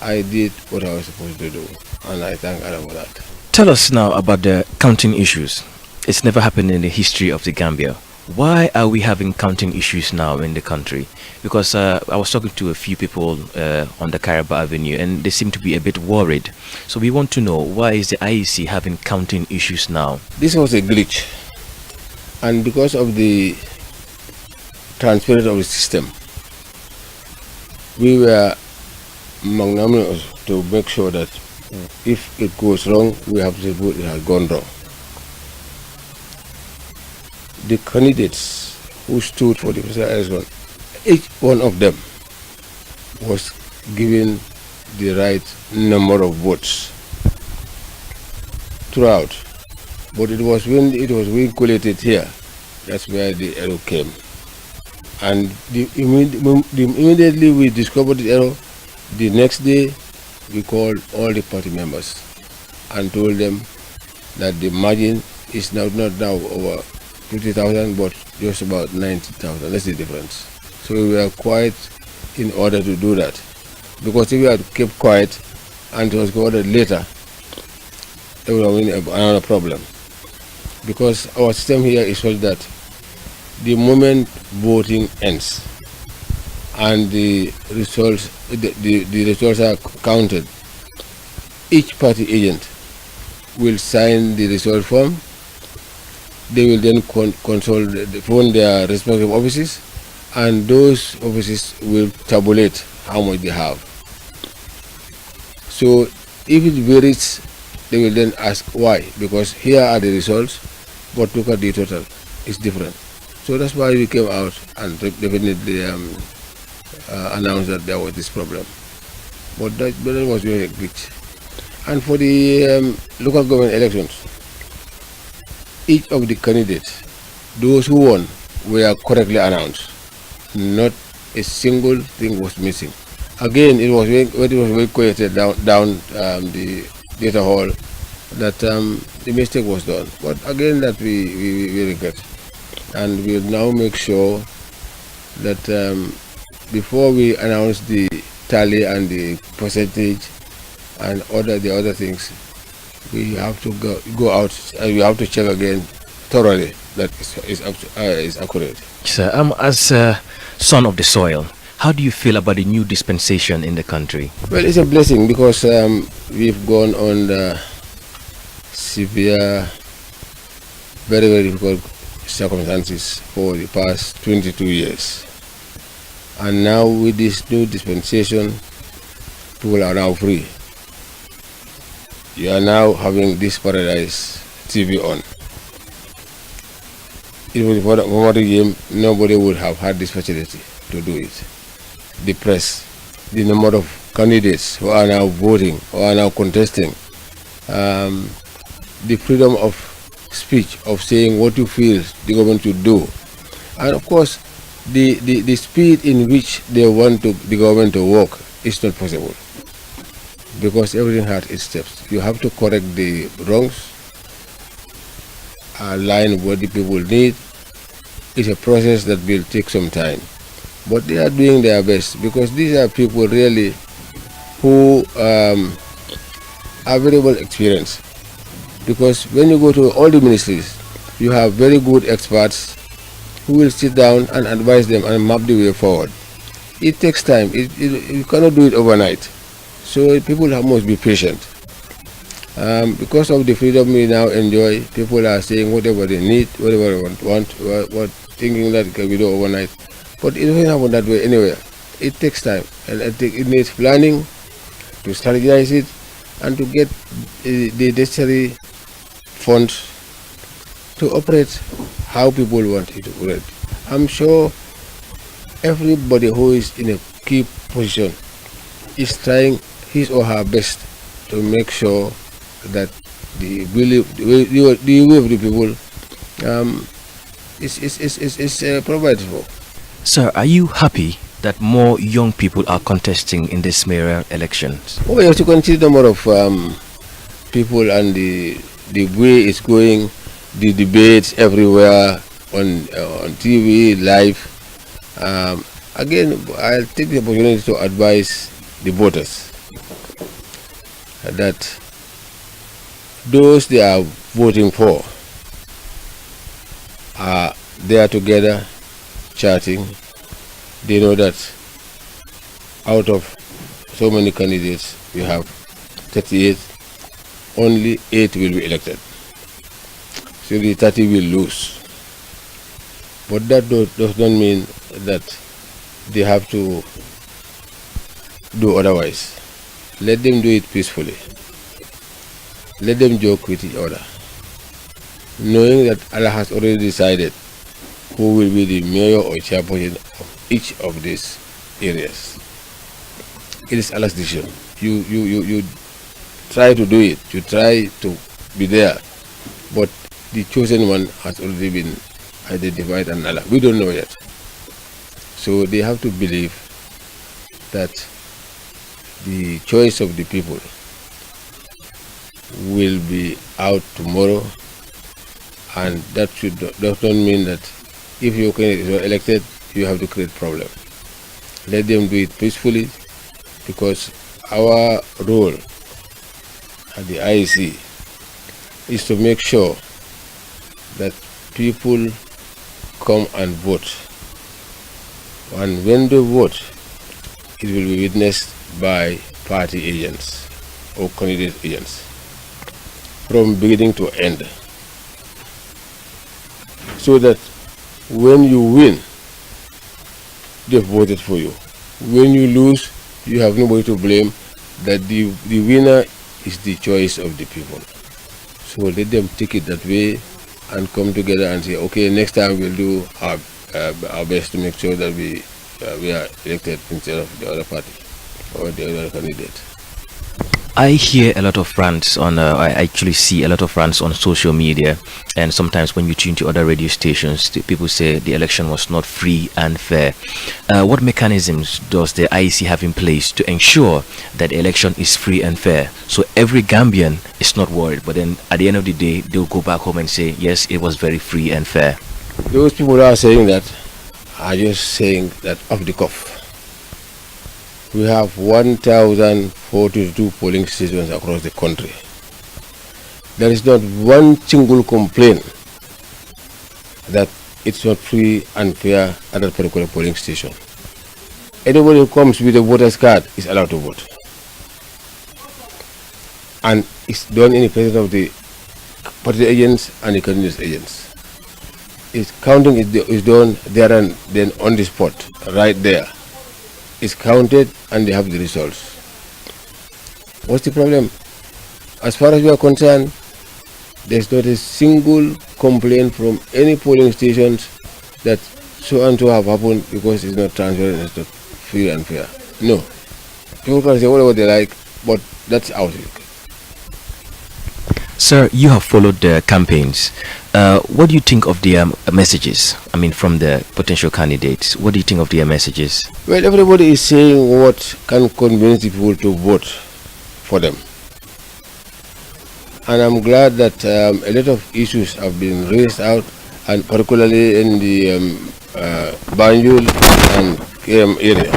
I did what I was supposed to do, and I thank Allah for that. Tell us now about the counting issues. It's never happened in the history of the Gambia. Why are we having counting issues now in the country? Because I was talking to a few people on the Caraba Avenue, and they seem to be a bit worried. So we want to know, why is the IEC having counting issues now? This was a glitch, and because of the transparency of the system, we were magnanimous to make sure that if it goes wrong, we have to say it has gone wrong. The candidates who stood for the presidential election, each one of them was given the right number of votes throughout. But it was when it was being collated here, that's where the error came. And immediately we discovered the error, the next day we called all the party members and told them that the margin is not now over 50,000 but just about 90,000. That's the difference. So we were quiet in order to do that, because if we had kept quiet and it was ordered later, it would have been another problem. Because our system here is such that the moment voting ends and the results are counted, each party agent will sign the result form. They will then phone their respective offices, and those offices will tabulate how much they have. So if it varies, they will then ask why, because here are the results, but look at the total, it's different. So that's why we came out and definitely announced that there was this problem. But that was really a glitch. And for the local government elections, each of the candidates, those who won, were correctly announced. Not a single thing was missing. Again, it was when it was very collected down the data hall that the mistake was done. But again, that we regret. And we'll now make sure that before we announce the tally and the percentage, and the other things, we have to go out and we have to check again thoroughly that is accurate. Sir, as a son of the soil, how do you feel about the new dispensation in the country? Well, it's a blessing because we've gone on severe, very, very difficult circumstances for the past 22 years. And now with this new dispensation, people are now free. You are now having this Paradise TV on. It was for the game, nobody would have had this facility to do it. The press, the number of candidates who are now voting, who are now contesting, the freedom of speech, of saying what you feel the government should do, and of course the speed in which they want the government to work is not possible, because everything has its steps. You have to correct the wrongs, align what the people need. It's a process that will take some time, but they are doing their best, because these are people really who are very well experienced. Because when you go to all the ministries, you have very good experts who will sit down and advise them and map the way forward. It takes time. You cannot do it overnight. So people must be patient. Because of the freedom we now enjoy, people are saying whatever they need, whatever they want, thinking that it can be done overnight. But it doesn't happen that way anywhere. It takes time, and it needs planning to strategize it and to get the necessary funds to operate how people want it to operate. I'm sure everybody who is in a key position is trying his or her best to make sure that the will of the people is provided for. Sir, are you happy that more young people are contesting in this mayoral elections? Oh yes, you can see the number of people and the way it's going, the debates everywhere on TV, live. Again, I'll take the opportunity to advise the voters that those they are voting for are there together chatting. They know that out of so many candidates, we have 38, only 8 will be elected. So the 30 will lose. But that does not mean that they have to do otherwise. Let them do it peacefully. Let them joke with each other, knowing that Allah has already decided who will be the mayor or chairperson of each of these areas. It is Allah's decision. You try to do it, you try to be there, but the chosen one has already been identified and Allah. We don't know yet. So they have to believe that the choice of the people will be out tomorrow, and that does not mean that if your candidate is not elected, you have to create problem. Let them do it peacefully, because our role at the IEC is to make sure that people come and vote. And when they vote, it will be witnessed by party agents or candidate agents from beginning to end, so that when you win, they voted for you. When you lose, you have nobody to blame, that the winner is the choice of the people. So let them take it that way and come together and say, okay, next time we'll do our best to make sure that we are elected instead of the other party or the other candidate. I hear a lot of rants on, I actually see a lot of rants on social media, and sometimes when you tune to other radio stations, people say the election was not free and fair. What mechanisms does the IEC have in place to ensure that the election is free and fair, so every Gambian is not worried, but then at the end of the day, they'll go back home and say, yes, it was very free and fair? Those people who are saying that are just saying that off the cuff. We have 1,042 polling stations across the country. There is not one single complaint that it's not free and fair at that particular polling station. Anybody who comes with a voter's card is allowed to vote. And it's done in the presence of the party agents and the candidate agents. Counting is done there and then on the spot, right there. It's counted and they have the results. What's the problem? As far as we are concerned, there's not a single complaint from any polling stations that so and so have happened because it's not transparent, it's not free and fair. No. People can say whatever they like, but that's out. Sir, you have followed the campaigns. What do you think of their messages? I mean, from the potential candidates, what do you think of their messages? Well, everybody is saying what can convince people to vote for them. And I'm glad that a lot of issues have been raised out, and particularly in the Banjul and KM area.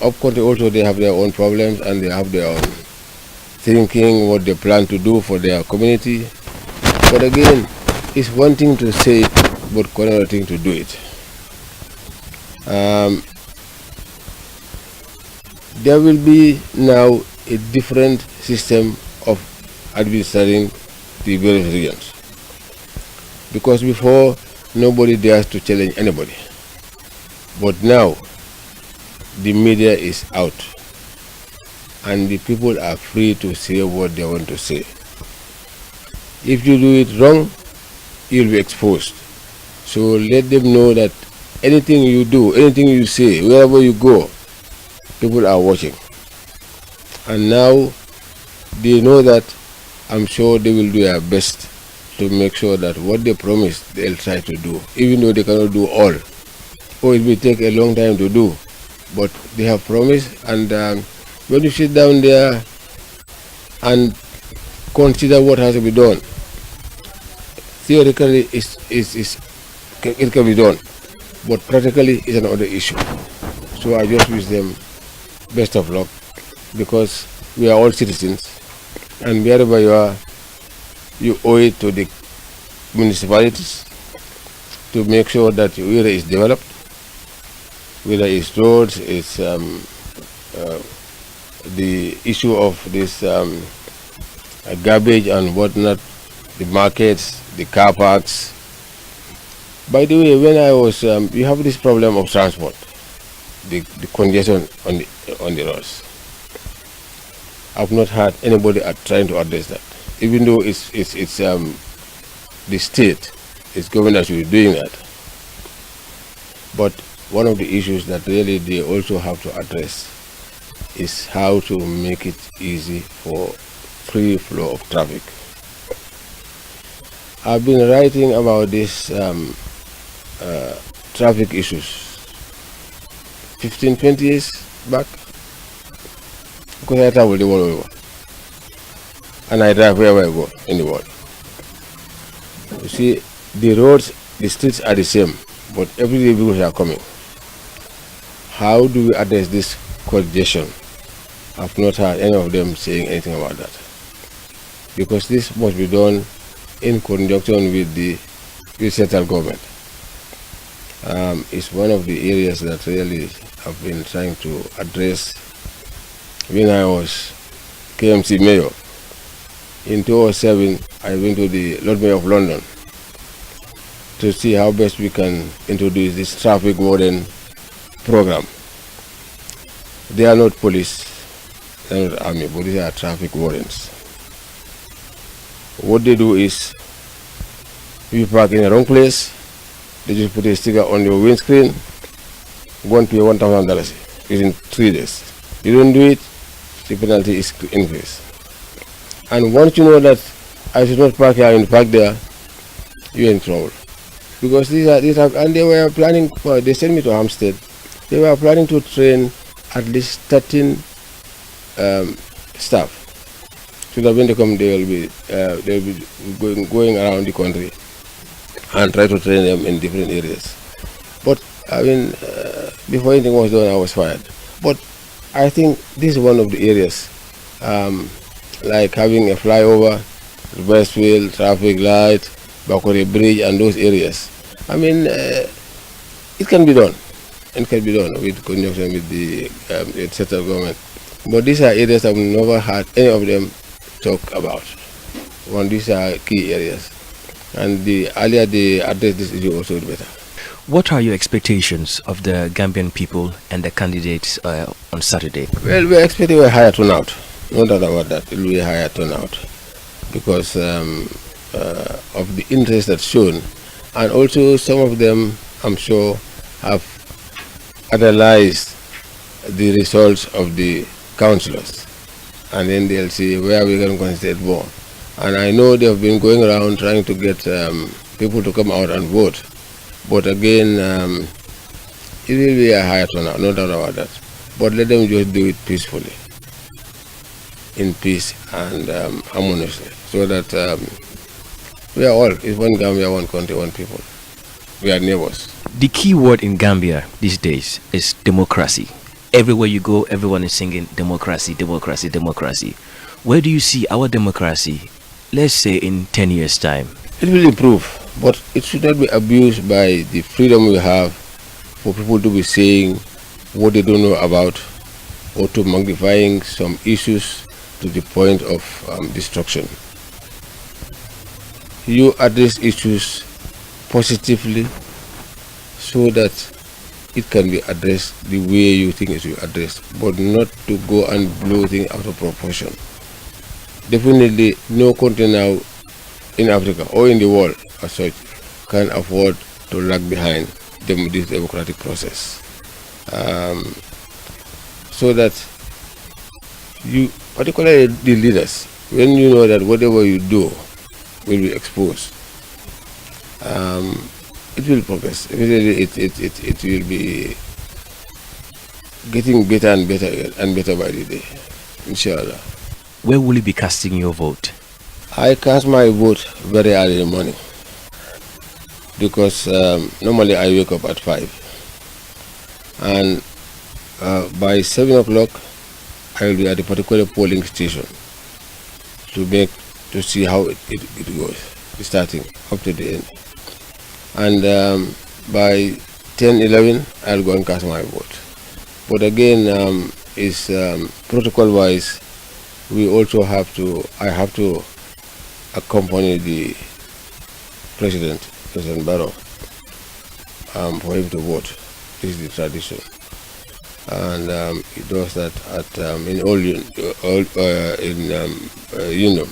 Up country also they have their own problems and they have their own thinking what they plan to do for their community. But again, it's one thing to say it, but another thing to do it. There will be now a different system of administering the various regions. Because before, nobody dares to challenge anybody. But now, the media is out. And the people are free to say what they want to say. If you do it wrong, you'll be exposed. So let them know that anything you do, anything you say, wherever you go, people are watching. And now they know that. I'm sure they will do their best to make sure that what they promised, they'll try to do, even though they cannot do all. Or it will take a long time to do, but they have promised. And when you sit down there and consider what has to be done, theoretically it can be done, but practically it's another issue. So I just wish them best of luck, because we are all citizens, and wherever you are, you owe it to the municipalities to make sure that your area is developed, whether it's roads, it's the issue of this garbage and whatnot, the markets, the car parks. By the way, when I was, you have this problem of transport, the congestion on the roads. I've not heard anybody trying to address that, even though it's the state, it's government should be doing that. But one of the issues that really they also have to address is how to make it easy for free flow of traffic. I've been writing about this traffic issues 15, 20 years back, because I travel the world over and I drive wherever I go in the world. You see, the roads, the streets are the same, but everyday vehicles are coming. How do we address this congestion? I've not heard any of them saying anything about that, because this must be done in conjunction with the central government. It's one of the areas that really I've been trying to address. When I was KMC mayor in 2007, I went to the Lord Mayor of London to see how best we can introduce this traffic warden program. They are not police, they are not army, but they are traffic wardens. What they do is, if you park in the wrong place, they just put a sticker on your windscreen, go and pay $1,000 within 3 days. You don't do it, the penalty is increased. And once you know that I should not park here and park there, you're in trouble. Because these are, and they were planning, they sent me to Hampstead, they were planning to train at least 13 staff, so that when they come, they'll be going around the country and try to train them in different areas. But I mean, before anything was done, I was fired. But I think this is one of the areas, like having a flyover, Westfield, traffic light, Bakore Bridge, and those areas. I mean, it can be done. It can be done with conjunction with the central government. But these are areas I've never had any of them talk about. One, these are key areas. And the earlier they address this issue, also the better. What are your expectations of the Gambian people and the candidates on Saturday? Well, we're expecting a higher turnout. No doubt about that. It will be a higher turnout because of the interest that's shown. And also some of them, I'm sure, have analyzed the results of the councillors. And then they'll see where we can concentrate more. And I know they've been going around trying to get people to come out and vote. But again, it will be a higher turnout, no doubt about that. But let them just do it peacefully, in peace and harmoniously, so that we are all, it's one Gambia, one country, one people. We are neighbors. The key word in Gambia these days is democracy. Everywhere you go, everyone is singing democracy, democracy, democracy. Where do you see our democracy, let's say in 10 years' time? It will improve, but it should not be abused by the freedom we have for people to be saying what they don't know about or to magnifying some issues to the point of destruction. You address issues positively so that it can be addressed the way you think it should be addressed, but not to go and blow things out of proportion. Definitely no country now in Africa or in the world as such can afford to lag behind this democratic process. So that you, particularly the leaders, when you know that whatever you do will be exposed, it will progress. It will be getting better and better and better by the day, inshallah. Where will you be casting your vote? I cast my vote very early in the morning because normally I wake up at 5, and by 7 o'clock I will be at a particular polling station to see how it goes, starting up to the end. And by 10-11 I'll go and cast my vote. But again, is protocol-wise, we also have to. I have to accompany the President Barrow, for him to vote. This is the tradition, and he does that at in all Union.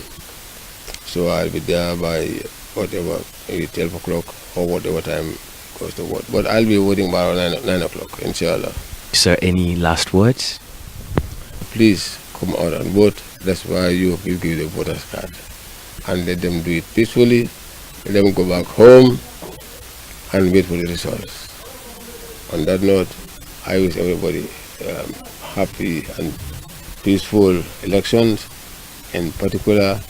So I'll be there by whatever, maybe 12 o'clock or whatever time goes to vote. But I'll be voting by 9 o'clock, inshallah. Sir, any last words? Please come out and vote. That's why you give the voters card. And let them do it peacefully. Let them go back home and wait for the results. On that note, I wish everybody happy and peaceful elections, in particular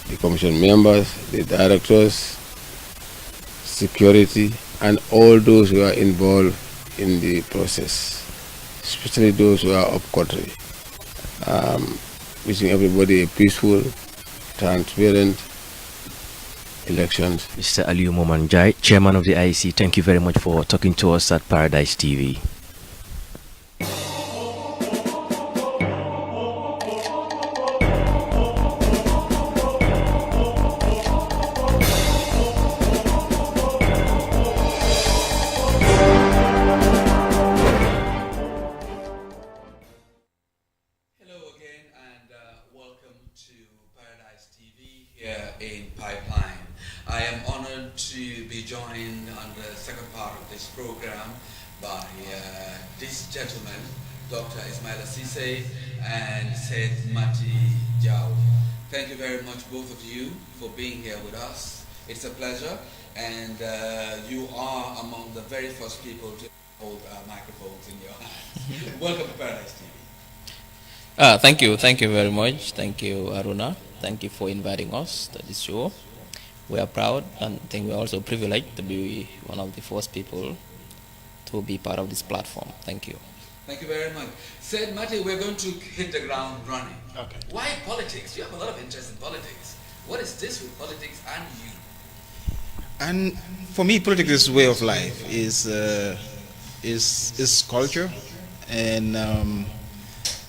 the commission members, the directors, security, and all those who are involved in the process, especially those who are up country. Wishing everybody a peaceful, transparent elections. Mr. Aliu Momanjai, Chairman of the IEC, thank you very much for talking to us at Paradise TV. In Pipeline. I am honored to be joined on the second part of this program by this gentleman, Dr. Ismail Asise and Seth Mati Jau. Thank you very much, both of you, for being here with us. It's a pleasure, and you are among the very first people to hold microphones in your hands. Welcome to Paradise TV. Thank you very much. Thank you, Aruna. Thank you for inviting us to this show. We are proud, and I think we're also privileged to be one of the first people to be part of this platform. Thank you. Thank you very much. Said Mati, we're going to hit the ground running. Okay. Why politics? You have a lot of interest in politics. What is this with politics and you? And for me, politics is way of life. Is culture, and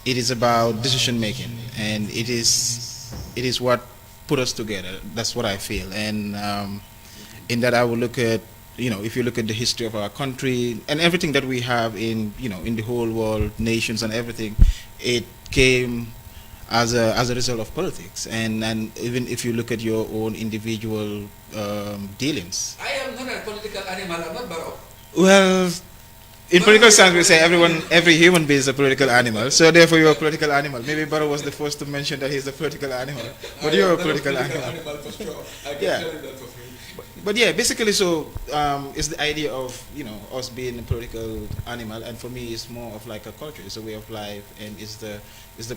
it is about decision making, and it is what put us together. That's what I feel, and in that I will look at, if you look at the history of our country and everything that we have in in the whole world, nations and everything, it came as a result of politics, and even if you look at your own individual dealings. I am not a political animal. I'm not Barrow. Well, in political science, we say every human being is a political animal. So therefore, you're a political animal. Maybe Barrow was the first to mention that he's a political animal, but you're a political animal. For sure. I can Yeah. tell you that for free. But yeah, basically, so it's the idea of us being a political animal, and for me, it's more of like a culture. It's a way of life, and it's the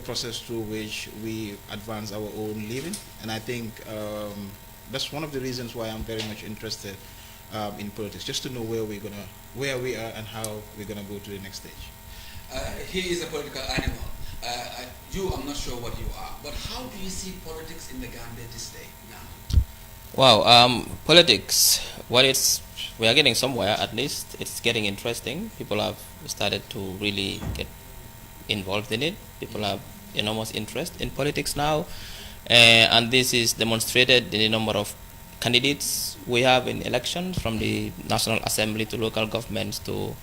process through which we advance our own living. And I think that's one of the reasons why I'm very much interested in politics, just to know where we are and how we're gonna go to the next stage. He is a political animal. I'm not sure what you are, but how do you see politics in the Gambia this day now? Wow, politics. We are getting somewhere. At least it's getting interesting. People have started to really get involved in it. People have enormous interest in politics now, and this is demonstrated in the number of candidates we have in elections, from the National Assembly to local governments to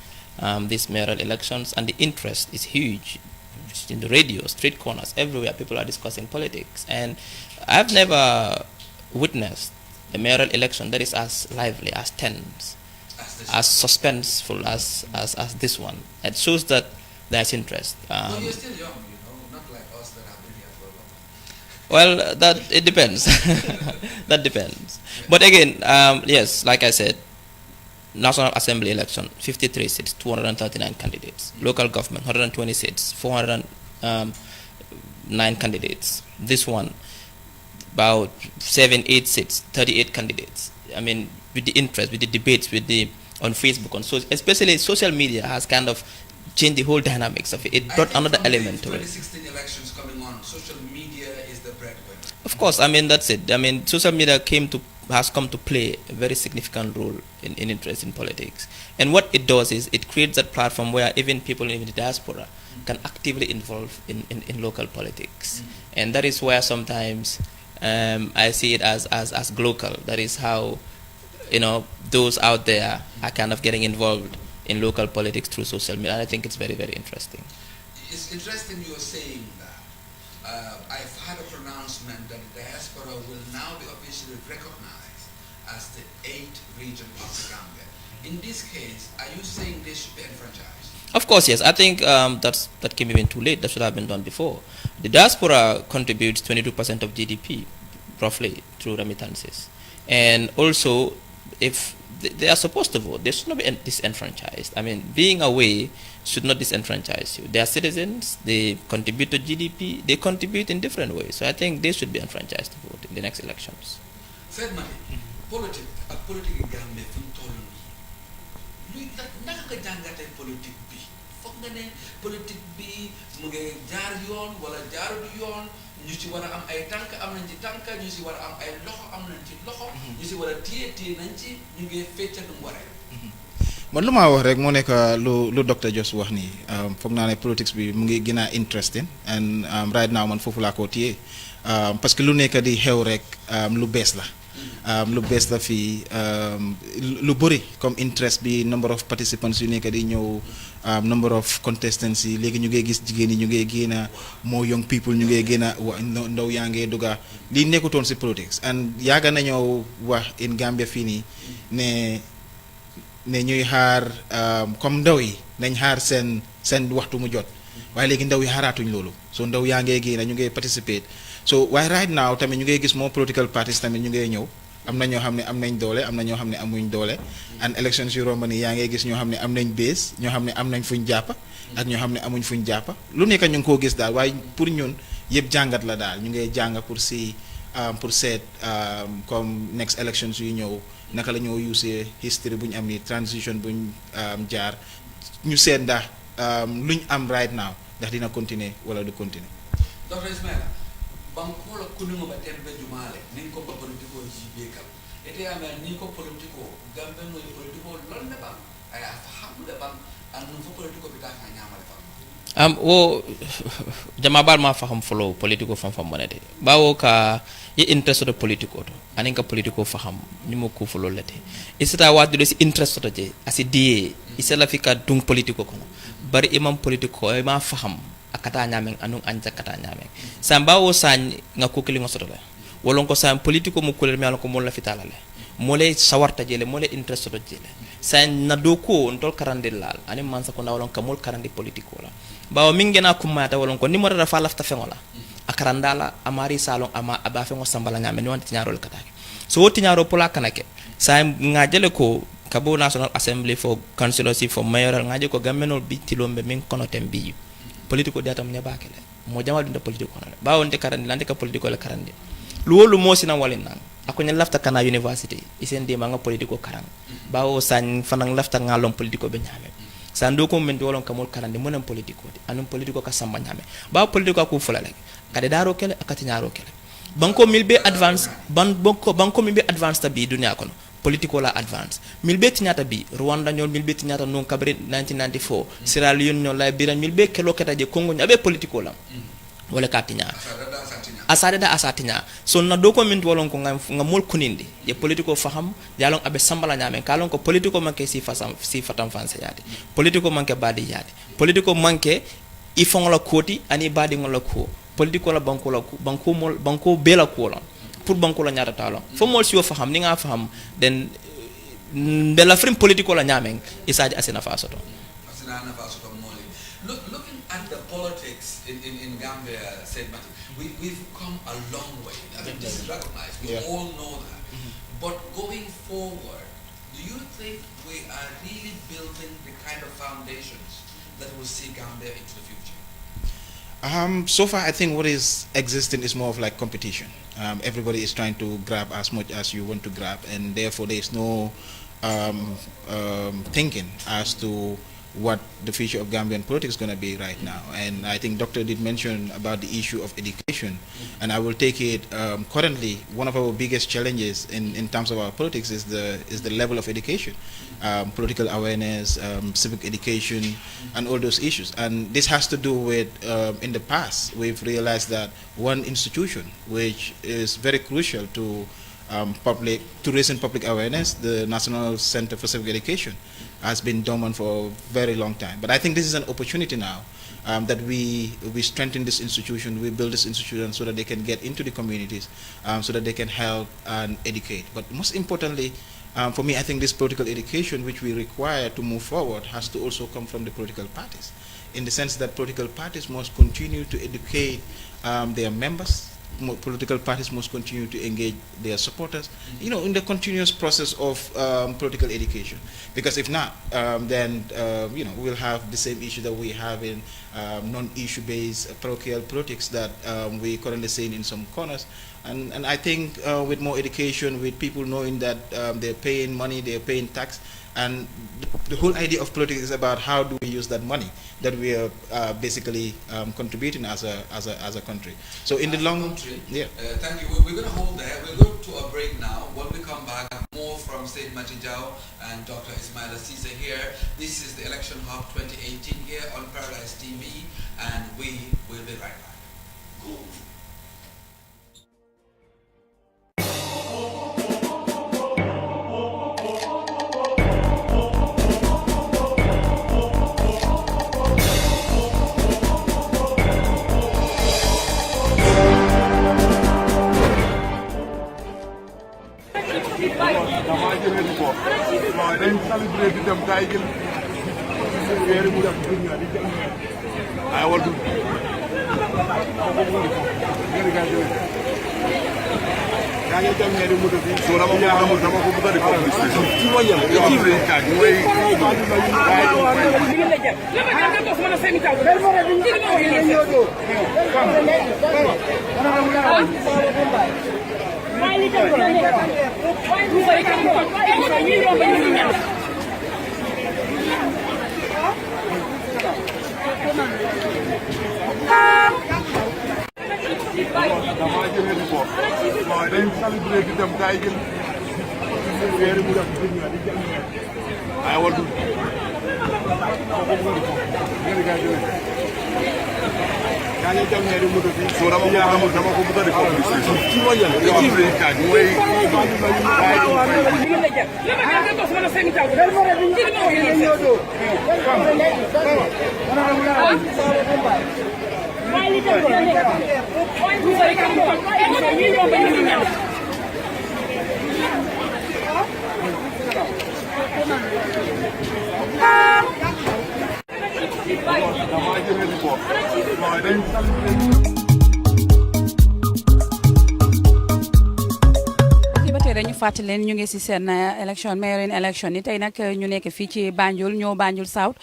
these mayoral elections, and the interest is huge. In the radio, street corners, everywhere, people are discussing politics, and I've never witnessed a mayoral election that is as lively, as tense, as suspenseful as this one. It shows that there's interest. Well, you're still young, not like us that have been here for a long time. Well, it depends. That depends. But again, yes, like I said, National Assembly election, 53 seats, 239 candidates. Local government, 120 seats, 409 candidates. This one, about 7-8 seats, 38 candidates. I mean, with the interest, with the debates, on Facebook, especially social media has kind of changed the whole dynamics of it. It brought another element to it. 2016 elections coming on, social media is the breadwinner. Of course, I mean, that's it. I mean, social media has come to play a very significant role in interest in politics. And what it does is it creates that platform where even people in the diaspora can actively involve in local politics. And that is where sometimes I see it as local. That is how, those out there are kind of getting involved in local politics through social media. And I think it's very, very interesting. It's interesting you're saying that. I've had a pronouncement that the diaspora will now be officially recognized as the 8th region of the Gambia. In this case, are you saying they should be enfranchised? Of course, yes. I think that came even too late. That should have been done before. The diaspora contributes 22% of GDP, roughly, through remittances. And also, if they are supposed to vote, they should not be disenfranchised. I mean, being away should not disenfranchise you. They are citizens, they contribute to GDP, they contribute in different ways. So I think they should be enfranchised to vote in the next elections. Said man, politics in Gambia fi mu toll nii naka nga jàngatee politique bi foog nga ne politique bi mu ngi jaar yoon wala jaarul yoon, ñu ci war a am ay tànk am nañ ci tànk, ñu ci war a am ay loxo am nañ ci loxo, ñu ci war a téye nañ ci, ñu ngi fecca nu mu waree. man lu ma wax rek moo nekk lu docteur Jos wax nii foog naa ne politics bi mu ngi gën a interesting, and right now man foofu laa ko téye parce que lu nekk di xew rek lu bees la. Lu bees la fii lu bëri comme interest bi, number of participants yu nekk di ñëw, number of contestants yi léegi ñu ngi gis jigéen ñi ñu ngi génn a more young people ñu ngi génn a ndaw yaa ngi dugga lii nekkutoon si politics. And yàgg nañoo wax in Gambia fii nii ne ñuy xaar comme ndaw yi nañ xaar seen waxtu mu jot, waaye léegi ndaw yi xaaraatuñ loolu. So ndaw yaa ngee génn ñu ngi participate. So waaye right now tamit ñu ngi gis moo political parties tamit ñu ngi ñëw. Am na ñoo xam ne am nañ doole, am na ñoo xam ne amuñ doole. And elections yu romb nii yaa ngi gis ñoo xam ne am nañ base, ñoo xam ne am nañ fuñ jàppa ak ñoo xam ne amuñ fuñ jàppa. Lu nekk ñu ngi koo gis daal, waaye pour ñun yëpp jàngat la daal. ñu ngi jàng pour seet comme next elections yu ñëw naka la ñoo usee history bu ñu am ni transition bu ñu jaar, ñu seet ndax luñ am right now ndax dina continuer wala du continuer. Dr. Ismaila, bankola kunungo batembe jumale ninko ba politiko jibeka ete ama ninko politiko gambe no politiko lonne ba aya fahamu de ban anu fo politiko bita ka nyamale fa wo jama bal ma faham follow politiko fam monete bawo ka ye interest de politiko to anin ka politiko faham ni mo ko follow lete isata wadu de interest to je asidi isala fika dung politiko kono bari imam politiko e ma faham akata nyamen anung anja kata nyamen samba wo san nga ko kili ngosoto la wolon ko san politiko mo kulel mi ala ko mo la fitala le mole sawarta jele mole interest to jele san na do ko ndol karandilal ani man sa ko na wolon ka mol karandi politiko la bawo mingena kumata wolon ko nimoro da fa lafta fengola akarandala amari salon ama aba fengo sambala nyamen ni wanti nyaro katake so woti nyaro pola kanake san nga jele ko kabo national assembly for councillorship for mayoral ngaje ko gammenol bi tilombe min kono tembi politiko data mu nyabakele mo jamal dunda politiko na ba wonte karandi lande ka politiko la karandi luwolu mo sina walin nan akonya lafta kana university isen de manga politiko karang ba o san fanang lafta ngalom politiko be nyame san do ko men dolon kamol karandi monem politiko de anum politiko ka samba nyame ba politiko ko fulale kade daro kele akati nyaro kele banko milbe advance banko milbe advance tabi dunya kono political advance milbe tinyata bi Rwanda ñol milbe tinyata non kabre 1994 Sierra Leone ñol Liberia milbe kelo keta je Congo ñabe political lam wala katinya asatinya so na do ko min wolon ko nga mol kunindi je political faham jalon abe sambala nyame kalon ko political manke si fatam fanse yade political manke badi yade political manke ifon la koti ani badi ngol la ko political la banko bela ko la pour banko la nyata talon fo mol si yo faham ni nga faham den de la frame political la nyamen isaji asina fasoto mole looking at the politics in Gambia said Mati we've come a long way. I mean this is recognized, we all know that, but going forward do you think we are really building the kind of foundations that will see Gambia into the future? So far, I think what is existing is more of like competition. Everybody is trying to grab as much as you want to grab, and therefore there is no thinking as to what the future of Gambian politics is going to be right now. And I think Doctor did mention about the issue of education, and I will take it currently one of our biggest challenges in terms of our politics is the level of education, political awareness, civic education, and all those issues. And this has to do with in the past we've realized that one institution which is very crucial to raising public awareness, the National Center for Civic Education, has been dormant for a very long time. But I think this is an opportunity now that we strengthen this institution, we build this institution so that they can get into the communities, so that they can help and educate. But most importantly, for me, I think this political education which we require to move forward has to also come from the political parties, in the sense that political parties must continue to educate their members. Political parties must continue to engage their supporters, in the continuous process of political education. Because if not, then we'll have the same issue that we have in non-issue based parochial politics that we currently see in some corners. And I think with more education, with people knowing that they're paying money, they're paying tax, and the whole idea of politics is about how do we use that money that we are basically contributing as a country. So in the long, thank you. We're going to hold there. We'll go to a break now. When we come back, more from Said Matijao and Dr. Ismaila Cisse here. This is the Election Hub 2018 here on Paradise TV, and we will be right back. dañu fàttali leen ñu ngi si seen élection mayoral élection yi tey nag ñu nekk fii ci Banjul ñëw Banjul South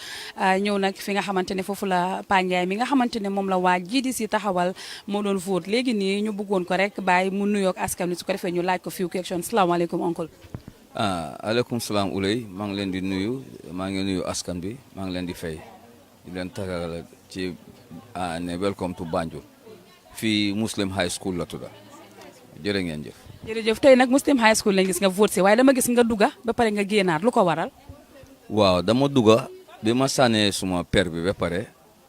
ñëw nag fi nga xamante ne foofu la Panjaay mi nga xamante ne moom la waa GDC taxawal moo doon vote léegi nii ñu bëggoon ko rek bàyyi mu nuyoog askan wi su ko defee ñu laaj ko few question salaamaaleykum oncle. aleykum salaam Ulay maa ngi leen di nuyu maa ngi nuyu askan bi maa ngi leen di fay di leen tagal ci ne welcome to Banjul fii Muslim High School la tudda jërë ngeen jëf. jërëjëf tey nag Muslim High School lañ gis nga vote si waaye dama gis nga dugga ba pare nga génnaat lu ko waral. waaw dama dugga bi ma sànnee suma per bi ba pare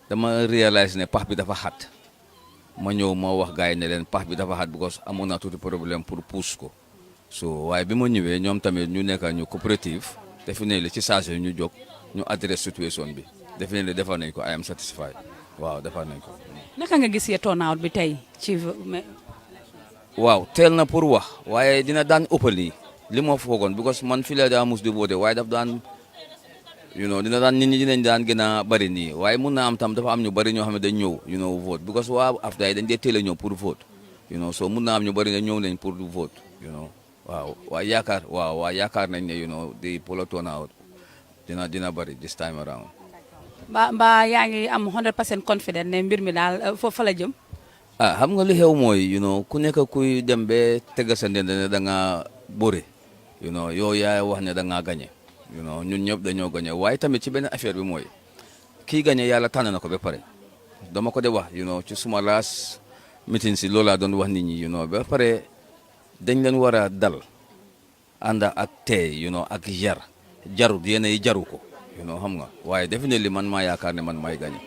dama réalise ne pax bi dafa xat ma ñëw ma wax gars yi ne leen pax bi dafa xat because amoon naa tuuti problème pour pousse ko so waaye bi ma ñëwee ñoom tamit ñu nekk ñu coopérative defe ne li ci chargé ñu jóg ñu adresse situation bi defe ne li defar nañ ko I am satisfied waaw defar nañ ko. naka nga gisee turnout bi tey ci. waaw teel na pour wax waaye dina daan ëppal li ma foogoon because man fii la daa mus di voté waaye daf daan dina daan nit ñi dinañ daan gën a bëri nii waaye mun naa am tam dafa am ñu bëri ñoo xam ne dañ ñëw vote because waa afda yi dañ dee teel a ñëw pour vote so mun naa am ñu bëri ne ñëw nañ pour vote waaw waaye yaakaar nañ ne di polo turnout dina bëri this time around. mbaa yaa ngi am 100% confident ne mbir mi daal foofu la jëm. xam nga li xew mooy ku nekk kuy dem ba tega sa ndend ne da nga bëre yow yaa wax ne da ngaa gañe ñun ñëpp dañoo gañe waaye tamit ci benn affaire bi mooy kii gañe yàlla tànn na ko ba pare dama ko de wax ci suma last meeting si loolu laa doon wax nit ñi ba pare dañ leen war a dal ànd ak tey ak yar jarut yéen yi jaru ko xam nga waaye defe ne li man maa yaakaar ne man may gañe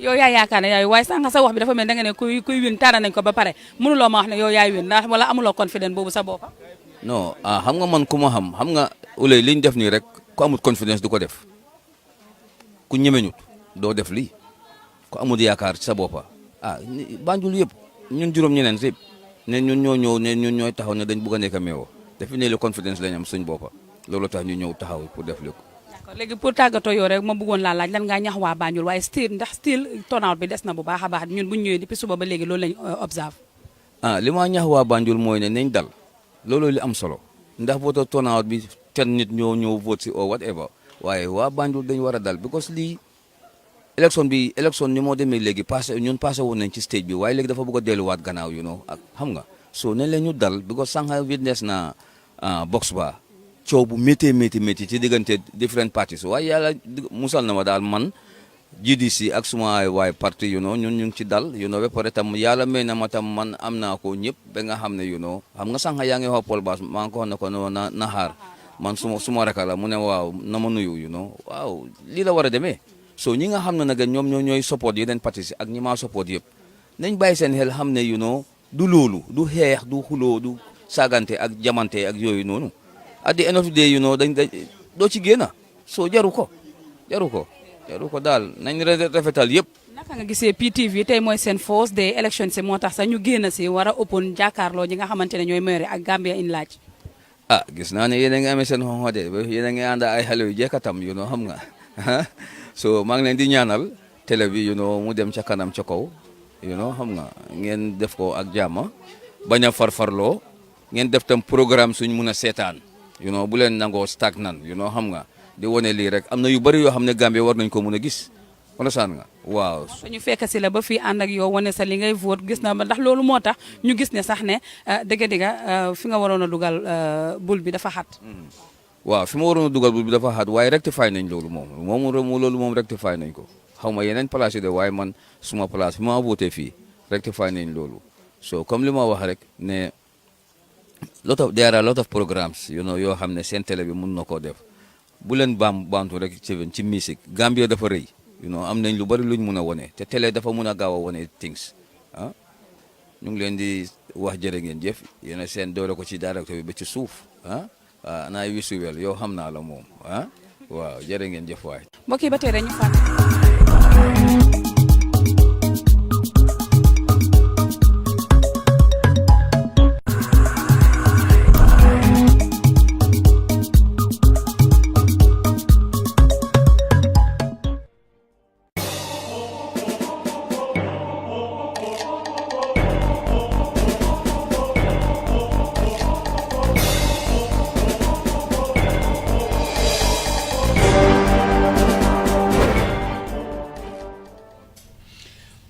yow yaa yaakaar ne yaay waaye sànq sa wax bi dafa mel da nga ne kuy win tànn nañ ko ba pare mënuloo ma wax ne yow yaay win ndax wala amuloo confidence boobu sa bopp. non xam nga man ku ma xam nga Ulay li ñu def nii rek ku amul confidence du ko def ku ñemeñut doo def lii ku amul yaakaar ci sa boppa Banjul yëpp ñun juróom-ñeneen yëpp ne ñun ñoo ñëw ne ñun ñooy taxaw ne dañ bugg a nekk meewoo defe ne le confidence lañ am suñ boppa loolu tax ñu ñëw taxaw pour def li ko. léegi pour tàggatoo yow rek ma bëggoon laa laaj lan ngaa ñax waa Banjul waaye still turnout bi des na bu baax a baax ñun bu ñu ñëwee depuis suba ba léegi loolu lañ observe. li ma ñax waa Banjul mooy ne nañ dal loolu li am solo ndax vote turnout bi 10 nit ñoo vote si or whatever waaye waa Banjul dañ war a dal because lii élection ni moo demee léegi ñun passé woon nañ ci stage bi waaye léegi dafa bëgg a delluwaat gannaaw ak xam nga so nañ leen ñu dal because sànq witness na box ba coow bu métti ci diggante different parties waaye yàlla musal na ma daal man GDC ak suma waay parti ñun ñu ngi ci dal ba pare tam yàlla may na ma tam man am naa ko ñëpp ba nga xam ne xam nga sànq yaa ngi wax Paul Bass maa ngi ko wax ne ko na xaar man suma raka la mu ne waaw na ma nuyu waaw lii la war a demee so ñi nga xam ne nag ñoom ñooy support yeneen partis ak ñi maa support yëpp nañ bàyyi seen xel xam ne du loolu du xeex du xuloo du saagante ak jamante ak yooyu noonu at the end of the day dañ doo ci génn soo jaru ko daal nañ rafetal yëpp. naka nga gisee PTV tey mooy seen first day election si moo tax sax ñu génn si war a open jàkkaarloo ñi nga xamante ne ñooy mayor ak Gambia in large. gis naa ne yéen a ngi amee seen xonxo de yéen a ngi ànd ay xale yu jekkatam xam nga so maa ngi leen di ñaanal télé bi mu dem ca kanam ca kaw xam nga ngeen def ko ak jàmm bañ a farfarloo ngeen def tam programme suñ mun a seetaan bu leen nangoo stagnant xam nga di wane lii rek am na yu bëri yoo xam ne Gambie war nañ ko mun a gis understand nga waaw. ñu fekk si la ba fii ànd ak yow wane sa li ngay vote gis na ba ndax loolu moo tax ñu gis ne sax ne dëgg-dëgg fi nga waroon a dugal bul bi dafa xat. waaw fi ma waroon a dugal bul bi dafa xat waaye rectify nañ loolu moom rectify nañ ko xaw ma yeneen place yi de waaye man suma place fi ma voté fii rectify nañ loolu so comme li ma wax rek ne there are a lot of programs yoo xam ne seen télé bi mun na koo def bu leen baamtu rek ci musique Gambia dafa rëy am nañ lu bari luñ mun a wone te télé dafa mun a gaaw a wone things ñu ngi leen di wax jërë ngeen jëf yéen seen doole ko ci directeur bi ba ci suuf naa wisu wel yow xam naa la moom waaw jërë ngeen jëf waay. mbokk yi ba tey dañu fàttali.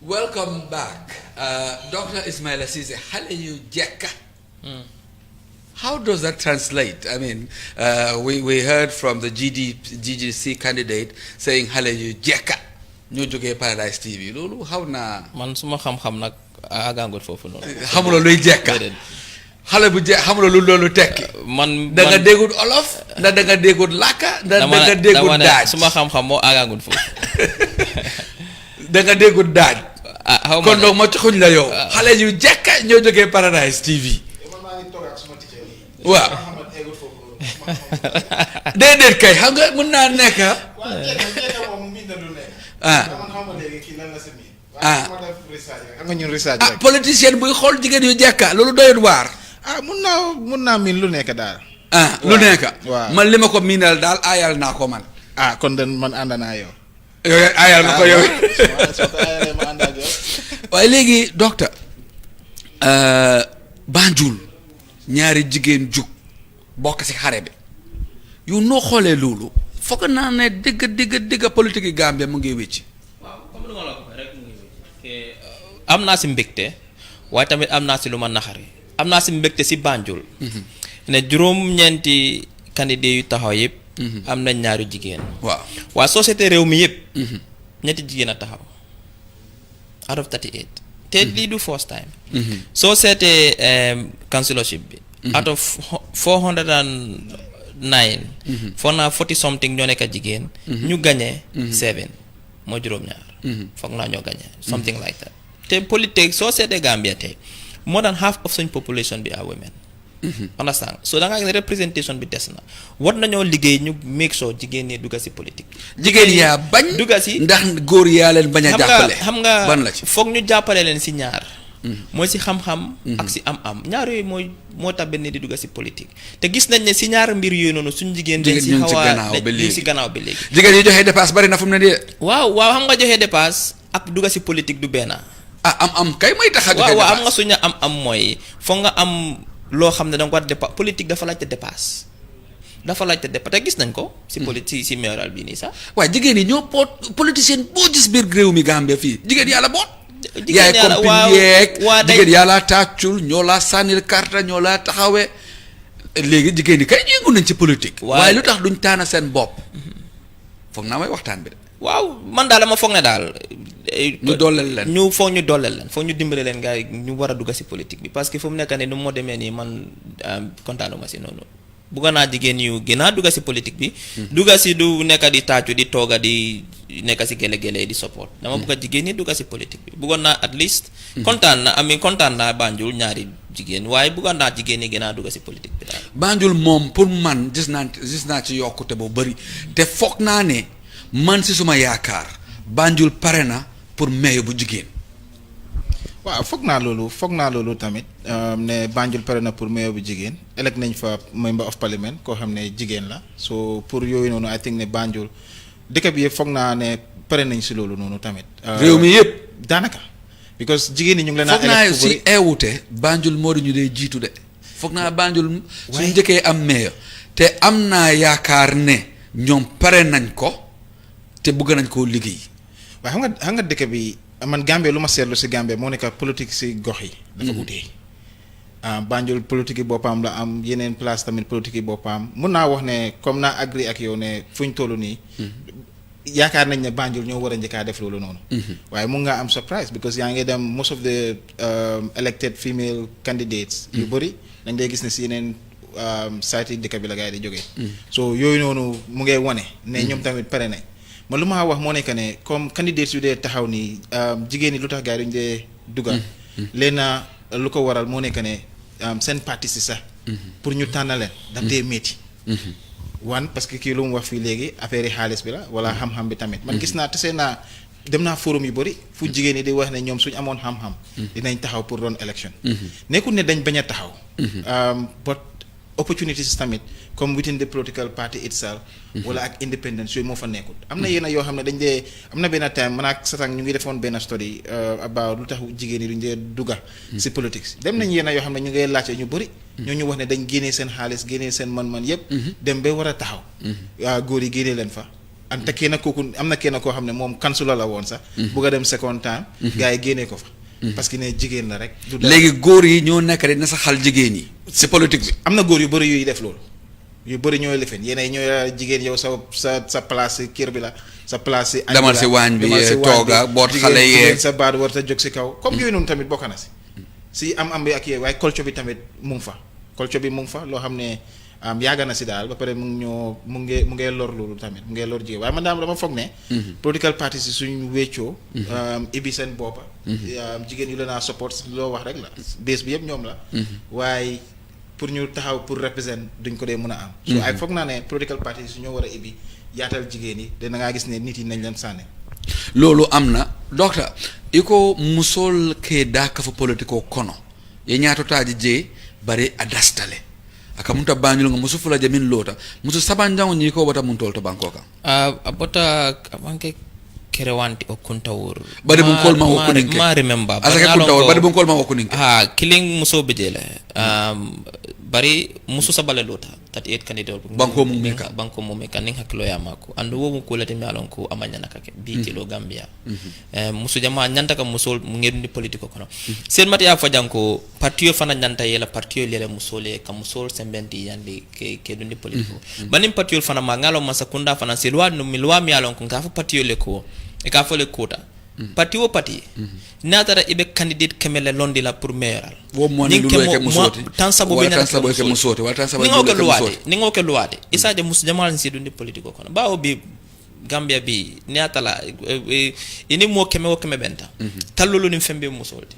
Welcome back. Dr. Ismaila says, Hallelujah Jekka. How does that translate? I mean, we heard from the GGC candidate saying Hallelujah Jekka. Ñu joggé Paradise TV. Lolu xawna man suma xam-xam nak agangot fofu non. Xamulo luy jekka. Xale bu xamulo lu lolu tekki. Man da nga déggut olof, da nga déggut laka, da nga déggut daaj. Suma xam-xam mo agangot fofu. Da nga déggut daaj. Kon donc ma taxuñ la yow. Xale yu jekka ñoo joggé Paradise TV. Waaw. Déedéet kay xam nga mën naa nekk politicien buy xool jigéen yu jekka loolu doyut waar. mun naa miin lu nekk daal. lu nekk. waaw man li ma ko miinal daal aayal naa ko man. kon de man ànd naa yow. yow aayal ma ko yow. waaye léegi docteur Banjul ñaari jigéen jug bokk ci xare bi yow noo xoolee loolu foog naa ne dëgg politique yi Gambie mu ngi wécc. waaw comme lu ma la ko waxee rek mu ngi wécc. am naa ci mbégte waaye tamit am naa ci lu ma naxari am naa ci mbégte ci Banjul. ne juróom-ñeenti candidat yu taxaw yëpp. am nañ ñaari jigéen. waaw waa société réew mi yëpp. ñetti jigéen a taxaw out of 38. te lii du first time. soo seetee councilorship bi. out of 409. foog naa 40 something ñoo nekk jigéen. ñu gagné. 7 moo juróom-ñaar. foog naa ñoo gagné something like that. te politique soo seetee Gambia tey more than half of suñ population bi are women. understand so da ngaa ne représentation bi des na war nañoo liggéey ñu make sure jigéen ñi dugga si politique. jigéen yaa bañ. dugga si ndax góor yaa leen bañ a jàppale. xam nga ban la ci foog ñu jàppale leen si ñaar. mooy si xam-xam. ak si am-am ñaar yooyu moo tax benn di dugga si politique. te gis nañ ne si ñaar mbir yooyu noonu suñu jigéen. dañ si xaw a dañ si gannaaw ba léegi. jigéen yi joxe dépasse bari na fu mu ne nii. waaw xam nga joxe dépasse ak dugga si politique du benn. am kay mooy tax a joxe dépasse. waaw am nga suñu am mooy foog nga am. loo xam ne da nga war dépasse politique dafa laajte dépasse te gis nañ ko. si politique si mayoral bi nii sax. waaye jigéen yi ñoo boot politicien boo gis biir réew mi Gambie fii jigéen yàlla boot. jigéen yàlla waaw waa jigéen yàlla tàccul ñoo laa sànnil carte ñoo laa taxawee. léegi jigéen ñi kay yëngu nañ ci politique. waaye lu tax duñ taana seen bopp. foog naa may waxtaan bi de. waaw man daal dama foog ne daal. ñu dooleel leen foog ñu dooleel leen foog ñu dimbale leen gars yi ñu war a dugg si politique bi parce que fu mu nekk nii nu moo demee nii man kontaanuma si noonu bugga naa jigéen yu gën a dugg si politique bi. dugg si du nekk di tàccu di tooga di nekk si gele-gele di support. dama bugg a jigéen ñi dugg si politique bi buggoon naa at least. kontaan naa Banjul ñaari jigéen waaye buggoon naa jigéen ñi gën a dugg si politique bi daal. Banjul moom pour man gis naa ci yokkute bu bëri te foog naa ne man si suma yaakaar Banjul pare na. pour mayor bu jigéen. waaw foog naa loolu tamit ne Banjul pare na pour mayor bu jigéen elect nañ fa member of parliament koo xam ne jigéen la so pour yooyu noonu I think ne Banjul dëkk bi yëpp foog naa ne pare nañ si loolu noonu tamit. réew mi yëpp. daanaka. because jigéen ñi ñu ngi leen a. foog naa si eewute Banjul moo di ñu dee jiitu de. foog naa Banjul suñu njëkkee am mayor te am naa yaakaar ne ñoom pare nañ ko te bëgg nañ koo liggéey. waaye xam nga dëkk bi man Gambie lu ma seetlu si Gambie moo nekk politique si gox yi. dafa utee. Banjul politique yi boppam la am yeneen place tamit politique yi boppam mun naa wax ne comme naa agri ak yow ne fu ñu toll nii. yaakaar nañ ne Banjul ñoo war a njëkkaa def loolu noonu. waaye mun ngaa am surprise because yaa ngi dem most of the elected female candidates. yu bëri dañ dee gis ne si yeneen site yi dëkk bi la gars yi di jógee. so yooyu noonu mu ngay wane. ne ñoom tamit pare nañ. man lu ma wax moo nekk ne comme candidates yu dee taxaw nii jigéen ñi lu tax gars yi duñ dee dugal. léena lu ko waral moo nekk ne seen parti si sax. pour ñu tànn leen daf dee métti. parce que kii lu mu wax fii léegi affaire yi xaalis bi la wala xam-xam bi tamit. man gis naa tase naa dem naa forum yu bëri fu jigéen ñi di wax ne ñoom suñu amoon xam-xam. dinañ taxaw pour run election. nekkul ne dañ bañ a taxaw. but opportunities tamit comme within the political party itself. wala ak independence yooyu moo fa nekkul. am na yenn yoo xam ne dañ dee am na benn time man ak Satang ñu ngi defoon benn story about lu tax jigéen ñi duñ dee dugga si politics dem nañ yenn yoo xam ne ñu ngay laajte ñu bëri. ñooñu wax ne dañ génnee seen xaalis génnee seen man-man yépp dem ba war a taxaw. góor yi génnee leen fa. ante kenn kooku am na kenn koo xam ne moom kansula la woon sax. bugg a dem second time. gars yi génnee ko fa. parce que ne jigéen la rek. léegi góor yi ñoo nekk rek na sa xal jigéen yi. si politique bi am na góor yu bëri yuy def loolu. yu bëri ñooy lifin yeneen ñooy jigéen yow sa place kër bi la sa place si. demal si waañ bi tooga boot xale jigéen sa baat war ta jóg si kaw. comme yooyu noonu tamit bokk na si am bi ak yooyu waaye culture bi tamit mu ngi fa. culture bi mu ngi fa loo xam ne yàgg na si daal ba pare mu ngee lor loolu tamit mu ngee lor jigéen waaye man dama foog ne. political parties si suñu wéccoo. ibi seen boppa jigéen yu leen a support loo wax rek la base bi yëpp ñoom la. waaye pour ñu taxaw pour représenter duñ ko dee mën a am. so ay foog naa ne political parties su ñoo war a ibi yaatal jigéen yi dana ngaa gis ne nit yi nañ leen sànne. loolu am na docteur iko musol ke daka fo politiko kono ye ñaato taaji je bare adastale aka munta Banjul nga musu fula jamin lota musu sabanjango ñi ko wata mun tolto banko kan abota abanke kerewanti o kuntawur bade bun kol ma wokuninke ma remember asaka kuntawur bade bun kol ma wokuninke killing muso bejele bari musu sabale lota 38 candidate banko mu meka ning hakilo ya mako andu wo ko lati mi alon ko amanya nakake bi kilo Gambia musu jama nyanta ka musol ngedundi politiko kono sen mati ya fajanko partiyo fana nyanta yela partiyo lele musole ka musol sembenti yandi ke dundi politiko banim partiyo fana ma ngalo masakunda fana selwa no milwa mi alon ko ngafa partiyo le ko e ka fole kota parti wo parti natara ibe candidate kemele londi la pour mayoral wo mo ni lu ke musoti tan sabo be tan sabo ke musoti wa tan sabo ningo ke luade isa de mus jamal si dundi politiko kono bawo bi Gambia bi natala ini mo keme benta talulu ni fembe musolti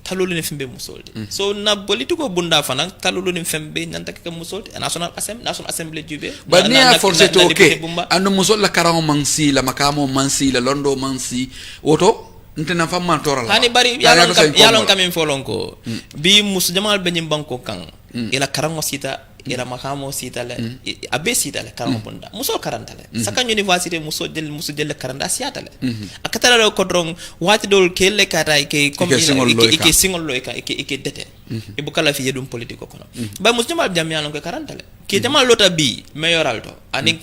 talulu ni fembe musolti so na politiko bunda fana talulu ni fembe nanta ke musolti national assembly jube ba ni a force to ke ando musol la karamo mansi la makamo mansi la londo mansi woto ntena fam man toral hani bari yalon kam folonko bi mus jamal be nyim banko kan ila karango sita ila makamo sita le abe sita le karango bunda musol karanta le saka university muso jelle karanda siata le akatala le kodron wati dol kelle kata ke comme ike singol lo ike dete ibukala fi yedum politiko kono ba mus jamal jam yalon ko karanta le ke jamal lota bi mayoral to aning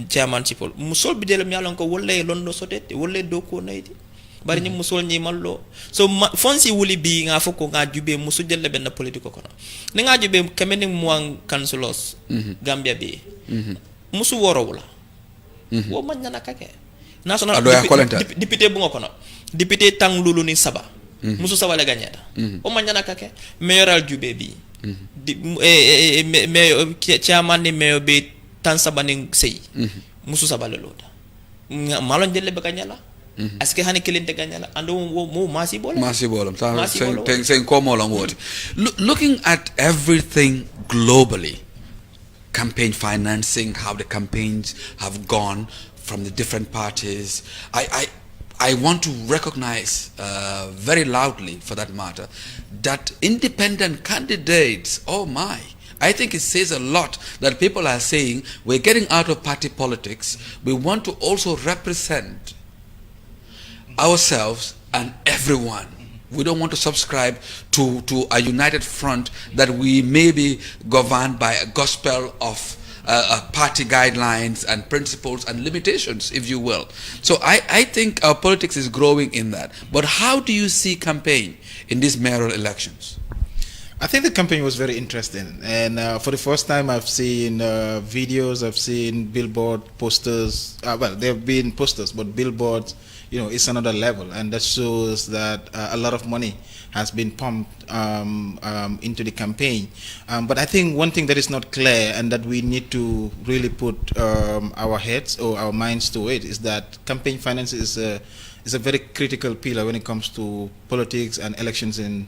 chairman chipol musol bi dele yalon ko wolle londo sotete wolle do ko nayti bari ni musol ni mallo so fonsi wuli bi nga foko nga jube musu jelle ben politiko kono ni nga jube kameni muang councilors Gambia bi musu woro wala wo man na kake national député bu nga kono député tang lulu ni saba musu saba le gagnata o man na kake mayoral jube bi chairman ni mayor bi tan saba ni sey musu saba le lota malon jelle be gagnala est-ce que hani kelente gagnala ando mo masi bolam sen ko mo lam woti looking at everything globally, campaign financing, how the campaigns have gone from the different parties, I want to recognize very loudly, for that matter, that independent candidates, oh my, I think it says a lot that people are saying we're getting out of party politics, we want to also represent ourselves and everyone. We don't want to subscribe to a united front that we may be governed by a gospel of party guidelines and principles and limitations, if you will. So I think our politics is growing in that. But how do you see campaign in these mayoral elections? I think the campaign was very interesting, and for the first time, I've seen videos, I've seen billboard posters. Well, there have been posters, but billboards, it's another level, and that shows that a lot of money has been pumped into the campaign. But I think one thing that is not clear, and that we need to really put our heads or our minds to it, is that campaign finance is a very critical pillar when it comes to politics and elections in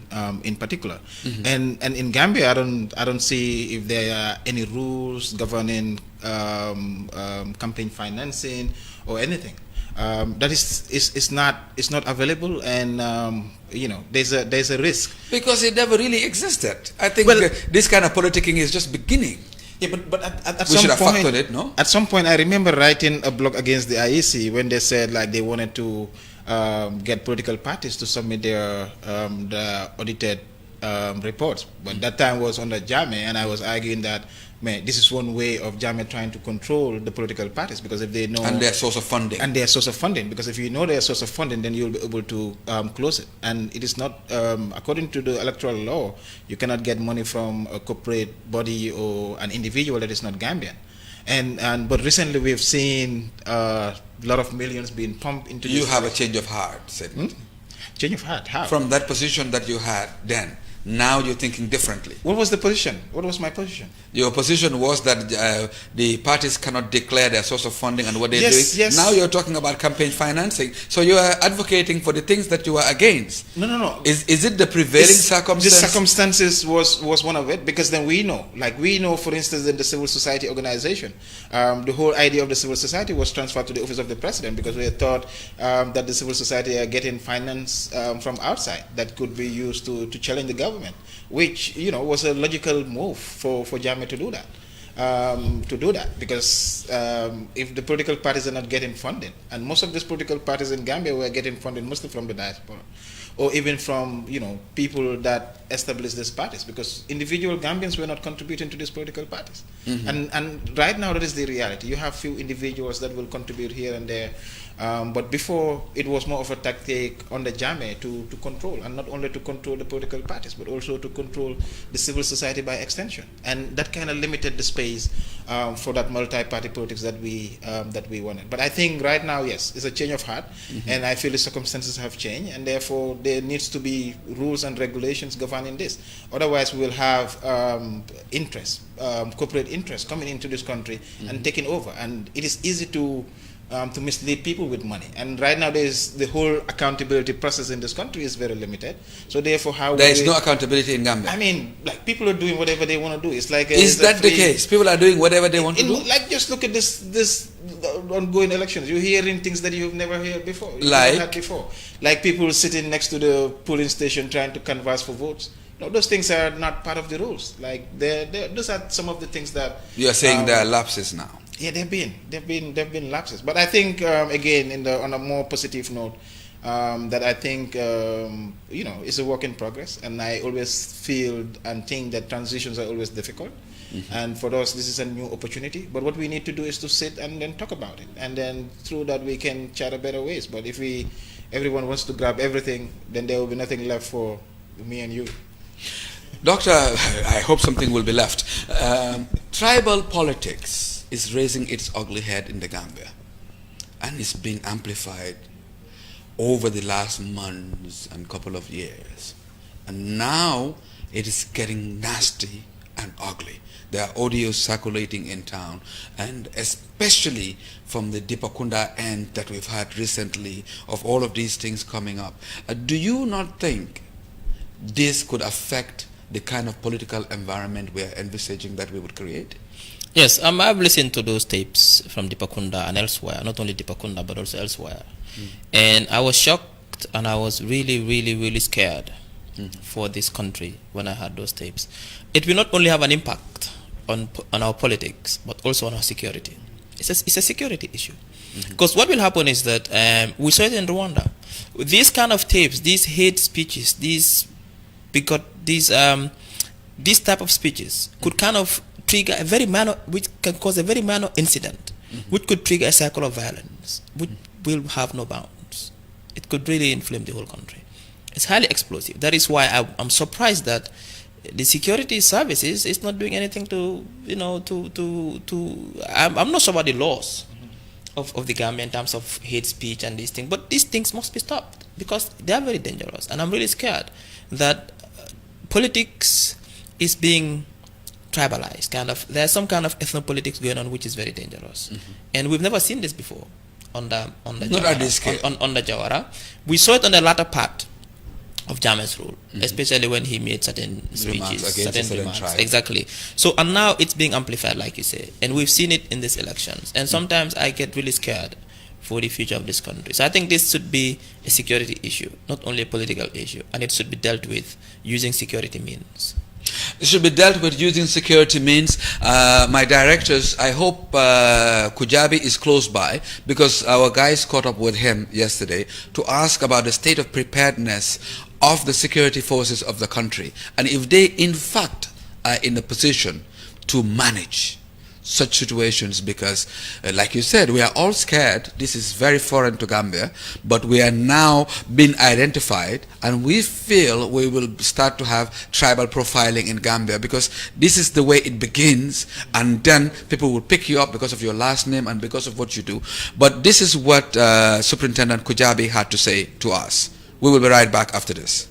particular. And in Gambia, I don't see if there are any rules governing campaign financing or anything. That is not available, and there's a risk because it never really existed. I think this kind of politicking is just beginning. Yeah, but at we some should have point, factored it, no? At some point, I remember writing a blog against the IEC when they said like they wanted to get political parties to submit their the audited reports, but that time was under Jame, and I was arguing that, man, this is one way of Jame trying to control the political parties, because if they know and their source of funding, because if you know their source of funding, then you'll be able to close it. And it is not according to the electoral law, you cannot get money from a corporate body or an individual that is not Gambian. But recently we've seen a lot of millions being pumped into. You have a change of heart, said it. Change of heart? How? From that position that you had then, now you're thinking differently. What was the position? What was my position? Your position was that the parties cannot declare their source of funding and what they're doing. Yes. Now you're talking about campaign financing. So you are advocating for the things that you are against. No. Is it the prevailing circumstance? The circumstances was one of it, because then we know, for instance, in the civil society organization, the whole idea of the civil society was transferred to the office of the president, because we had thought that the civil society are getting finance from outside that could be used to challenge the government, which was a logical move for Jammeh to do that. Because if the political parties are not getting funded, and most of these political parties in Gambia were getting funded mostly from the diaspora, or even from people that established these parties, because individual Gambians were not contributing to these political parties. And right now that is the reality. You have few individuals that will contribute here and there, but before it was more of a tactic on the Jammeh to control, and not only to control the political parties, but also to control the civil society by extension. And that kind of limited the space for that multi-party politics that we wanted. But I think right now, yes, it's a change of heart, and I feel the circumstances have changed, and therefore there needs to be rules and regulations governing this. Otherwise, we will have corporate interest coming into this country and taking over, and it is easy to mislead people with money. And right now, the whole accountability process in this country is very limited. So therefore, there is no accountability in Gambia. I mean, like, people are doing whatever they want to do. It's like is that the case? People are doing whatever they want to do. Like, just look at this ongoing elections. You're hearing things that you've never heard before. Like people sitting next to the polling station trying to canvass for votes. No, those things are not part of the rules. Like, those are some of the things that you are saying there are lapses now. Yeah, they've been lapses. But I think again, on a more positive note, that I think it's a work in progress, and I always feel and think that transitions are always difficult. And for us, this is a new opportunity. But what we need to do is to sit and then talk about it, and then through that we can chart better ways. But if everyone wants to grab everything, then there will be nothing left for me and you. Doctor, I hope something will be left. Tribal politics is raising its ugly head in the Gambia, and it's been amplified over the last months and couple of years. And now it is getting nasty and ugly. There are audios circulating in town, and especially from the Dipakunda end that we've had recently of all of these things coming up. Do you not think this could affect the kind of political environment we're envisaging that we would create? Yes, I've listened to those tapes from Dipakunda and elsewhere, not only Dipakunda but also elsewhere. And I was shocked, and I was really, really, really scared for this country when I heard those tapes. It will not only have an impact on our politics, but also on our security. It's a security issue. Because what will happen is that, we saw it in Rwanda. These kind of tapes, these hate speeches, these type of speeches could kind of trigger a very minor, which can cause a very minor incident, which could trigger a cycle of violence, which will have no bounds. It could really inflame the whole country. It's highly explosive. That is why I'm surprised that the security services is not doing anything to, I'm not sure about the laws of the Gambia in terms of hate speech and these things, but these things must be stopped because they are very dangerous. And I'm really scared that politics is being tribalized, there's some kind of ethnopolitics going on which is very dangerous. And we've never seen this before on the Not at this scale. on the Jawara. We saw it on the latter part of Jammeh's rule, especially when he made certain speeches, certain remarks. tribe. Exactly. So, and now it's being amplified, like you say, and we've seen it in these elections. And sometimes I get really scared for the future of this country. So I think this should be a security issue, not only a political issue, and it should be dealt with using security means. It should be dealt with using security means. My directors, I hope Kujabi is close by, because our guys caught up with him yesterday to ask about the state of preparedness of the security forces of the country, and if they in fact are in a position to manage such situations, because like you said, we are all scared. This is very foreign to Gambia, but we are now being identified, and we feel we will start to have tribal profiling in Gambia, because this is the way it begins, and then people will pick you up because of your last name and because of what you do. But this is what Superintendent Kujabi had to say to us. We will be right back after this.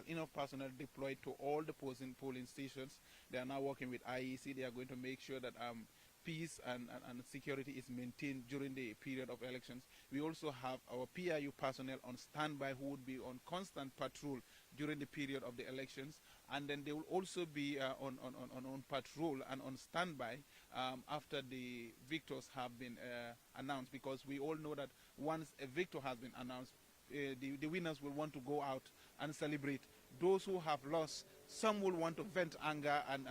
Enough personnel deployed to all the polling stations. They are now working with IEC. They are going to make sure that peace and security is maintained during the period of elections. We also have our PIU personnel on standby who would be on constant patrol during the period of the elections, and then they will also be on patrol and on standby after the victors have been announced, because we all know that once a victor has been announced, the winners will want to go out and celebrate. Those who have lost, some will want to vent anger, and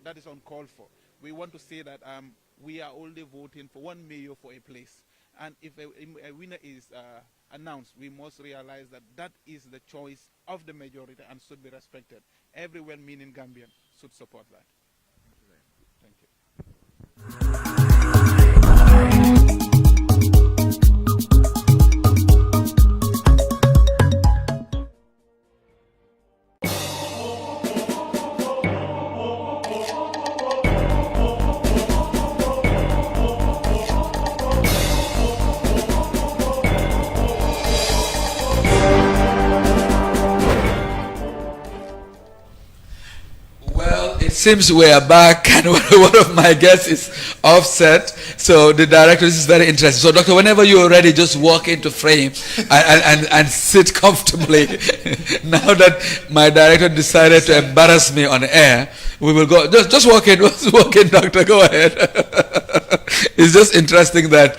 that is uncalled for. We want to say that we are only voting for one mayor for a place, and if a winner is announced, we must realize that that is the choice of the majority and should be respected. Every well-meaning Gambian should support that. Thank you. Seems we are back, and one of my guests is offset. So the director, this is very interesting. So doctor, whenever you are ready, just walk into frame and sit comfortably. Now that my director decided to embarrass me on air, we will go. Just walk in, doctor. Go ahead. It's just interesting that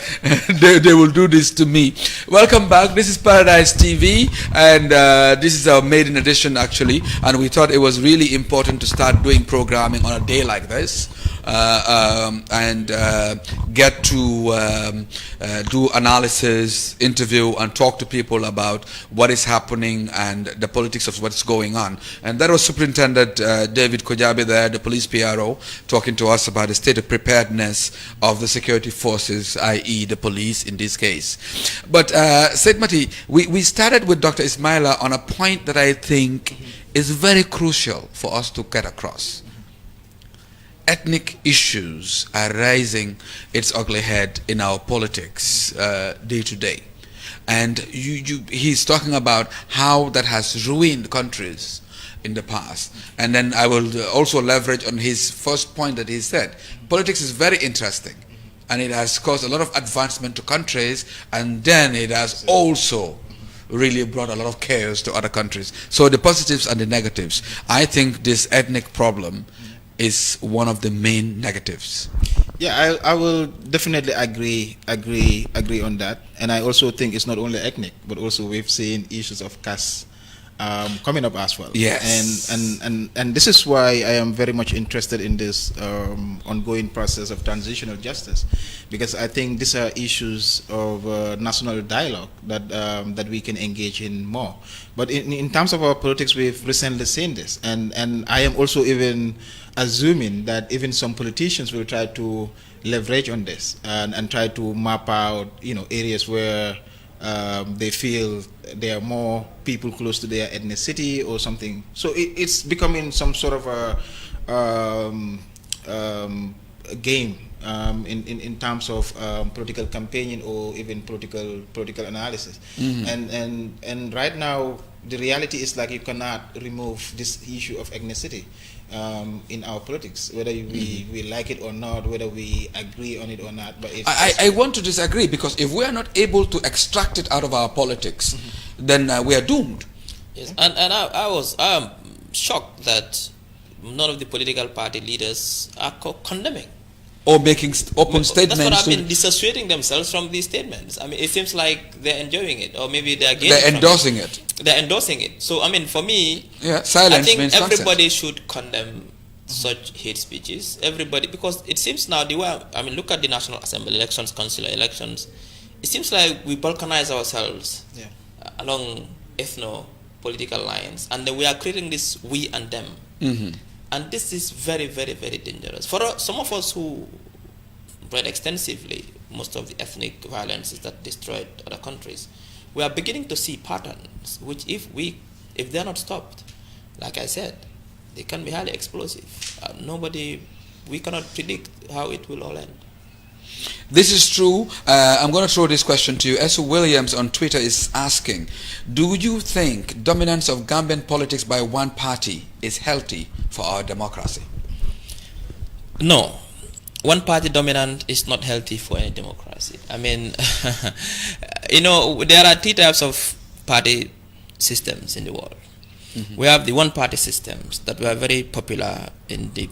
they will do this to me. Welcome back. This is Paradise TV, and this is our maiden edition actually. And we thought it was really important to start doing programming on a day like this, and get to do analysis, interview, and talk to people about what is happening and the politics of what's going on. And that was Superintendent David Kojabe there, the police PRO, talking to us about the state of preparedness of the security forces, i.e. the police in this case. But Said Mati, we started with Dr. Ismaila on a point that I think is very crucial for us to get across. Ethnic issues are raising its ugly head in our politics day to day. And he's talking about how that has ruined countries in the past. And then I will also leverage on his first point that he said. Politics is very interesting, and it has caused a lot of advancement to countries, and then it has also really brought a lot of chaos to other countries. So the positives and the negatives. I think this ethnic problem is one of the main negatives. Yeah, I will definitely agree on that. And I also think it's not only ethnic, but also we've seen issues of caste coming up as well. Yes. And this is why I am very much interested in this ongoing process of transitional justice, because I think these are issues of national dialogue that we can engage in more. But in terms of our politics, we've recently seen this, and I am also even assuming that even some politicians will try to leverage on this and try to map out, areas where they feel there are more people close to their ethnicity or something. So it's becoming some sort of a game in terms of political campaigning or even political analysis. And right now the reality is like you cannot remove this issue of ethnicity in our politics, whether we like it or not, whether we agree on it or not. But I want to disagree, because if we are not able to extract it out of our politics, then we are doomed. Yes, and I was shocked that none of the political party leaders are condemning or making open statements. That's what I've been dissociating themselves from these statements. I mean, it seems like they're enjoying it, or maybe they're endorsing it. They're endorsing it. So, I mean, for me, silence I think means everybody consent. should condemn such hate speeches. Everybody, because it seems now look at the National Assembly elections, council elections. It seems like we balkanize ourselves along ethno-political lines, and then we are creating this we and them. And this is very, very, very dangerous. For some of us who read extensively most of the ethnic violences that destroyed other countries, we are beginning to see patterns which, if they're not stopped, like I said, they can be highly explosive. We cannot predict how it will all end. This is true. I'm going to throw this question to you. Esu Williams on Twitter is asking, do you think dominance of Gambian politics by one party is healthy for our democracy? No. One party dominant is not healthy for any democracy. I mean, there are three types of party systems in the world. We have the one-party systems that were very popular in the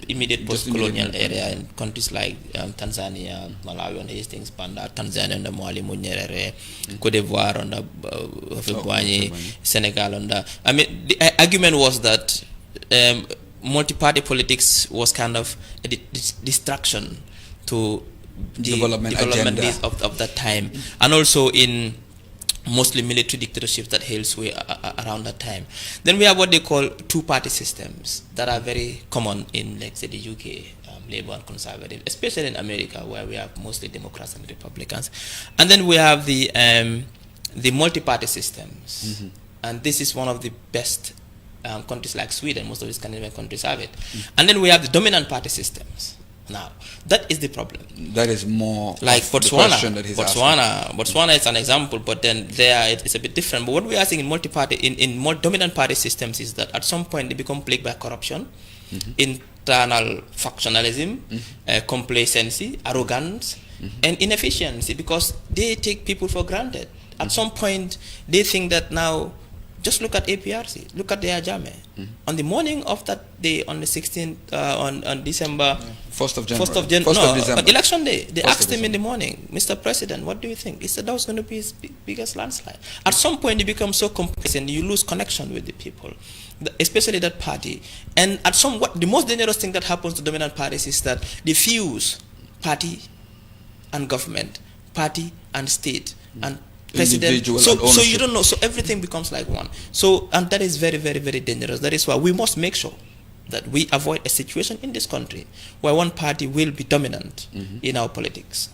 immediate post-colonial area in countries like Tanzania, Malawi under Hastings Banda, Tanzania under Mwalimu Nyerere, Cote d'Ivoire under Houphouët-Boigny, Senegal under. I mean, the argument was that multi-party politics was kind of a distraction to the development needs of that time, and also in mostly military dictatorships that held sway around that time. Then we have what they call two-party systems that are very common in, let's say, the UK, Labour and Conservative, especially in America, where we have mostly Democrats and Republicans. And then we have the multi-party systems, and this is one of the best countries like Sweden. Most of these Scandinavian countries have it. And then we have the dominant party systems. Now, that is the problem. That is more like Botswana. Botswana is an example, but then there it's a bit different. But what we are seeing in multi-party, in more dominant party systems, is that at some point they become plagued by corruption, internal factionalism, complacency, arrogance, and inefficiency, because they take people for granted. At some point, they think that now. Just look at APRC. Look at the Ajame. On the morning of that day, on the 16th, on December 1st of December. Election day, they asked him in the morning, Mr. President, what do you think? He said that was going to be his biggest landslide. At some point, you become so complacent, you lose connection with the people, especially that party. And the most dangerous thing that happens to dominant parties is that they fuse party and government, party and state, and president. So you don't know. So everything becomes like one. So, and that is very, very, very dangerous. That is why we must make sure that we avoid a situation in this country where one party will be dominant in our politics.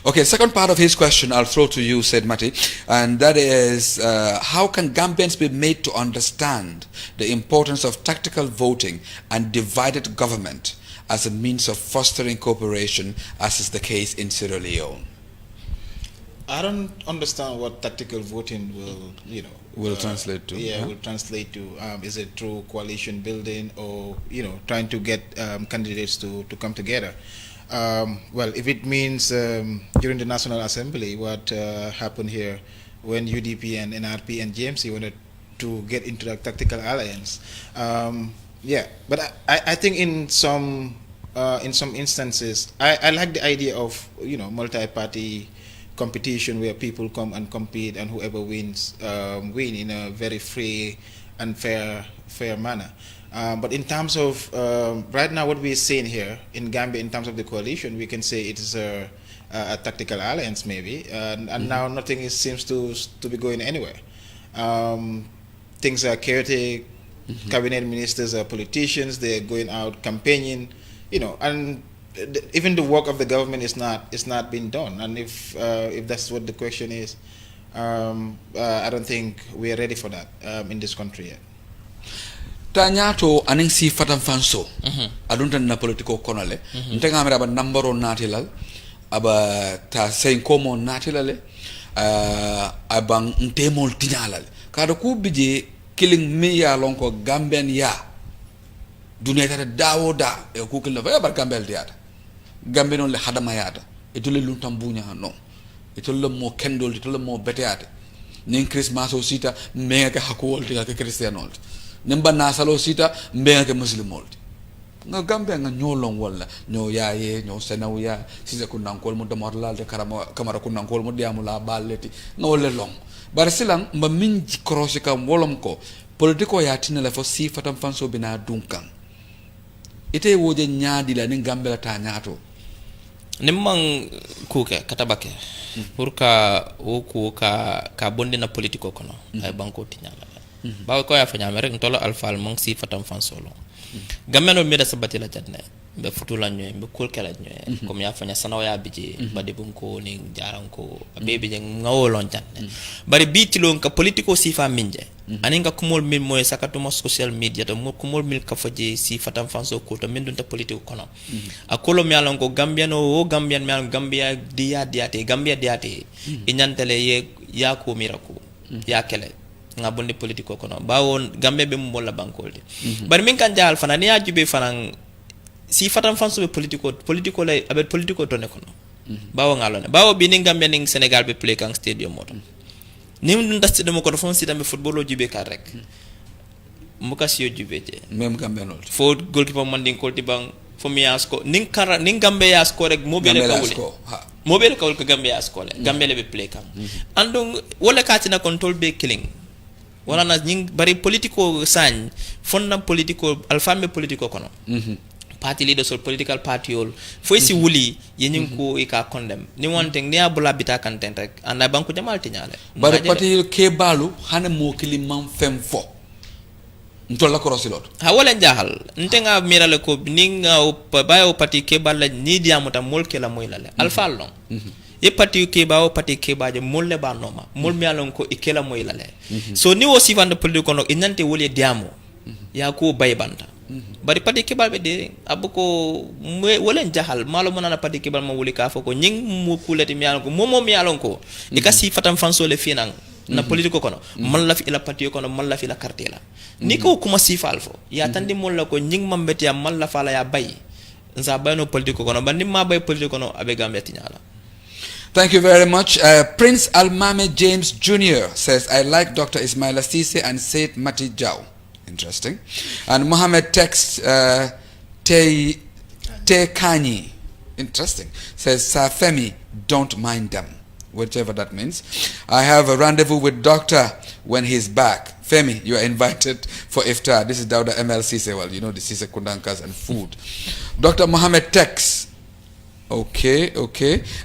Okay, second part of his question I'll throw to you, said Mati, and that is, how can Gambians be made to understand the importance of tactical voting and divided government as a means of fostering cooperation, as is the case in Sierra Leone? I don't understand what tactical voting will translate to. Will translate to. Is it through coalition building, or trying to get candidates to come together? Well, if it means during the National Assembly, what happened here when UDP and NRP and GMC wanted to get into a tactical alliance, but I think in some instances, I like the idea of multi-party competition where people come and compete, and whoever wins win in a very free and fair manner. But in terms of right now, what we're seeing here in Gambia, in terms of the coalition, we can say it is a tactical alliance, maybe, and now nothing seems to be going anywhere. Things are chaotic. Cabinet ministers are politicians. They're going out campaigning, and even the work of the government is not being done. And if that's what the question is, I don't think we are ready for that in this country yet. Tanyato aning si fatam fanso adunta na politiko konale ntenga amira ba nambaro natilal aba ta sen komo natilale abang ntemol tinyalal kada ku bije killing me ya lonko Gambian ya dunia tata dawo da e ku kilna ba Gambel diata Gambe non le hadama yata e to le luntam bunya no e to le mo kendol to le mo beteate nin Christmas o sita mega hakol tiga ke Christianol nemba nasalo sita mbenga ke muslimol nga Gambia nga nyolong wala nyo yaye nyo senawya sisa kunankol mo damorlal de kamara kunankol mo diamula baleti nga wala long bar silang mba minji krosi kam wolom ko politiko ya tinela fo si fatam fanso bina dunkan ite woje nyaadi la ni Gambia la ta nyaato nimang kuke katabake pour ka bondi na politiko kono ay banko tinyala bawo ko ya fanya rek ntolo alfal mang si fatam fan solo gameno mi da sabati la jatne be futula nyoy be kul kala nyoy comme ya fanya sanaw ya bije bade bunko ni jaranko be bije ngawolon jatne bari bitilon ka politiko si fa minje aninga kumol min moy sakatuma social media to mo kumol mil ka faje si fatam fan so ko to min dunta politiko kono akolo mi alon ko gambiano o gambian mi alon gambia diate gambia diate inyantele ye ya ko mirako ya kele nga bonde politiko kono bawon gambe be mo la bankolde bari min kan jaal fana ni ajube fana si fatam fanso be politiko lay abe politiko to ne kono bawo ngalone bawo bi ni Gambia ni Senegal be play kan stadium moto ni mun dasti dum ko fon si tambe football o jube ka rek mo ka si o jube je même Gambia non fo goalkeeper manding ko tibang fo mi asko ning kara ning Gambia ya score rek mo be le kawule mo be le kawul ko Gambia score Gambia le be play kan andong wala katina control be killing wala na nying bari politiko sañ fonna politiko alfambe politiko kono party leaders or political party all foi si wuli yenying ko e ka condemn ni wonte ni abula bita content rek anda banko jamal tinyale bari party ke balu hane mo kili mam fem fo ntola ko rosilot ha wala njahal ntenga mirale ko ninga bayo party ke balla ni diamuta molke la moylale alfa long e pati ke bawo pati ke baje molle ba noma mol mi alon ko ikela moylale so ni wo sifande politiko no inante woli diamo ya ko baybanta bari pati ke balbe de abuko wolen jahal malo monana pati ke bal ma woli ka foko nying mo kulati mi alon ko momo mi alon ko e ka sifatam fanso le finan na politiko kono man la fi ila pati kono man la fi la cartela ni ko kuma sifal fo ya tandi mol la ko nying mambeti ya man la fala ya bay nza bayno politiko kono bandi ma bay politiko kono abe Gambia tinyala. Thank you very much. Prince Almame James Jr. says, I like Dr. Ismaila Cisse and Said Mati Jau. Interesting. And Mohammed texts Te Kanyi. Interesting. Says, Safemi, don't mind them. Whatever that means. I have a rendezvous with Doctor when he's back. Femi, you are invited for iftar. This is Dauda ML Cisse. Well, you know the Cisse Kundankas and food. Dr. Mohammed texts. Okay.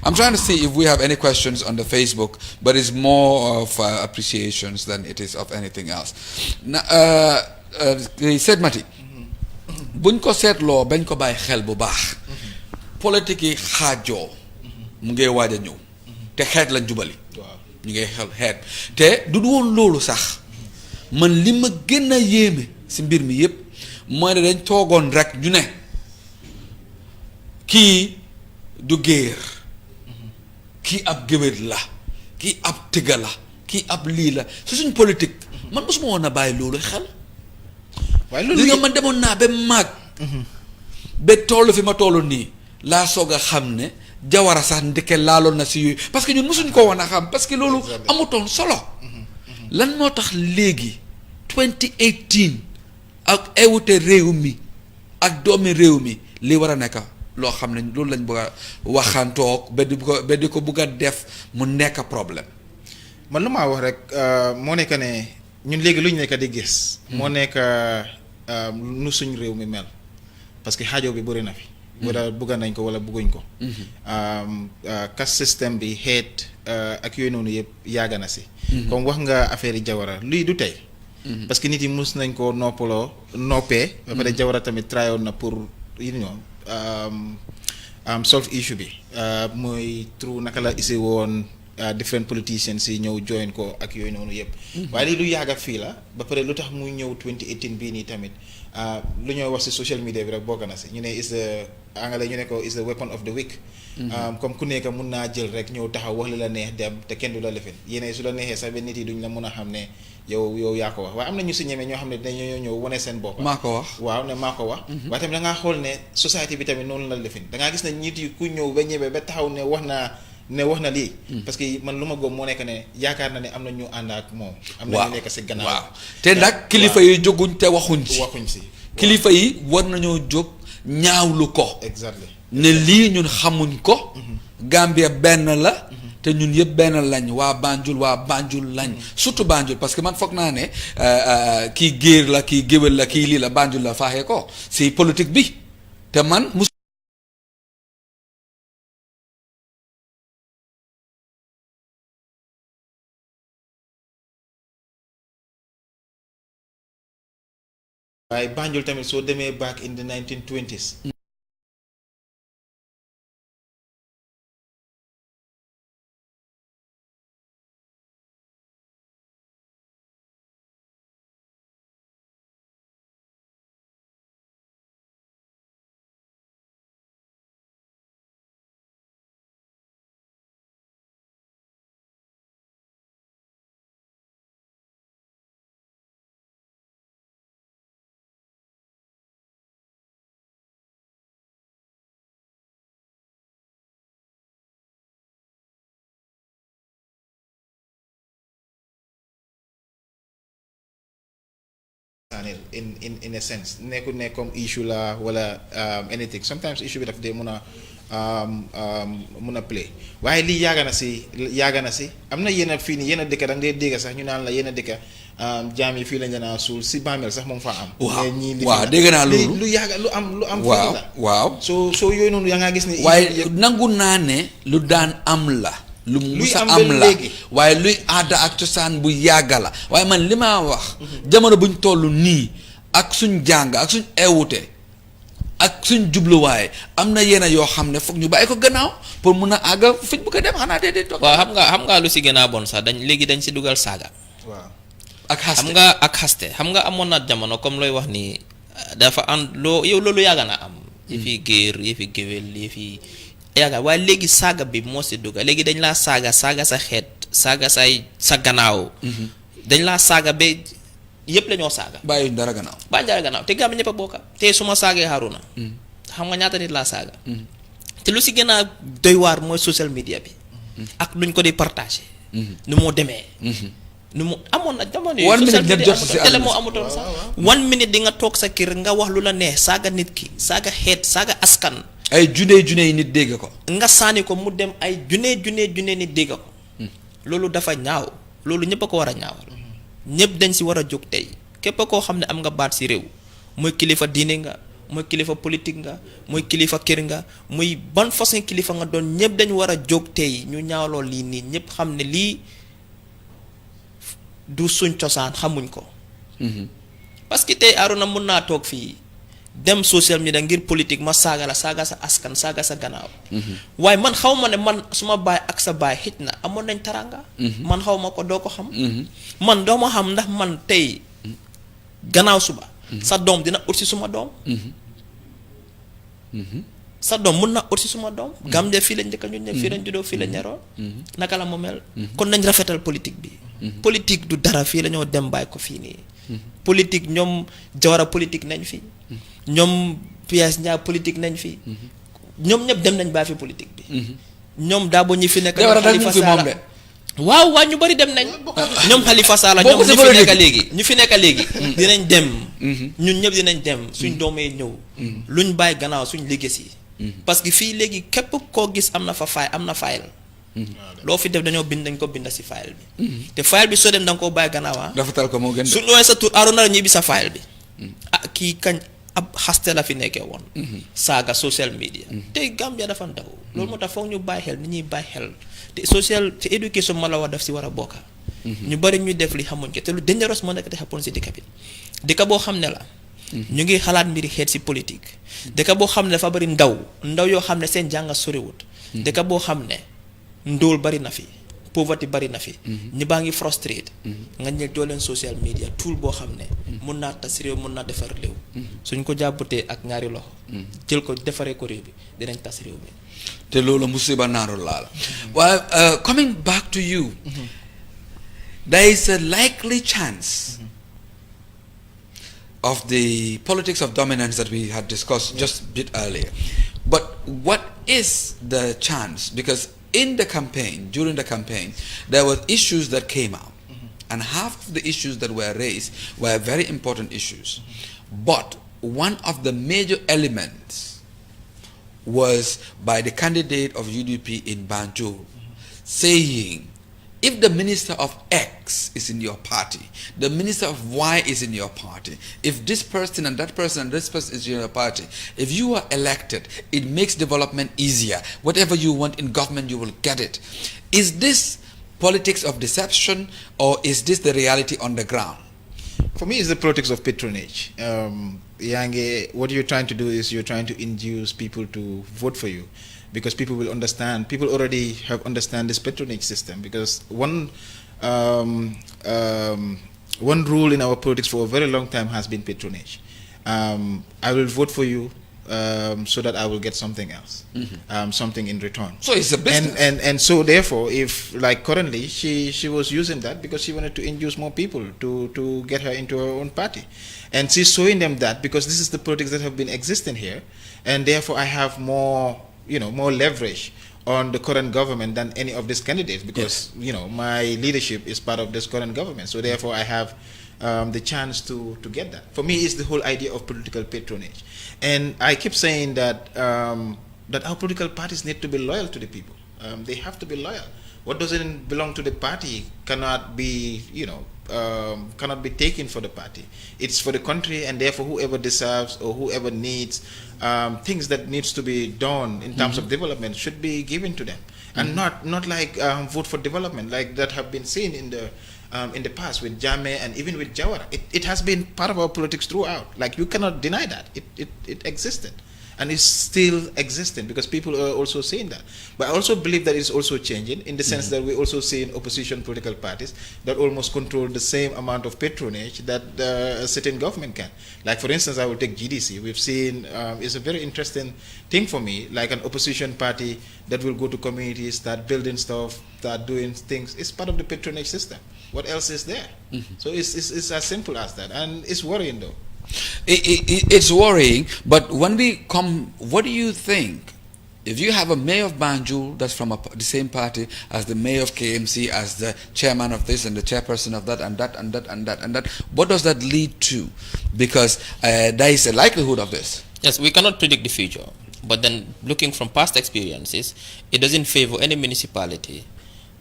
I'm trying to see if we have any questions on the Facebook, but it's more of appreciations than it is of anything else. He said, Mati, buñ ko seetloo bañ ko bàyyi xel bu baax politique yi xaajoo mu ngay waaj a ñëw te xeet lañ jubali ñu ngay xeet te du woon loolu sax man li ma gën a yéeme si mbir mi yépp mooy ne dañ toogoon rek ñu ne kii du géer kii ab géwél la kii ab tëgga la kii ab lii la su suñ politique man mosuma woon a bàyyi loolu xel waaye loolu li nga man demoon naa ba mag ba toll fi ma toll nii laa soog a xam ne jawara sax ndeke laaloon na si yooyu parce que ñun mosuñ ko woon a xam parce que loolu amutoon solo lan moo tax léegi 2018 ak ewute réew mi ak doomi réew mi li war a nekk loo xam ne loolu lañ bëgg a waxantoog ba di ko bëgg a def mu nekk problème. man lu maa wax rek moo nekk ne ñun léegi lu ñu nekk di gis. moo nekk nu suñ réew mi mel parce que xaajoo bi bëri na fi. wala bëgg nañ ko wala bëgguñ ko. caste système bi xeet ak yooyu noonu yëpp yàgg na si. comme wax nga affaire yi Jawara luy du tey. parce que nit yi mus nañ koo noppee. ba pare Jawara tamit trayoon na pour solve issue bi mooy true naka la isi woon. Different politicians yi ñëw join ko ak yooyu noonu yëpp. waaye lii lu yàgg fii la ba pare lu tax muy ñëw 2018 bii nii tamit lu ñoo wax si social media bi rek bokk na si ñu ne is the angale ñu ne ko is the weapon of the weak. comme ku nekk mun naa jël rek ñëw taxaw wax li la neex dem te kenn du la lifin yéen su la neexee sax ba nit yi duñ la mun a xam ne yow yaa ko wax waaye am na ñu si ñeme ñoo xam ne dañoo ñëw wane seen bopp. maa ko wax waaw ne maa ko wax. waaye tamit da ngaa xool ne société bi tamit noonu la lifin da ngaa gis ne nit yi ku ñëw ba ñëwee ba taxaw ne wax na lii. parce que man lu ma góob moo nekk ne yaakaar na ne am na ñu ànd ak moom. am na ñu nekk si gannaaw. waaw te nag kilifa yi jóguñ te waxuñ si. kilifa yi war nañoo jóg ñaawlu ko. exactly ne lii ñun xamuñ ko. Gambia benn la. te ñun yëpp benn lañ waa Banjul lañ. surtout Banjul parce que man foog naa ne kii géer la kii géwél la kii lii la Banjul la faaxee ko si politique bi te man. waaye Banjul tamit soo demee back in the 1920s. in a sense nekkul ne comme issue la wala anything sometimes issue bi daf dee mun a play waaye lii yàgg na si am na yenn fii nii yenn dëkk da nga dee dégg sax ñu naan la yenn dëkk jaam yi fii lañ leen a suul si bàmmeel sax moom faa am. waaw dégg naa loolu lu yàgg lu am. waaw waaw soo yooyu noonu yaa ngaa gis ne. waaye nangu naa ne lu daan am la. lu musa am la waaye luy aada ak cosaan bu yàgga la waaye man li ma wax. jamono buñ toll nii ak suñ jàng ak suñ eewute ak suñ jubluwaay am na yenn yoo xam ne foog ñu bàyyi ko gannaaw pour mun a àgga fi bu ko dem xanaa déedéet. waaw xam nga lu si gën a bon sax dañ si dugal saaga. waaw ak xaste xam nga amoon na jamono comme looy wax ni dafa am loolu yàgg na am. yëfi géer yëfi géwél yëfi yàgga waaye léegi saaga bi moo si dugal léegi dañ laa saaga sa xeet saaga sa gannaaw. dañ laa saaga ba yëpp la ñoo saaga. bàyyi dara gannaaw te Gambia ñëpp a bokka te su ma saagee Haruna. xam nga ñaata nit laa saaga. te lu si gën a doy waar mooy social media bi. ak luñ ko di partagé. nu moo demee. nu mu amoon na jamono yi. social media télé moo amutoon sax. 1 minute di nga toog sa kër nga wax lu la neex saaga nit ki saaga xeet saaga askan. ay junne yi nit dégg ko. nga sànni ko mu dem ay junne nit dégg ko. loolu dafa ñaaw loolu ñëpp a ko war a ñaawal. ñëpp dañ si war a jóg tey képp koo xam ne am nga baat si réew muy kilifa diine nga muy kilifa politique nga muy kilifa kër nga muy ban façon kilifa nga doon ñëpp dañ war a jóg tey ñu ñaawloo lii nii ñëpp xam ne lii du suñ cosaan xamuñ ko. parce que tey Arona mun naa toog fii dem social media ngir politique ma saaga la saaga sa askan saaga sa gannaaw. waaye man xaw ma ne man suma baay ak sa baay xit na amoon nañ taranga. man xaw ma ko doo ko xam. man doo ma xam ndax man tey gannaaw suba. sa doom dina ut si suma doom. sa doom mun na ut si suma doom. Gambia fii lañ njëkk ñun ñëpp fii lañ juddoo fii lañ ñeroo. naka la mu mel. kon nañ rafetal politique bi. politique du dara fii la ñoo dem bàyyi ko fii nii. politique ñoom Jawara politique nañ fi. ñoom PS Ndiaye politique nañ fi. ñoom ñëpp dem nañ bàyyi fi politique bi. ñoom Dabo ñi fi nekk. Khalifa Sallah waaw ñu bari dem nañ. ñoom Khalifa Sallah ñoom ñu fi nekk léegi. dinañ dem. ñun ñëpp dinañ dem suñ doomee ñëw. luñ bàyyi gannaaw suñ liggéey si. parce que fii léegi képp koo gis am na fa file loo fi def dañoo bind dañ ko binda si file bi te file bi soo dem da nga koo bàyyi gannaaw dafa ko moo gën su looy sa tur aaroon na la ñibbi sa file bi kii kañ ab xaste la fi nekkee woon saaga social media te Gambia dafa ndaw loolu moo tax foog ñu bàyyi xel ni ñuy bàyyi xel te éducation ma la wax daf si war a bokka ñu bari ñuy def li xamuñ ko te lu dangereux moo nekk te xapoon si dëkk bi dëkk boo xam ne la ñu ngi xalaat mbiri xeet si politique dëkk boo xam ne dafa bari ndaw yoo xam ne seen jànga soriwut dëkk boo xam ne ndóol bari na fi pauvreté bari na fi ñi baa ngi frustrate nga ñëw doo leen social media tool boo xam ne mun naa tas réew mun naa defar réew suñ ko jàppatee ak ñaari loxo jël ko defaree ko réew bi dinañ tas réew bi te loolu musiba naaru laal waaye coming back to you there is a likely chance of the politics of dominance that we had discussed just a bit earlier. But what is the chance? Because in the campaign, during the campaign, there were issues that came out. And half of the issues that were raised were very important issues. But one of the major elements was by the candidate of UDP in Banjul saying, if the minister of X is in your party, the minister of Y is in your party, if this person and that person and this person is in your party, if you are elected, it makes development easier. Whatever you want in government, you will get it. Is this politics of deception or is this the reality on the ground? For me, it's the politics of patronage. What you're trying to do is you're trying to induce people to vote for you, because people will understand. People already have understand this patronage system, because one rule in our politics for a very long time has been patronage. I will vote for you so that I will get something else, something in return. So it's a business. And so therefore, if like currently she was using that because she wanted to induce more people to get her into her own party, and she's showing them that because this is the politics that have been existing here, and therefore I have more leverage on the current government than any of these candidates, because my leadership is part of this current government, so therefore I have the chance to get that. For me, it's the whole idea of political patronage, and I keep saying that that our political parties need to be loyal to the people. They have to be loyal. What doesn't belong to the party cannot be taken for the party. It's for the country, and therefore whoever deserves or whoever needs things that needs to be done in terms of development should be given to them, and not like vote for development like that have been seen in the past with Jammeh and even with Jawara. It has been part of our politics throughout. Like, you cannot deny that it existed. And it's still existing because people are also saying that. But I also believe that it's also changing in the sense that we also see in opposition political parties that almost control the same amount of patronage that a certain government can. Like, for instance, I will take GDC. We've seen, it's a very interesting thing for me, like an opposition party that will go to communities, start building stuff, start doing things. It's part of the patronage system. What else is there? So it's as simple as that. And it's worrying though. It's worrying, but when we come, what do you think? If you have a mayor of Banjul that's from the same party as the mayor of KMC, as the chairman of this and the chairperson of that and that and that and that and that, what does that lead to? Because there is a likelihood of this. Yes, we cannot predict the future, but then looking from past experiences, it doesn't favor any municipality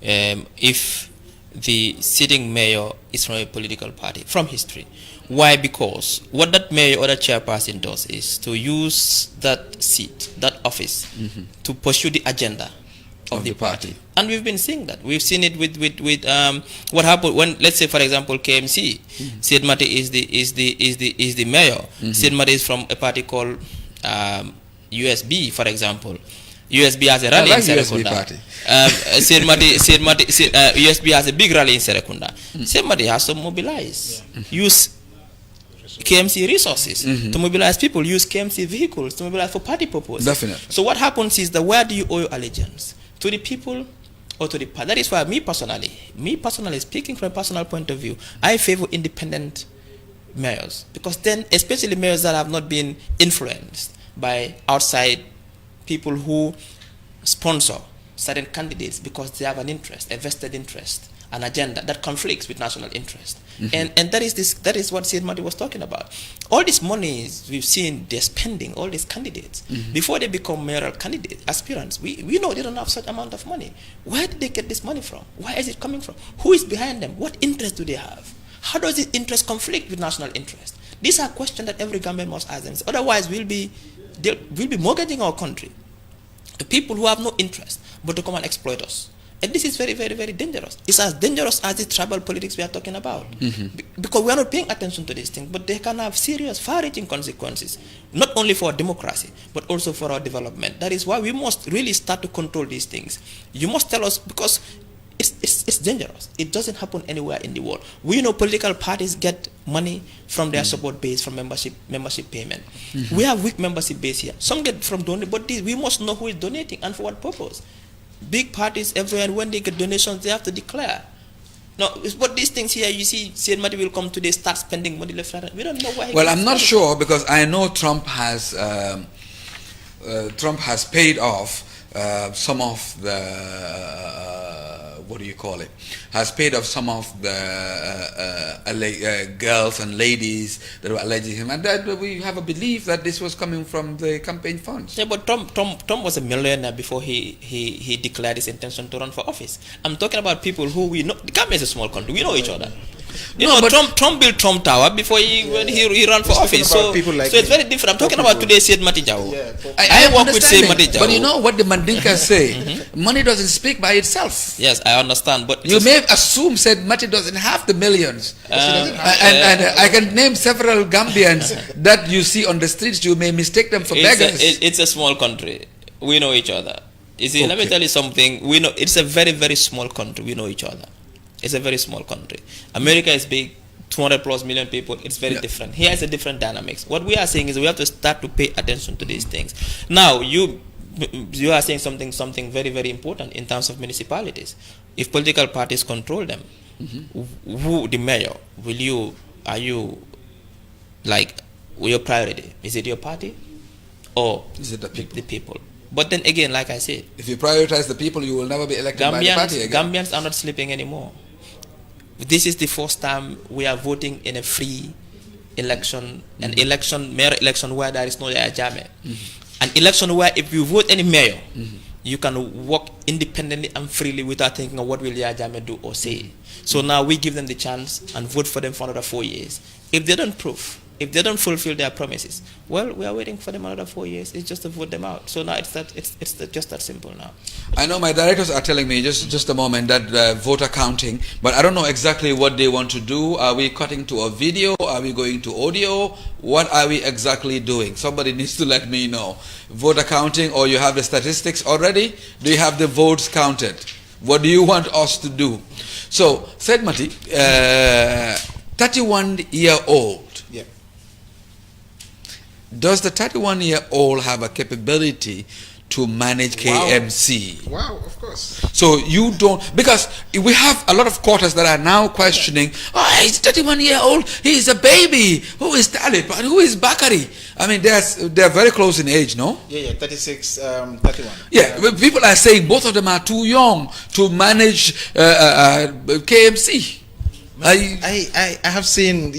if the sitting mayor is from a political party, from history. Why? Because what that mayor or that chairperson does is to use that seat, that office, to pursue the agenda of the party. And we've been seeing that. We've seen it with what happened when, let's say, for example, KMC. Sid Mati is the mayor. Sid Mati is from a party called USB, for example. USB has a rally in Serekunda. USB has a big rally in Serekunda. Somebody has to mobilize. Use KMC resources to mobilize people. Use KMC vehicles to mobilize for party purposes. Definitely. So what happens is that where do you owe your allegiance? To the people or to the party? That is why me personally, speaking from a personal point of view, I favor independent mayors. Because then, especially mayors that have not been influenced by outside people who sponsor certain candidates because they have an interest, a vested interest, an agenda that conflicts with national interest. And that is what Syed Madi was talking about. All these monies we've seen they're spending, all these candidates, before they become mayoral candidate aspirants, we know they don't have such amount of money. Where did they get this money from? Where is it coming from? Who is behind them? What interest do they have? How does this interest conflict with national interest? These are questions that every Gambian must ask themselves. Otherwise, we'll be mortgaging our country to people who have no interest but to come and exploit us. And this is very, very, very dangerous. It's as dangerous as the tribal politics we are talking about. Because we are not paying attention to these things, but they can have serious, far-reaching consequences, not only for our democracy, but also for our development. That is why we must really start to control these things. You must tell us, because it's dangerous. It doesn't happen anywhere in the world. We know political parties get money from their support base, from membership payment. We have weak membership base here. Some get from donation, but we must know who is donating and for what purpose. Big parties everywhere, when they get donations, they have to declare. No, but these things here, you see, Syed Madi will come today, start spending money left and right. We don't know why. Well, I'm not sure, because I know Trump has paid off some of the what do you call it? Has paid off some of the girls and ladies that were alleging him, and that we have a belief that this was coming from the campaign funds. Yeah, but Trump was a millionaire before he declared his intention to run for office. I'm talking about people who we know. Gambia is a small country. We know each other. Trump built Trump Tower before when he ran for office. So it's very different. I'm talking about today's Syed Mati Jaw. I work with Syed Mati Jaw. But you know what the Mandinkas say? Money doesn't speak by itself. Yes, I understand. But you may assume Syed Mati doesn't have the millions. And I can name several Gambians that you see on the streets. You may mistake them for beggars. It's a small country. We know each other. You see, let me tell you something. We know it's a very, very small country. We know each other. It's a very small country. America is big, 200 plus million people. It's very different. Here is a different dynamics. What we are saying is we have to start to pay attention to these things. Now, you are saying something very, very important in terms of municipalities. If political parties control them, who the mayor are you like your priority? Is it your party or is it the people? But then again, like I said, if you prioritize the people, you will never be elected by the party again. Gambians are not sleeping anymore. This is the first time we are voting in a free election, an mayor election where there is no Yaya Jammeh. An election where if you vote any mayor, you can work independently and freely without thinking of what will Yaya Jammeh do or say. So now we give them the chance and vote for them for another 4 years. If they don't fulfill their promises, well, we are waiting for them another 4 years. It's just to vote them out. So now it's just that simple now. I know my directors are telling me just a moment that voter counting, but I don't know exactly what they want to do. Are we cutting to a video? Are we going to audio? What are we exactly doing? Somebody needs to let me know. Voter counting, or you have the statistics already? Do you have the votes counted? What do you want us to do? So, Syed Mati, 31-year-old. Yeah. Does the 31-year-old have a capability to manage KMC? Wow, of course. So you don't, because we have a lot of quarters that are now questioning, oh, he's 31-year-old, he's a baby. Who is Talib? And who is Bakari? I mean, they're very close in age, no? Yeah, 36, 31. Yeah, people are saying both of them are too young to manage KMC. I have seen,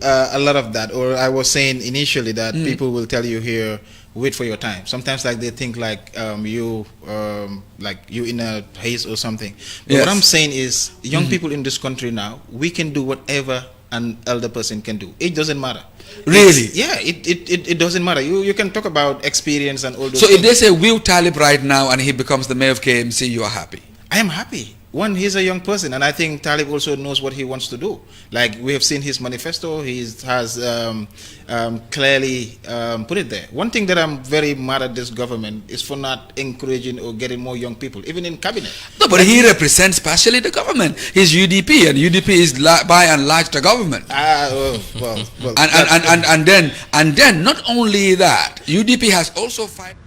a lot of that, or I was saying initially that people will tell you here, wait for your time. Sometimes like they think like you in a haze or something. But what I'm saying is young people in this country now, we can do whatever an elder person can do. It doesn't matter. Really? It doesn't matter. You can talk about experience and all those So things. if they say Will Talib right now and he becomes the mayor of KMC, you are happy? I am happy. One, he's a young person, and I think Talib also knows what he wants to do. Like, we have seen his manifesto, he has clearly put it there. One thing that I'm very mad at this government is for not encouraging or getting more young people, even in cabinet. No, but he represents partially the government. He's UDP, and UDP is by and large the government. Well. And then, not only that, UDP has also fight.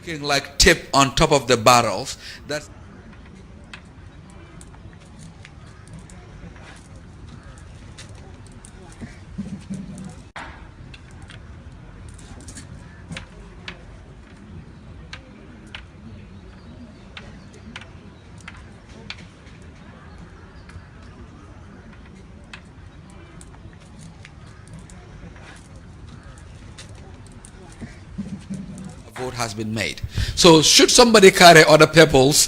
Looking like tip on top of the barrels. That's vote has been made. So should somebody carry other pebbles?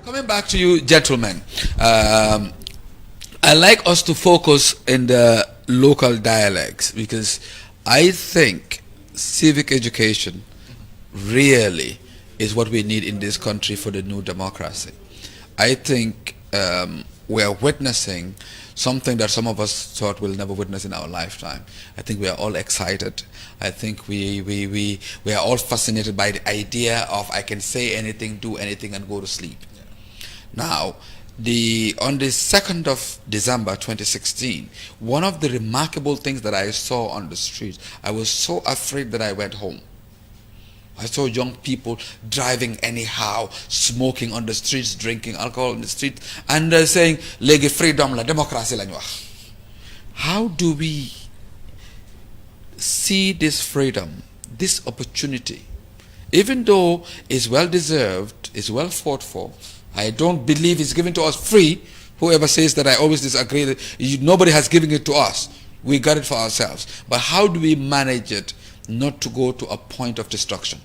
Coming back to you, gentlemen, I like us to focus in the local dialects because I think civic education really is what we need in this country for the new democracy. I think we are witnessing something that some of us thought we'll never witness in our lifetime. I think we are all excited. I think we are all fascinated by the idea of I can say anything, do anything, and go to sleep. Now, on the 2nd of December 2016, one of the remarkable things that I saw on the streets, I was so afraid that I went home. I saw young people driving anyhow, smoking on the streets, drinking alcohol on the street, and saying, "Legi freedom la democracy la ñu wax." How do we see this freedom, this opportunity, even though it's well deserved, it's well fought for? I don't believe it's given to us free. Whoever says that, I always disagree. That nobody has given it to us. We got it for ourselves. But how do we manage it not to go to a point of destruction?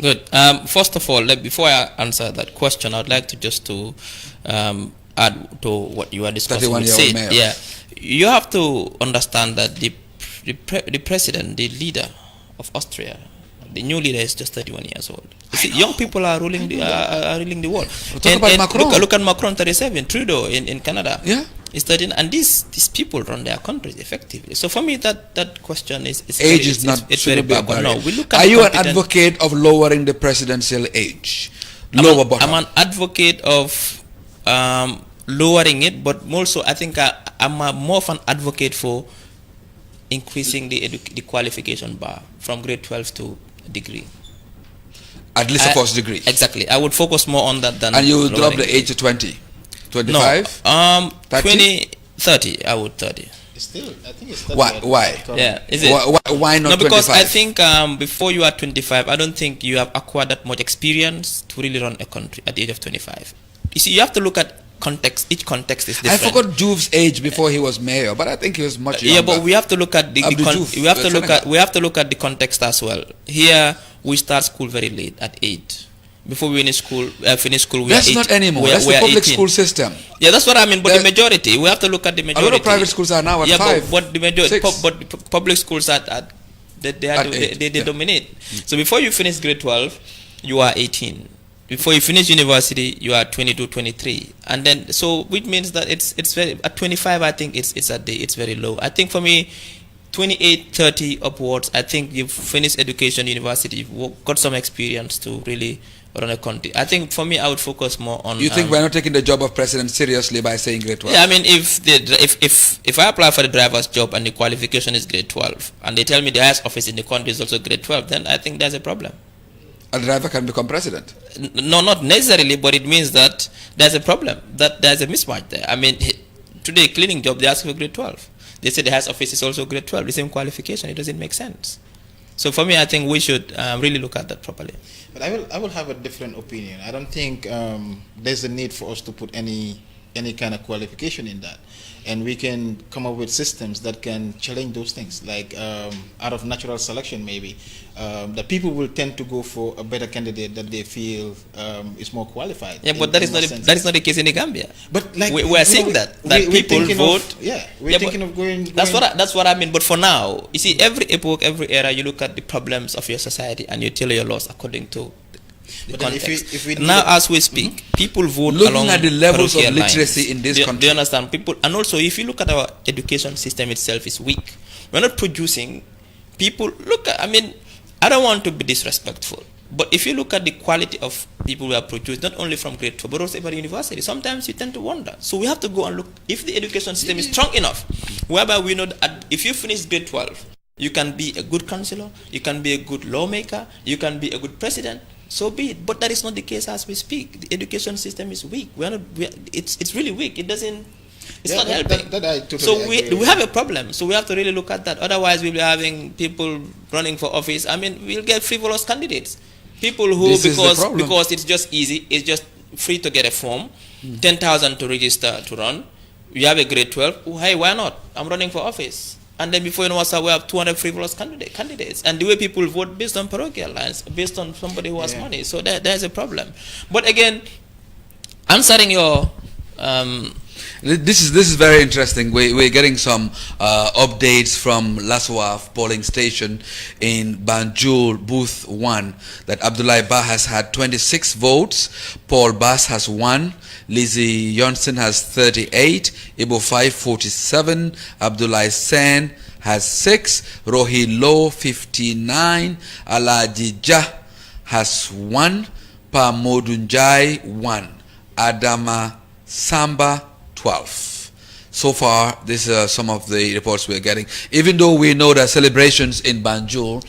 Good. First of all, before I answer that question, I'd like to just to add to what you are discussing with Sid. Yeah, you have to understand that the president, the leader of Austria, the new leader is just 31 years old. You see, young people are ruling the world. Talk about Macron. Look at Macron, 37, Trudeau in Canada. Yeah. Is 13, and these people run their countries effectively. So for me, that question is age is not very bad. No, we look at are you an advocate of lowering the presidential age? I'm an advocate of lowering it, but also I think I'm more of an advocate for increasing the qualification bar from grade 12 to degree. At least a first degree. Exactly. I would focus more on that than. And you would drop the age to 20, 25. No, 20, 30. I would 30. Still, I think it's 30. Why? Yeah, is it? Why not 25? No, because I think before you are 25, I don't think you have acquired that much experience to really run a country at the age of 25. You see, you have to look at context. Each context is different. I forgot Juve's age before he was mayor, but I think he was much younger. Yeah, but we have to look at we have to look at the context as well. Here we start school very late at 8. Before we finish school, we that's are 8. Not anymore. That's the public 18. School system. Yeah, that's what I mean. But the majority, we have to look at the majority. A lot of private schools are now at 5. But the majority, but public schools they dominate. So before you finish grade 12, you are 18. Before you finish university, you are 22, 23, and then which means that it's very at 25. I think it's very low. I think for me, 28, 30 upwards. I think you've finished education, university, you've got some experience to really run a country. I think for me, I would focus more on. You think we're not taking the job of president seriously by saying grade 12? Yeah, I mean, if I apply for the driver's job and the qualification is grade 12, and they tell me the highest office in the country is also grade 12, then I think there's a problem. A driver can become president? No, not necessarily, but it means that there's a problem, that there's a mismatch there. I mean, today, cleaning job, they ask for grade 12. They say the highest office is also grade 12, the same qualification. It doesn't make sense. So for me, I think we should really look at that properly. But I will have a different opinion. I don't think there's a need for us to put any kind of qualification in that. And we can come up with systems that can challenge those things, like out of natural selection maybe. That people will tend to go for a better candidate that they feel is more qualified. Yeah, but that is not the case in the Gambia. But like we are saying that people vote. We're thinking of going. That's what I mean. But for now, you see, every epoch, every era, you look at the problems of your society and you tailor your laws according to the context. If we now, as we speak, people vote looking at the levels of literacy in this country. Do you understand? People, and also if you look at our education system itself, is weak. We're not producing people. Look, I mean, I don't want to be disrespectful, But if you look at the quality of people who are produced, not only from grade 12, but also from university, sometimes you tend to wonder. So we have to go and look if the education system is strong enough, whereby we know that if you finish grade 12, you can be a good councillor, you can be a good lawmaker, you can be a good president, so be it. But that is not the case as we speak. The education system is weak. It's really weak. It doesn't, it's not helping. So we have a problem. So we have to really look at that. Otherwise, we'll be having people running for office. I mean, we'll get frivolous candidates. People who, because it's just easy, it's just free to get a form, 10,000 to register to run. You have a grade 12. Oh, hey, why not? I'm running for office. And then before you know what's up, we have 200 frivolous candidates. And the way people vote based on parochial lines, based on somebody who has money. So there's a problem. But again, answering your... This is very interesting. We're getting some updates from Laswaf polling station in Banjul, booth 1, that Abdoulaye Ba has had 26 votes, Paul Bass has 1, Lizzie Johnson has 38, Ibo 5 47, Abdoulaye Sen has 6, Rohi Low 59, Alaji Jah has 1, Pa Modunjai 1, Adama Samba 12. So far, these are some of the reports we're getting. Even though we know that celebrations in Banjul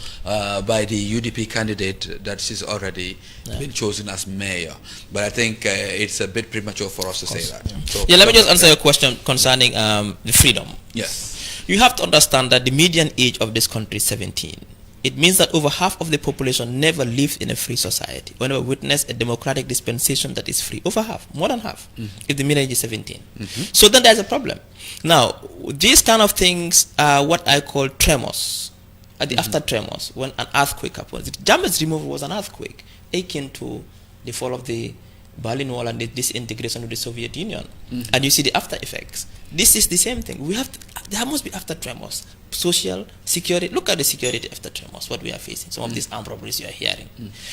by the UDP candidate that she's already been chosen as mayor. But I think it's a bit premature for us to say that. So, let me just answer your question concerning the freedom. Yes. You have to understand that the median age of this country is 17. It means that over half of the population never lived in a free society, or never witnessed a democratic dispensation that is free. Over half, more than half, if the median age is 17. So then there's a problem. Now, these kind of things are what I call tremors, at the after tremors, when an earthquake happens. The Jamaica's removal was an earthquake, akin to the fall of the Berlin Wall and the disintegration of the Soviet Union. And you see the after effects. This is the same thing. There must be after tremors. Social, security. Look at the security after tremors, what we are facing. Some of these armed robberies you are hearing.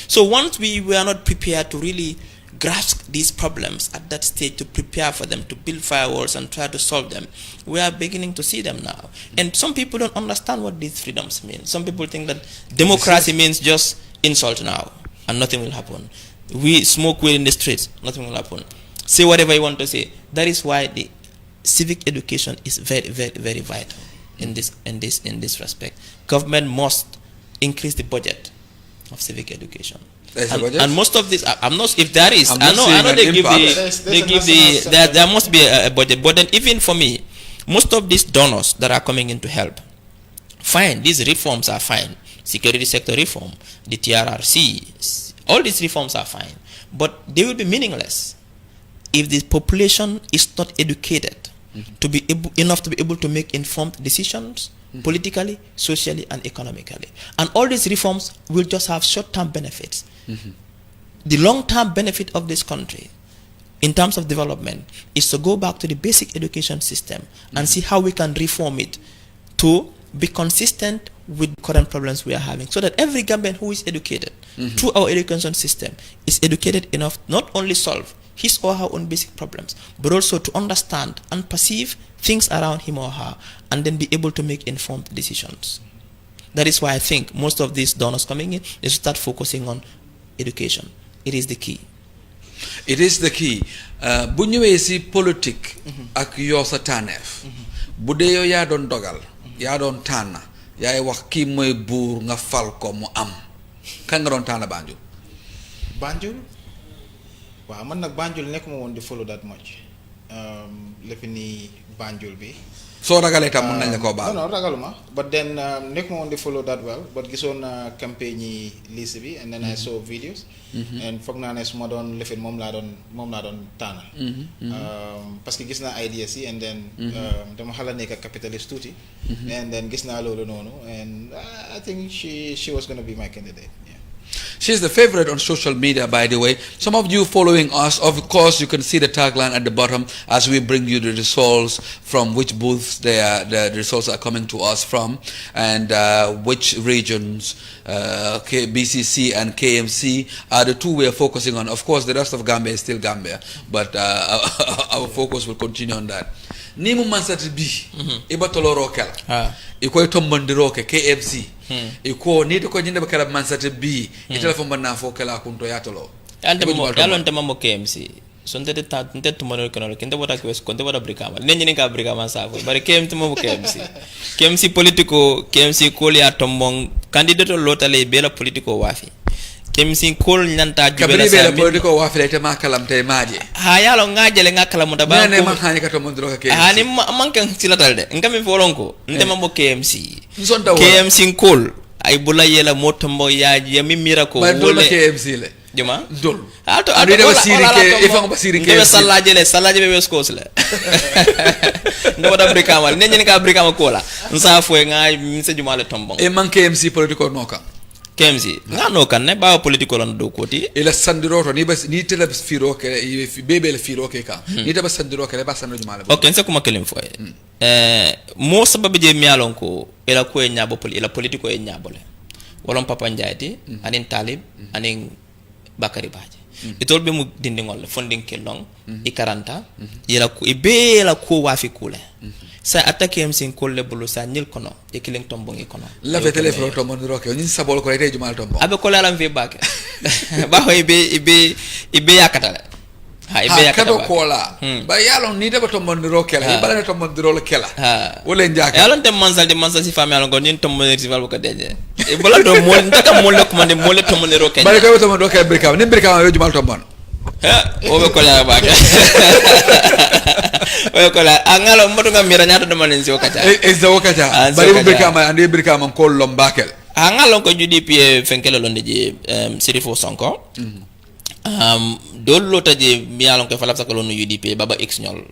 So once we were not prepared to really grasp these problems at that stage, to prepare for them, to build firewalls and try to solve them, we are beginning to see them now. And some people don't understand what these freedoms mean. Some people think that democracy means just insult now and nothing will happen. We smoke weed in the streets, nothing will happen. Say whatever you want to say. That is why the civic education is very, very, very vital in this respect. Government must increase the budget of civic education. And most of this, I'm not. If there is, I know there must be a budget. But then even for me, most of these donors that are coming in to help, fine. These reforms are fine. Security sector reform, the TRRC. All these reforms are fine, but they will be meaningless if the population is not educated to be enough to be able to make informed decisions politically, socially, and economically. And all these reforms will just have short-term benefits. The long-term benefit of this country in terms of development is to go back to the basic education system and see how we can reform it to be consistent with current problems we are having, so that every Gambian who is educated through our education system is educated enough not only solve his or her own basic problems, but also to understand and perceive things around him or her, and then be able to make informed decisions. That is why I think most of these donors coming in, they start focusing on education. It is the key. It is the key. Bu ñëwee si politique ak yoo sa tànneef bu dee yow yaa doon dogal yaa doon tànn yaay wax kii mooy buur nga fal ko mu am kan nga doon tànn Banjul. Banjul waaw man nag Banjul nekkuma woon di follow that much lépp ni Banjul bi. soo ragalee tam mën nañ la koo baal. non ragaluma but then nekkuma woon di follow that well but gisoon na campagne yi liste bi and then I saw videos. and foog naa ne su ma doon lifin moom laa doon tànn. parce que gis naa ideas yi and then dama xala nekk capitalist tuuti. and then gis naa loolu noonu and I think she was going to be my candidate. She's the favorite on social media, by the way. Some of you following us, of course, you can see the tagline at the bottom as we bring you the results from which booths the results are coming to us from, and which regions, BCC and KMC are the two we are focusing on. Of course, the rest of Gambia is still Gambia, but our focus will continue on that. ni mu mansati bi iba toloro kala iko tombandiro ke KFC iko ni ko nyinde bakala mansati bi e telephone banna fo kala kunto yatolo yalon tamamo KMC sonte de ta nte tumano kono kende wota ko konte wota brikama nenyi ni ka brikama sa fo bare KMC mo KMC politico KMC ko ya tombong candidato lotale bela politico wafi KMC kol nyanta jubela sa kabri bela politico wafi le tema kalam te maje ha yalo ngajele ngakala mo daba ne man hani ka to mondro ka KMC ha ni mankan silatal de ngami folonko nte mambo KMC KMC kol ay bula yela motombo yaji yami mirako wole KMC le juma dol alto adu de basiri ke ifan basiri ke be salaje be west coast le ndo da brikama nenye ka brikama kola nsa fo nga mise juma le tombong e man KMC political noka KMC nga no kan ne ba political on do koti e la sandiroto ni bas ni tele firo ke bebe le firo ke ka ni tele sandiro ke ba sandiro juma le okay nse kuma kelim fo mo sababu je mialon ko ela ko e nyabo ela political e nyabole wolon papa njaati anin talib anin Bakari Baje itol be mu dindingol funding kelong i 40 yela ko ibe la ko wafi kule sa attaque am sin kolle bulu sa nil kono e kileng tombong e kono la fe telephone tombon roke ni sabol ko rete jumal tombong abe ko la lam fe bak ba ho ibe yakata ha ibe yakata kado kola ba yalon ni deba tombon roke la ba la tombon roke kala wole njaka yalon tem mansal si fami yalon ko ni tombon si val ko deje e bola do mo ndaka mo le ko mande mo le tombon roke ba ko tombon roke brika ni brika yo jumal tombon o be ko la bak o ko la angalo mo nga mira nyato do manen si okacha e zo okacha bari brika ma ande brika ma ko lombakel angalo ko UDP fenkele londe je Sirifo Sonko dol taje mi yalon ko falap sakalo no UDP baba x ñol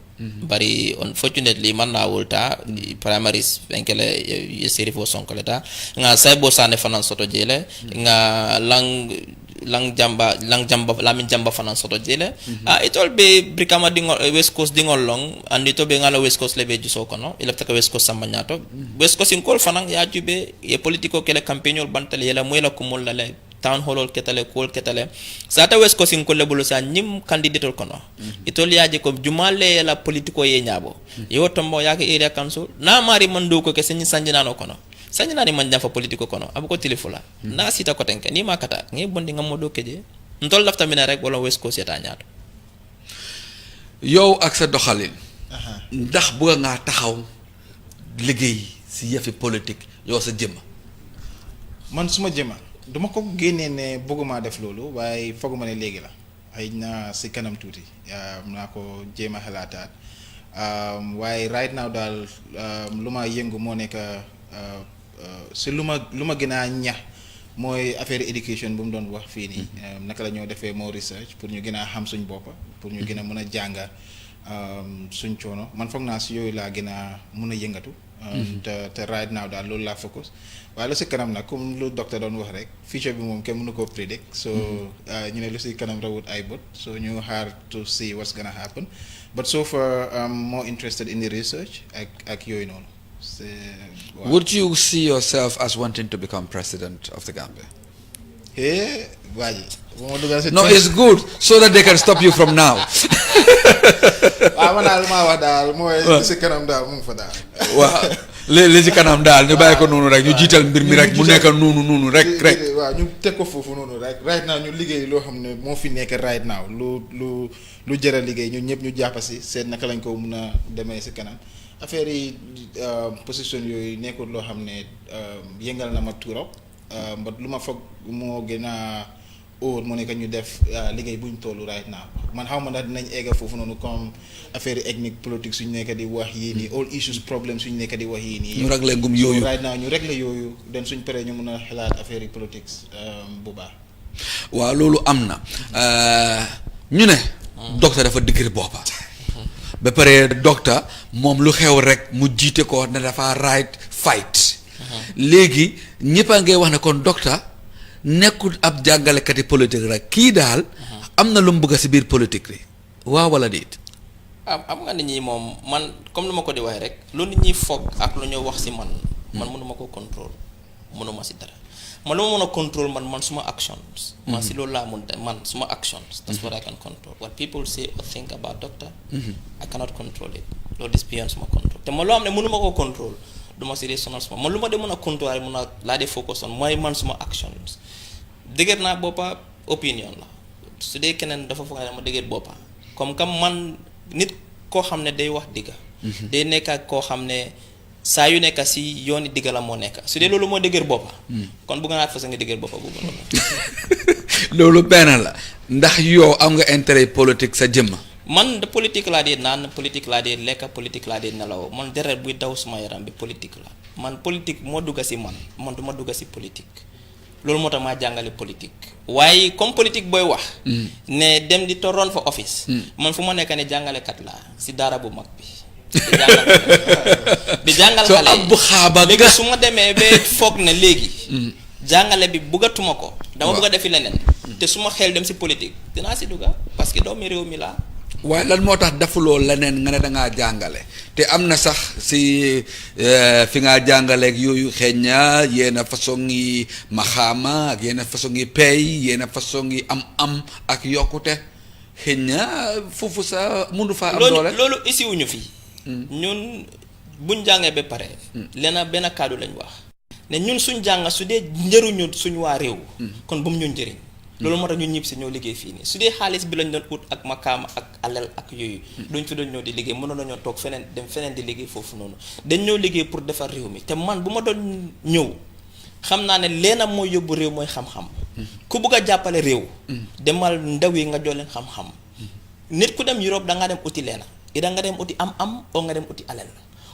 bari unfortunately man na wolta primaries fenkele Sirifo Sonko leta nga saybo sane fanan soto jele nga lang jamba lamin jamba fanan soto jele itol be brikama dingol west coast dingol long andi to be ngala west coast lebe juso kono ilafta ka west coast sambanyato west coast in kol fanan ya jube e politico kele campagnol bantale yela moyla kumol la town hall ketale kol ketale sata west coast in kol bulu sa nim candidate kono itol yaje ko jumale la politico ye nyabo yo tombo yake area council na mari mando ko ke senyi sanjinano kono sanjina ni manja fa politiko kono abuko telefula na sita ko tenke ni makata ngi bondi ngam modo keje ndol lafta mina rek wala west coast yata ñaato yow ak sa doxalin ndax bu nga taxaw liggéey si yafi politique yow sa jëm man suma jëma duma ko génnee ne bëgguma def loolu waaye foguma ne léegi la xëy na si kanam tuuti naa ko jéem a xalaataat waaye right now daal lu ma yëngu moo nekk si lu ma gën a ñax mooy affaire éducation bu mu doon wax fii nii naka la ñoo defee moo research pour ñu gën a xam suñ boppa pour ñu gën a mën a jànga suñ coono man foog naa si yooyu laa gën a mën a yëngatu te right now daal loolu laa focus waaye lu si kanam nag comme lu docteur doon wax rek future bi moom kenn mënu koo predict so ñu ne lu si kanam rawut ay bët so ñu xaar to see what's gonna happen but so far I'm more interested in the research ak yooyu noonu. Would you see yourself as wanting to become president of the Gambia? Hey, no, it's good so that they can stop you from now. li ci kanam daal ñu bàyyi ko noonu rek ñu jiital mbir mi rek mu nekk noonu rek waaw ñu teg ko foofu noonu rek right now ñu liggéey loo xam ne moo fi nekk right now lu jëra liggéey ñun ñëpp ñu jàpp si seet naka lañ ko mun a demee si kanam affaire yi position yooyu nekkul loo xam ne yëngal na ma trop but lu ma foog moo gën a óor moo nekk ñu def liggéey buñ tollu right now man xaw ma ndax dinañ egga foofu noonu comme affaire yi ethnique politique suñu nekk di wax yii nii all issues problème suñu nekk di wax yii nii ñu réglé ngum yooyu right now ñu réglé yooyu den suñ paree ñu mun a xalaat affaire yi politique bu baax waaw loolu am na ñu ne docteur dafa digir boppa ba pare docteur moom lu xew rek mu jiite ko ne dafa right fight léegi ñëpp a ngay wax ne kon docteur nekkul ab jàngalekati politique rek kii daal am na lu mu bëgg si biir politique bi waaw wala déet am nga nit ñi moom man comme lu ma ko di waxee rek lu nit ñi foog ak lu ñoo wax si man mënuma ko contrôle mënuma si dara man lu ma mën a contrôle man suma actions man si loolu laa mun man suma actions that's what I can control what people say or think about doctor I cannot control it loolu is beyond suma control te ma loo xam ne mënuma ko control du ma si dee sonal suma man lu ma dee mën a contrôler mën a laa dee focus on mooy man suma actions dëgër naa boppa opinion la su dee keneen dafa foog ne ma dëgër boppa comme man nit koo xam ne day wax digga day nekk ak koo xam ne saa yu nekk si yooni digga la moo nekk su dee loolu moo dëgër boppa kon bëgg naa façon nga dëgër boppa boobu noonu loolu benn la ndax yow am nga intérêt politique sa jëmm man de politique laa dee naan politique laa dee lekk politique laa dee nelaw man deret buy daw suma yaram bi politique la man politique moo dugga si man du ma dugga si politique loolu moo tax maa jàngale politique waaye comme politique booy wax ne dem di to run for office man fu ma nekk ne jàngalekat laa si daara bu mag bi di jàngal so xale ab bu xaaba léegi su ma demee ba foog ne léegi jàngale bi buggatuma ko dama bugg a defi leneen te su ma xel dem si politique dinaa si dugga parce que doomi réew mi laa waaye lan moo tax defuloo leneen nga ne dangaa jàngale te am na sax si fi ngaa jàngaleeg yooyu xëy na yenn façon yi maxaama ak yenn façon yi pay yenn façon yi am ak yokkute xëy na foofu sa mundu faa am doole loolu isi wuñu fii ñun buñ jàngee ba pare leena benn kàddu lañ wax ne ñun suñ jàng su dee njëriñu suñ waa réew kon bu mu ñun njëriñ loolu moo tax ñun ñëpp si ñoo liggéey fii nii su dee xaalis bi lañ doon ut ak makaama ak alal ak yooyu duñ fi doon ñëw di liggéey mënoon nañoo toog feneen dem feneen di liggéey foofu noonu dañ ñoo liggéey pour defar réew mi te man bu ma doon ñëw xam naa ne leena mooy yóbbu réew mooy xam-xam ku bugg a jàppale réew demal ndaw yi nga jox leen xam-xam nit ku dem Europe da nga dem uti leena ida nga dem uti am oo nga dem uti alal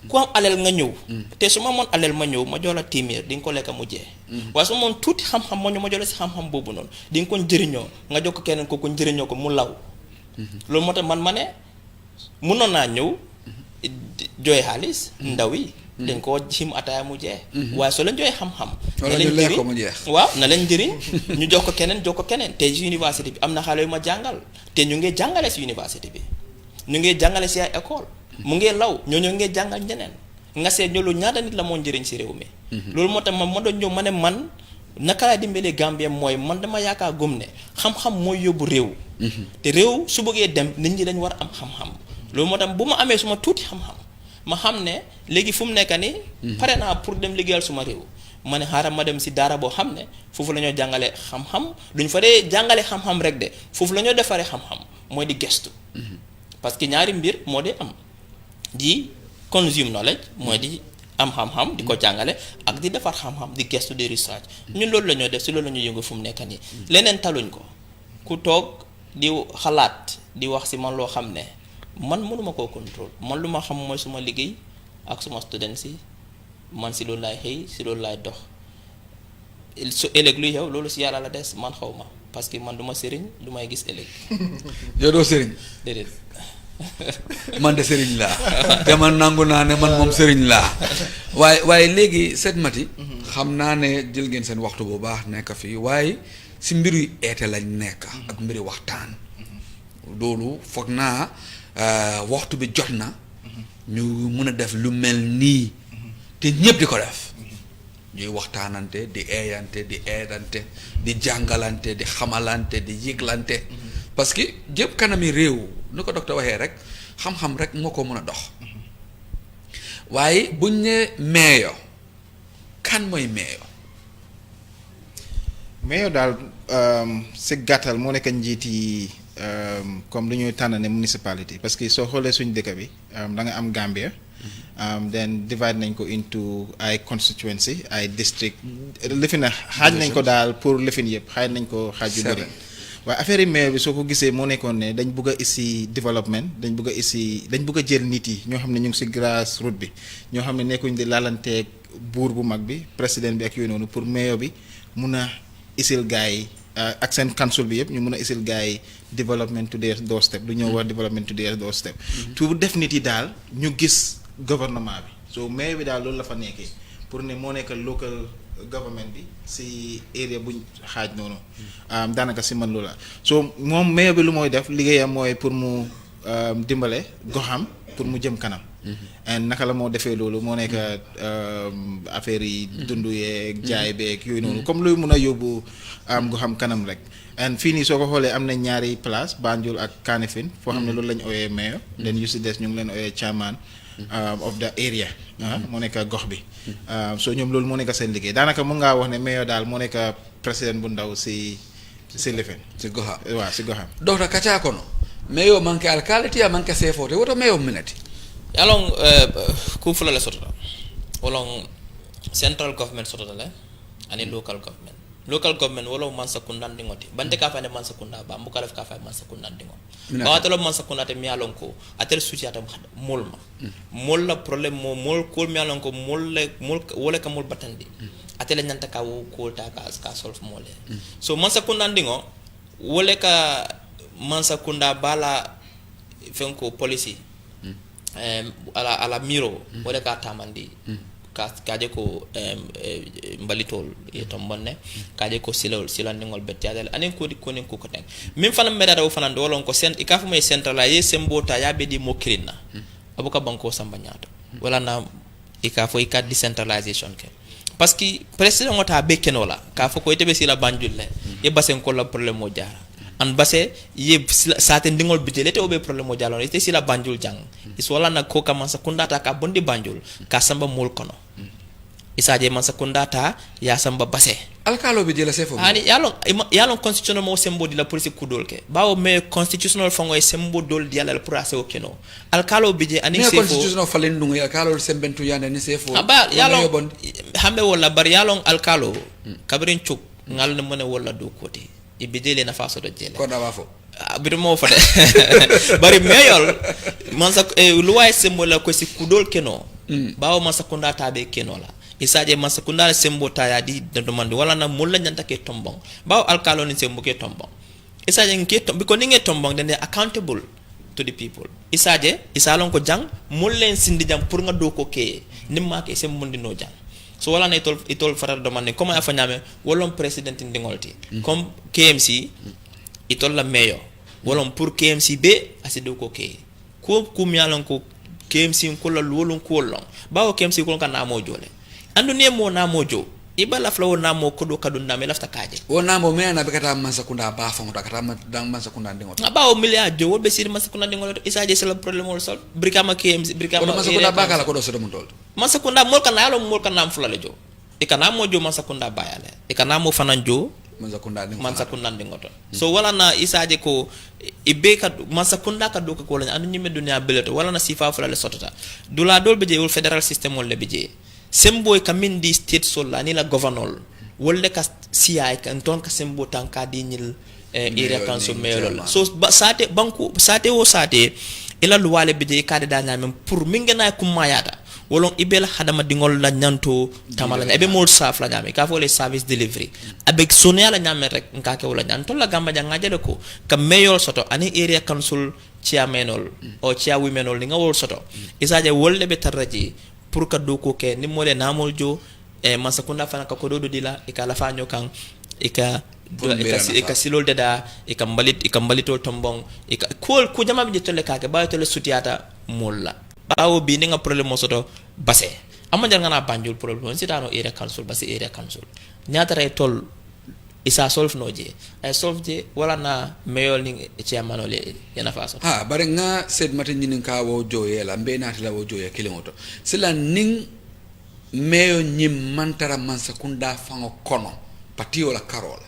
ku am alal nga ñëw te su ma moon alal ma ñëw ma jox la téeméer di nga ko lekk mu jeex waaye su ma moon tuuti xam-xam ma ñëw ma jox la si xam-xam boobu noonu di nga ko njëriñoo nga jox ko keneen ko njëriñoo ko mu law loolu moo tax man ma ne mënoon naa ñëw jooy xaalis ndaw yi dañ koo xim ataaya mu jeex waaye soo leen jooy xam-xam na leen njëriñ waaw na leen njëriñ ñu jox ko keneen te université bi am na xale yu ma jàngal te ñu ngi jàngale si université bi ñu ngi jàngale si ay école mu ngi law ñooñu ngi jàngal ñeneen nga seet ñoo loolu ñaata nit la moo njëriñ si réew mi loolu moo tax ma doon ñëw ma ne man naka laay dimbalee Gambie mooy man dama yaakaar gëm ne xam-xam mooy yóbbu réew te réew su bëggee dem nit ñi dañ war a am xam-xam loolu moo tax bu ma amee suma tuuti xam-xam ma xam ne léegi fu mu nekk ni pare naa pour dem liggéeyal suma réew ma ne xaaral ma dem si daara boo xam ne foofu la ñoo jàngale xam-xam duñ fa dee jàngale xam-xam rek de foofu la ñoo defaree xam-xam mooy di gestu parce que ñaari mbir moo dee am di consume knowledge mooy di am xam-xam di ko jàngale ak di defar xam-xam di gestu di research ñun loolu la ñoo def si loolu la ñuy yëngu fu mu nekk nii leneen taluñ ko ku toog di xalaat di wax si man loo xam ne man mënuma koo contrôle man lu ma xam mooy suma liggéey ak suma student si man si loolu laay xëy si loolu laay dox su ëllëg luy xew loolu si yàlla la des man xaw ma parce que man du ma sëriñ du may gis ëllëg yow doo sëriñ déedéet man de sëriñ laa te man nangu naa ne man moom sëriñ laa waaye léegi Seth Mati xam naa ne jël ngeen seen waxtu bu baax nekk fii waaye si mbiru eete lañ nekk ak mbiri waxtaan loolu foog naa waxtu bi jot na ñu mën a def lu mel nii te ñëpp di ko def ñuy waxtaanante di eeyante di eedante di jàngalante di xamalante di yëglante parce que jëpp kanami réew nu ko docteur waxee rek xam-xam rek moo ko mën a dox waaye buñ ne meeyo kan mooy meeyo meeyo daal si gàttal moo nekk njiiti comme lu ñuy tànn ne municipality parce que soo xoolee suñ dëkk bi da nga am Gambia then divide nañ ko into ay constituency ay district lifin na xaaj nañ ko daal pour lifin yëpp xaaj nañ ko xaaj yu bëri waaye affaire yi maire bi soo ko gisee moo nekkoon ne dañ bugg a isi développement dañ bugg a jël nit yi ñoo xam ne ñu ngi si grassroots bi ñoo xam ne nekkuñ di laalanteeg buur bu mag bi président bi ak yooyu noonu pour maire bi mun a isil gars yi ak seen council bi yëpp ñu mun a isil gars yi development to their doorstep du ñëw wax development to their doorstep tu def nit yi daal ñu gis gouvernement bi so maire bi daal loolu la fa nekkee pour ne moo nekk local government bi si area buñ xaaj noonu daanaka si man loola so moom maire bi lu mooy def liggéeyam mooy pour mu dimbale goxam pour mu jëm kanam and naka la moo defee loolu moo nekk affaire yi dundu yeeg jaay beeg yooyu noonu comme luy mun a yóbbu gu xam kanam rek and fii nii soo ko xoolee am na ñaari place Banjul ak Kanifing foo xam ne loolu lañ ooyee mayor then yu si des ñu ngi leen ooyee chairman of the area moo nekk gox bi so ñoom loolu moo nekk seen liggéey daanaka mun ngaa wax ne mayor daal moo nekk président bu ndaw si lifen si goxa waaw si goxam docteur kaca kono mayor manque alcalde ya manque sefote woto mayor minati yalong ku fula le sotota wolong central government sotota le ani local government wolo mansa kundan dingoti bante ka fa ne mansa kunda ba mbuka def ka fa mansa kundan dingo ba watelo mansa kunda te mi alon ko atel suti atam molma mol la problème mo mol ko mi alon ko mol wala ka mol batandi atel nyanta ka wo ko ta ka solve mole so mansa kundan dingo wala ka mansa kunda bala fenko policy ala miro wala ka tamandi kaje ko mbalitol e tombonne kaje ko silandingol bettadel anen ko ko tan min fana medata o fana dolon ko sen ikafu may centralize sembota yabe di mokrina abuka banko samba nyaato wala na ikafo ika decentralization ke parce que president ngota be kenola ka fo ko itebe sila banjulle e basen ko la problème mo jara an base ye saten dingol bitele te obe problème mo jalon ite sila banjul jang is wala na ko kamansa kundata ka bondi banjul ka samba mol kono isaje man sakundata ya samba base alkalo be jela sefo ani yalon constitutional mo sembo di la police kudol ke bawo me constitutional fango e sembo dol di ala pour aso keno alkalo be je ani sefo constitutional falen dungo alkalo sembentu yande ni sefo aba yalon hambe wala bar yalon alkalo kabrin chuk ngal ne mone wala do kote e be jele na faso do jele ko da wafo bidu mo fa de bari meyol man sak luwa sembo la ko si kudol keno bawo man sakundata be keno la isaje masakunda sembo taya di demande wala na mulla nyanta ke tombong baw alkalo ni sembo ke tombong isaje nke biko ninge tombong den accountable to the people isaje isalon ko jang mullen sindi jam pour nga do ko ke nimma ke sembo ndino jang so wala na itol fatar demande comment afa nyame wolon president ndingolti comme KMC itol la mayor wolon pour KMC be asido ko ke ko mialon ko KMC ko la wolon ko lon bawo KMC ko kan na mo jole andu ne mo na mojo ibala flawo na mo kodo kadu na me lafta kaje wona mo me na be kata man sakunda ba fa ngota kata man sakunda ndingo ba o milia jo wobe sir man sakunda ndingo isaje c'est le problème ol sol brikama KMC brikama man sakunda ba kala ko do so do mutol man sakunda mol kana yalo mol kana am fulale jo e kana mo jo man sakunda ba yale e kana mo fanan jo man sakunda ndingo to so wala na isaje ko ibe ka man sakunda ka do ko la andu nyime dunya beleto wala na sifa fulale sotota dula dol be je wol federal system wol le be je sembo ka min di state sol la ni la governor wolle ka siya ka ton ka sembo tanka di nyil area council mayoral so sate banku sate wo sate ila luwale be de ka da nyame pour mingena ku mayata wolon ibel hadama dingol la nyanto tamala ebe mol saf la nyame ka fo les service delivery avec sonia la nyame rek nka ke wala nyanto la gamba janga jale ko ka mayor soto ani area council chairmanol o chairwomenol ni ngawol soto isaje wolle be taraji pour ka do ko ke ni mole namol jo masakunda fana ka ko do dila e ka la fanyo kan e ka e ka silol dada e ka mbalito tombong e ka ko jama bi tolle ka ke ba tolle sutiata molla bawo bi ni nga problème soto basse amma jar nga na banjul problème sitano area council basse area council nyata ray tol isa solve noje ay solve je wala na mayor ni chairman ole yana faso bare nga sed mata nyinin ka wo joye la mbe na la wo joye kilingoto sila ning mayor nyim mantara mansa kunda fango kono patio la karola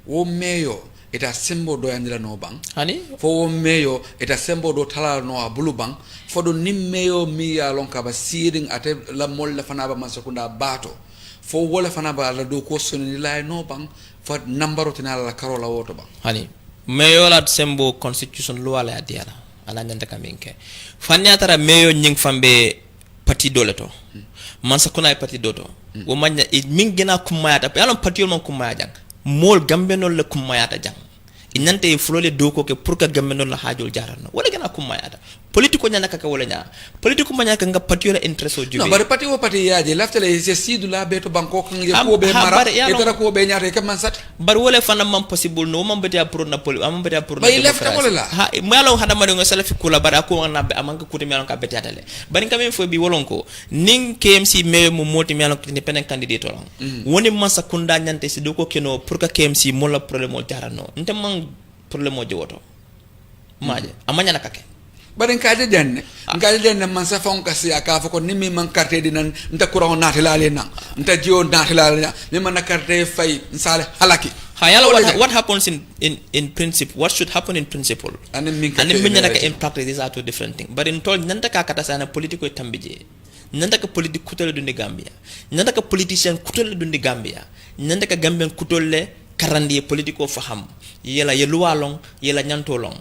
wo mayor eta sembo do yandira no bang hani fo wo mayor eta sembo do tala no abulu bang fo do nim mayor mi ya lonka ba siring ate la mol la fana ba mansa kunda bato fo wala fana ba la do ko sonni la no bang fa nambaro tina la karola woto bang hani mayor la sembo constitution loi la diara ala nyanda kaminke fanya tara mayor nying fambe parti doleto mansa kuna parti doto wo manya mingina kumayata yalon parti man kumaya jang mol gambenol le kumayata jang inante flole do ko ke pour ka gameno la hajul jarano wala gana kumayata politiko nyana kaka wala nya politiko manya ka nga patiola intereso jubi no bare pati o pati yaje laftale se sidu la beto banko kan ye ko be mara e tara ko be nyaata kam man sat bar wala fana mam possible no mam beta pro na poli am beta pro na bay lefta wala la ha malo hada ma ngo sala fi kula bara ko na be amanka kuti melon ka beta dale bari kam fo bi wolonko ning KMC me mo moti melon ko independent candidate wala woni man sakunda nyante si do ko keno pour ka KMC mo la problème o jarano nte man problème o jowoto maaje amanya nakake bari nkaje jenne man sa fon kasi aka fa ko nimi man carte dinan nta courant naati laale nan nta jio naati laale ni man carte fay nsale halaki what happens in principle, what should happen in principle and in practice, these are two different things. But in told nanta ka kata sana political tambije nanta ka politique kutole dundi Gambia nanta ka politician kutole dundi Gambia nanta ka Gambian kutole karandi political faham yela yeluwa long yela nyanto long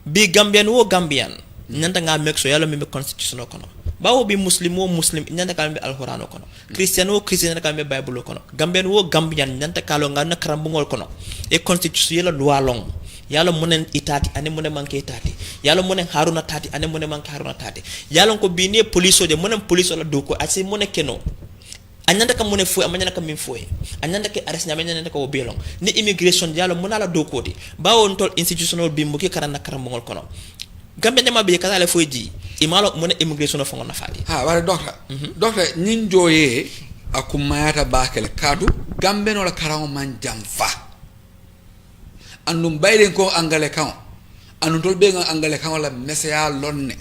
bi Gambian wo Gambian nanta nga make so yalla mi constitution kono bawo bi muslim wo muslim nanta ka mi alquran kono christian wo christian nanta ka mi bible kono Gambian wo Gambian nanta ka lo nga na karambungol kono e constitution yela luwa long yalla munen itati ane munen manke itati yalla munen haruna tati ane munen manke haruna tati yalla ko bi ne police de munen police la do ko ase munen keno anyanda ka mune fo amanya ka min fo anyanda ke arrest nyama nyanda ka obelong ni immigration yalla munala do kodi bawo ntol institutional bi mbuki karana karambol kono Gambia nyama be kala fo ji imalo mune immigration fo ngona fali ha wala docteur nyin joye akumayata bakele kadu Gambia no la karamo man jamfa andum bayden ko angale kan andum tol be angale kan wala mesaya lonne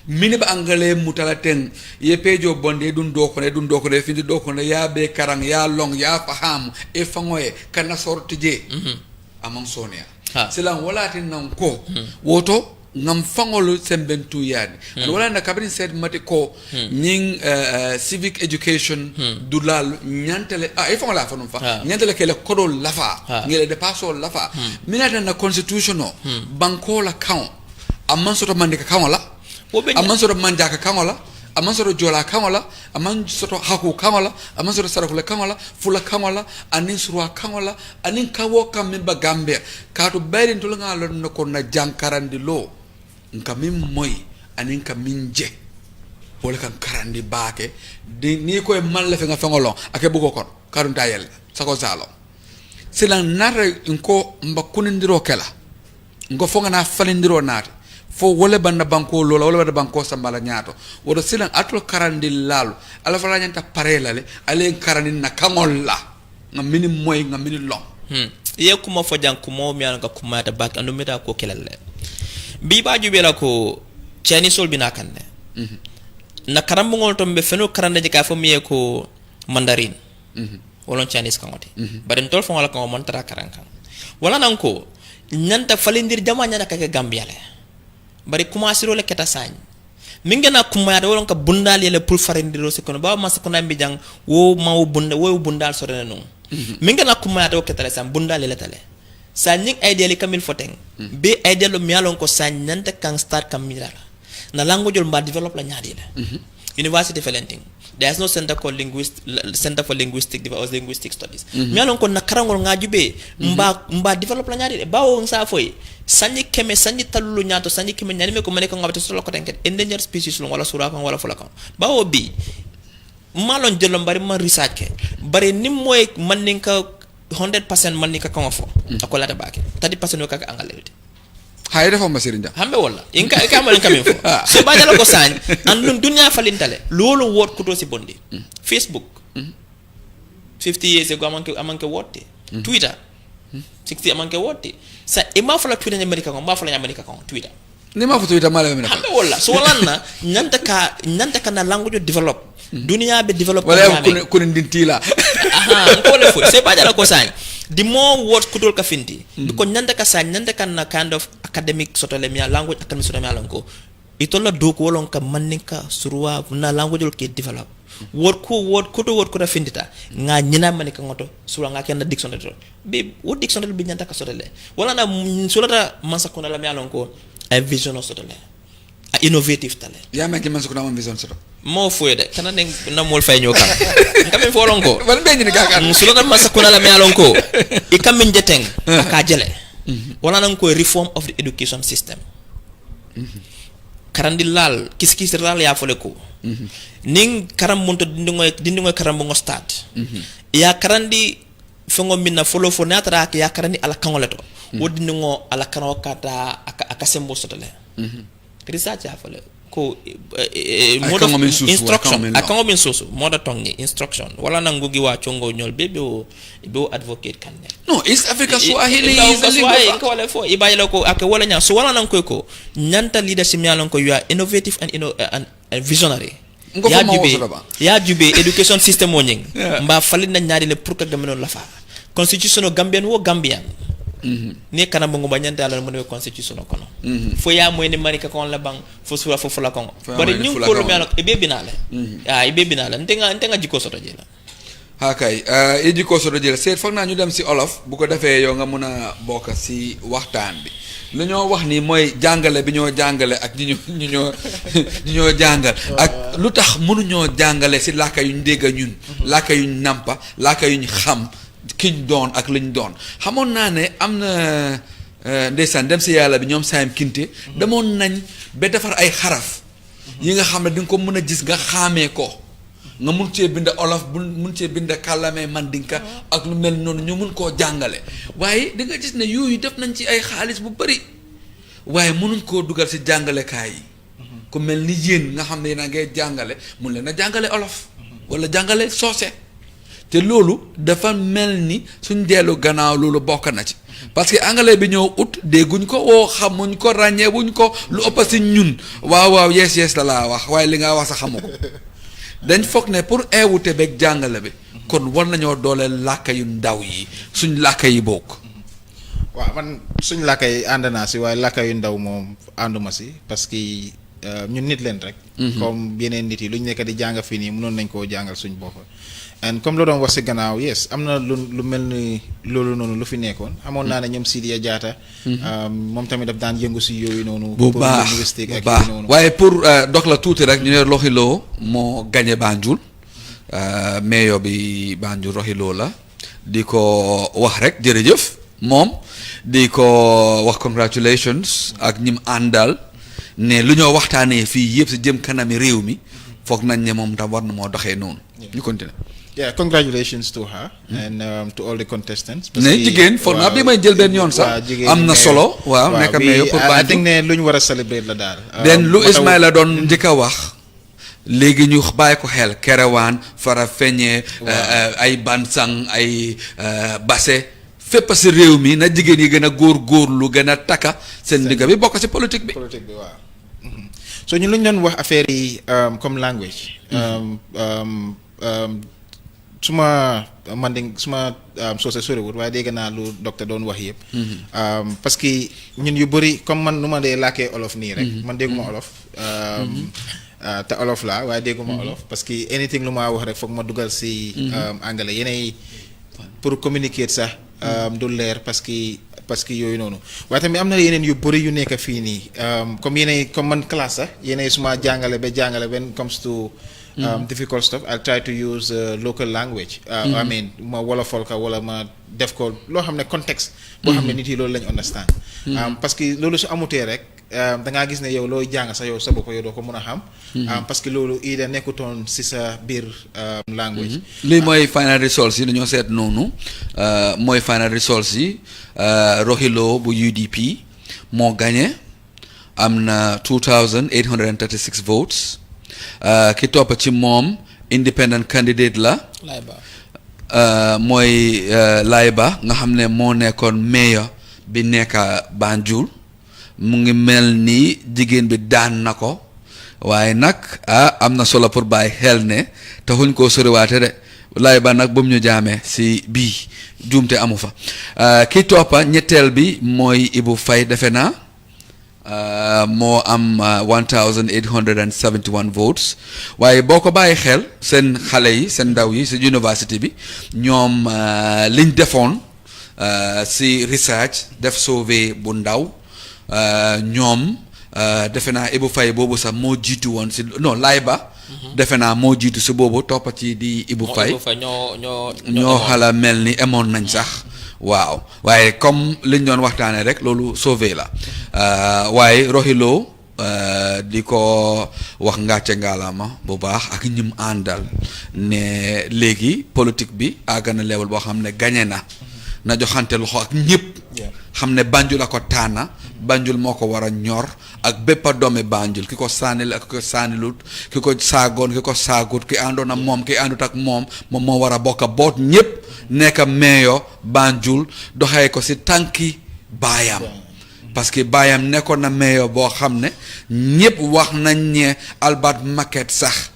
mini ba angale mutala ten ye pejo bonde dun do ko ne findi do ko ne ya be karang ya long ya faham e fangoye kana sorti je amon sonia silan wala tin nan ko woto ngam fangolu sembentu yani and wala na kabrin said mate ko ning civic education dulal nyantele e fangola fanum fa nyantele kele kodo lafa ngele de paso lafa minata na constitutional bankola count amman soto mandika kawala amman soto manjaka kawala amman soto jola kawala amman soto haku kawala amman soto sarakula kawala fula kawala anin surwa kawala anin kawo kam ba Gambia kato bayrin to nga lon ko na jankarandi lo nkamim moy anin kamin je wala kan karandi baake ni ko malle fe nga fengolo ake bugo kon karun tayel sako salo silan nare inko mbakunindiro kela ngo fonga na falindiro nati fo wole banda banko lola wole banda banko sambala nyaato wodo silan atol karandi lalu ala fala nyanta parelale ale karandi na kangolla ngamini moy ngamini long ye kuma fo jang kuma mi an ka kuma ta bak andu meta ko kelale bi ba jubela ko chani sol bina kanne na karambo ngol tombe feno karande je ka fo mi ko mandarin wolon Chinese kangote bare tol fo ngala ko mon tara karankan wala nan ko nyanta falindir jama nyana ka Gambia le bari commencé le keta sañ mingena kumayata wolon ka bundal yele pour farindiro se kono ba ma se kono ambi jang wo ma wo bundal sore non mingena kumayata o keta sam bundal yele tale sañ ideally kamil foteng be ideal mi alon ko sañ nante kan start kamila na language mba develop la nyaadi le university felenting there's no center for linguistic studies mi alon ko na karangol ngajube mba develop la nyaadi bawo sa foy sanyi keme sanyi talulu nyato sanyi keme nyani me ko mane ko ngabate solo ko tanket endangered species wala sura kan wala fula kan bawo bi malon jelo bari man research ke bari nim moy man ninka 100% man ninka kan fo akola ta bake 30% ko ka angalete hay defo ma sirinja hambe wala inka ka mal kamen fo so badala ko sañ andum dunya falintale lolu wot ko to si bondi Facebook 50 years ago amanke wotte Twitter 60 amanke wotte sa ima fala Twitter ni America ko ma fala America ko Twitter ni ma fa Twitter mala me hambe wala so wala nyanta ka na language develop dunia be develop wala ko ndintila aha ko le fo se badala ko sañ the more words kudol ka finti because nyanda ka sa nyanda kan na kind of academic sotolemia language academic sotolemia lango itola do ko wolon ka maninka surwa na language ke develop word ko da findita nga nyina manika ngoto surwa nga ken dictionary be wo dictionary bi nyanda ka sotole wala na sulata mansa ko na la mi alonko a vision sotole a innovative tale ya ma ke mansa ko na vision soto mo fuede kana ne na mol fay nyoka ngam folon ko wal be ni gaga sulata mansa ko na la mi alonko e kam min jeteng aka jele wala nang ko reform of the education system karandi lal kis lal ya fole ko ning karam monto dindingo karam ngo start ya karandi fongo minna folo fo natara ya karandi ala kangoleto wodindingo ala kano kata akasembo sotale research ya fole ko instruction akango min soso moda tongi instruction wala nangugi wa chongo nyol bebe o advocate kan no East Africa Swahili is a lingua ko wala fo ibayelo ko ake wala nya so wala nan ko nyanta leadership nyalon ko you are innovative and visionary ya jube education system o nying mba falina nyaade le pour que gameno la fa constitution Gambian wo Gambian ne kana bongo banyante ala mo constitution kono fo ya mo ni marika kon la bang fo sura fo la kon bari ñu ko lu mel e be binale e be binale ntenga jiko soto jela hakay e jiko soto jela seet foog naa ñu dem si olof bu ko defee yow nga mun a bokk si waxtaan bi lu ñoo wax ni mooy jàngale bi ñoo jàngale ak ñi ñoo jàngal ak lu tax mënuñoo jàngale si laaka yuñ dégg ñun laaka yuñ nampa laaka yuñ xam kiñ doon ak liñ doon xamoon naa ne am na ndeysaan dem si yàlla bi ñoom Saim Kinte demoon nañ ba defar ay xaraf yi nga xam ne di nga ko mën a gis nga xaamee ko nga mun cee bind olof bu mun cee bind kàllaame mandinka ak lu mel noonu ñu mun koo jàngale waaye di nga gis ne yooyu def nañ ci ay xaalis bu bari waaye mënuñ koo dugal si jàngalekaay yi ku mel ni yéen nga xam ne yéen a ngay jàngale mun leen a jàngale olof wala jàngale soose te loolu dafa mel ni suñ dellu gannaaw loolu bokk na ci parce que anglais bi ñëw ut dégguñ ko woo xamuñ ko ràññeewuñ ko lu ëpp si ñun waaw yes la laa wax waaye li nga wax sa xamu ko dañ foog ne pour eewute beeg jàngale bi kon war nañoo dooleel làkka yu ndaw yi suñ làkka yi bokk. waaw man suñ làkka yi ànd naa si waaye làkka yu ndaw moom ànduma si parce que ñun nit leen rek. comme yeneen nit yi luñ nekk di jàng fii nii mënoon nañ koo jàngal suñ bopp. and comme la doon wax si gannaaw yes am na lu mel ni loolu noonu lu fi nekkoon amoon naa ne ñoom Sidiya Jatta moom tamit daf daan yëngu si yooyu noonu. bu baax waaye pour dox la tuuti rek ñu ne Rohilo moo gagné Banjul mayor bi Banjul Rohilo la di ko wax rek jërëjëf moom di ko wax congratulations ak ñim àndal ne lu ñoo waxtaanee fii yëpp si jëm kanami réew mi foog nañ ne moom tam war na moo doxee noonu ñu continuer. Yeah, congratulations to her and to all the contestants. ne jigéen foog naa bi may jël benn yoon sax am na solo waaw nekk mayor pour Banjul I think ne lu ñu war a célébrer la daal. den lu Ismaila doon njëkk a wax léegi ñu bàyyi ko xel Kerewaan Farafenni ay Bansang ay Basse fépp si réew mi na jigéen yi gën a góorgóorlu gën a takka seen digga bi bokk si politique bi. politique bi waaw. so ñun lu ñu doon wax affaire yi comme language. suma soose soriwul waaye dégg naa lu docteur doon wax yëpp. parce que ñun yu bëri comme man nu ma dee làkkee olof nii rek. man dégguma olof. te olof laa waaye dégguma olof parce que anything lu ma wax rek foog ma dugal si anglais yeneen pour communiquer sax du leer parce que yooyu noonu waaye tamit am na yeneen yu bëri yu nekk fii nii comme yeneen comme man classe sax yeneen suma jàngale when it comes to difficult stuff I'll try to use local language. I mean ma wolofal ka wala ma def ko loo xam ne contexte boo xam ne nit yi loolu lañu understand. parce que loolu su amutee rek da ngaa gis ne yow looy jàng sax yow sa bopp yow doo ko mën a xam. parce que loolu ida nekkutoon si sa biir language. lii mooy final results yi dañoo seet noonu mooy final results yi Rohilo bu UDP moo gagné am na 2836 votes. ki topp ci moom independent candidate la mooy Layba nga xam ne moo nekkoon mayor bi nekk Banjul mu ngi mel ni jigéen bi daan na ko waaye nag am na solo pour bàyyi xel ne taxuñ koo soriwaate de Layba nag bu mu ñu jaamee si bii juumte amu fa ki toppa ñetteel bi mooy Ibu Faye defe naa moo am 1871 votes waaye boo ko bàyyi xel seen xale yi seen ndaw yi si université bi ñoom liñ defoon si research def sauvé bu ndaw ñoom defe naa Ibou Faye boobu sax moo jiitu woon si non Layba defe naa moo jiitu si boobu toppa ci di Ibou Faye ñoo xala mel ni emoon nañ sax waaw waaye comme liñ doon waxtaanee rek loolu sauvé la waaye roxiloo di ko wax ngàcce ngaalama bu baax ak ñim àndal ne léegi politique bi àgg na level boo xam ne gañe na joxante loxo ak ñëpp xam ne Banjul a ko tànna Banjul moo ko war a ñor ak bépp doomi Banjul ki ko sànnil ak ki ko sànnilut ki ko saagoon ki ko saagut ki àndoon ak moom ki àndut ak moom moo war a bokk a boot ñëpp nekk meeyo Banjul doxee ko si tànki baayam parce que baayam nekkoon na meeyo boo xam ne ñëpp wax nañ ne Albert Maket sax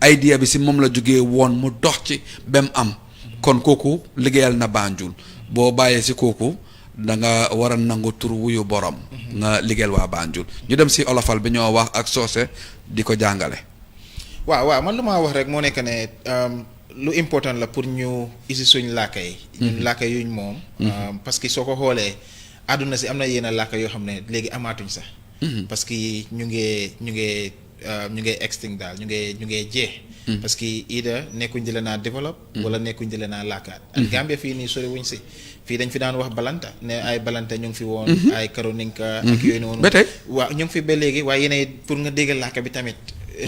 idea bi si moom la jógee woon mu dox ci bem am kon kooku liggéeyal na Banjul boo bàyyee si kooku da nga war a nangu tur wuyu borom nga liggéeyal waa Banjul ñu dem si olofal bi ñoo wax ak soose di ko jàngale. waaw man lu ma wax rek moo nekk ne lu important la pour ñu isi suñ làkka yi ñun làkka yuñ moom parce que soo ko xoolee àdduna si am na yenn làkka yoo xam ne léegi amaatuñ sax parce que ñu ngi extinct daal ñu ngi jeex parce que ida nekkuñ di leen a développe wala nekkuñ di leen a làkkaat ak Gambia fii nii sori wuñ si fii dañ fi daan wax balanta ne ay balanta ñu ngi fi woon ay karoninka ak yooyu noonu waaw ñu ngi fi ba léegi waaye yéen pour nga dégg làkka bi tamit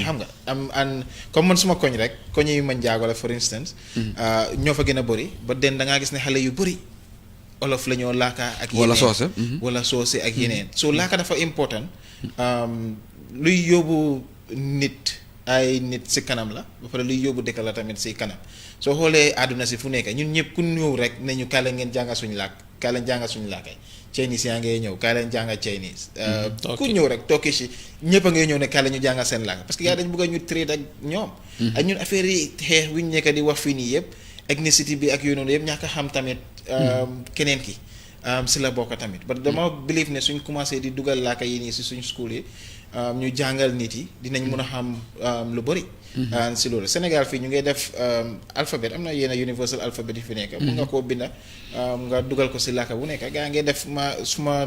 xam nga am comme man suma koñ rek koñ yu man jaago la for instance ñoo fa gën a bëri ba den da ngaa gis ne xale yu bëri olof la ñoo laaka ak yeneen wala soose ak yeneen so laaka dafa important luy yóbbu nit si kanam la ba pare luy yóbbu dëkk la tamit si kanam soo xoolee àdduna si fu nekk ñun ñëpp ku ñëw rek ne ñu kaay la ngeen jànga suñu làkk kaay la jànga suñu làkk Chinese yaa ngay ñëw kaay leen jànga Chinese ku ñëw rek tokki si ñëpp a ngay ñëw ne kaay la ñu jànga seen làkk parce que yaa dañ bëgg a ñu trade ak ñoom ak ñun affaire yi xeex wi ñu nekk di wax fii nii yëpp ethnicity bi ak yooyu noonu yëpp ñàkk a xam tamit keneen ki si la bokk tamit ba dama believe ne suñ commencé di dugal làkk yi nii si suñ school yi ñu jàngal nit yi dinañ mën a xam lu bëri si loolu Sénégal fii ñu ngay def alphabet am na yenn universal alphabet yi fi nekk mun nga koo binda nga dugal ko si làkka bu nekk gaa ngay def suma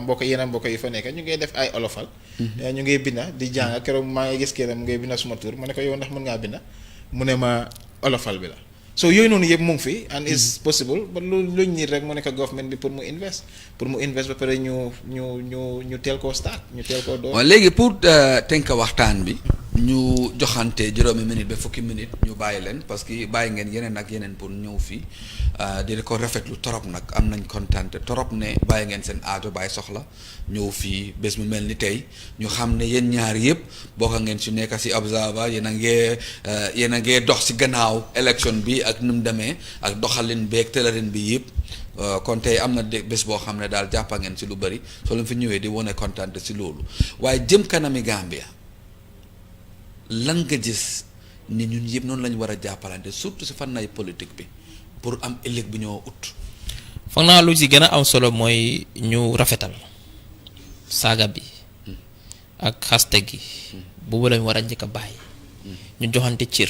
mbokk yeneen mbokk yi fa nekk ñu ngay def ay olofal ñu ngay binda di jàng keroog maa ngi gis kenn mu ngay binda suma tur ma ne ko yow ndax mën ngaa binda mu ne ma olofal bi la so yooyu noonu yëpp mu ngi fi and is possible ba luñ nii rek mu nekk government bi pour mu invest ba pare ñu teel koo start ñu teel koo door. waaw léegi pour tënk waxtaan bi ñu joxante juróomi minute ba fukki minute ñu bàyyi leen parce que bàyyi ngeen yeneen ak yeneen pour ñëw fii di ko rafetlu torop nag am nañ kontaan torop ne bàyyi ngeen seen aajo bàyyi soxla ñëw fii bés mu mel ni tey ñu xam ne yéen ñaar yëpp bokk ngeen su nekk si observer yéen a ngee dox si gannaaw élection bi ak nu mu demee ak doxalin beeg tëlalin bi yëpp kon tey am na bés boo xam ne daal jàppa ngeen si lu bëri soo leen fi ñëwee di wane kontaan si loolu waaye jëm kanami Gambia lan nga gis ni ñun yëpp noonu la ñu war a jàppalante surtout si fànn ay politique bi pour am ëllëg bi ñoo ut. foog naa lu si gën a am solo mooy ñu rafetal saaga bi ak xaste gi boobu lañ war a njëkk a bàyyi ñu joxante cër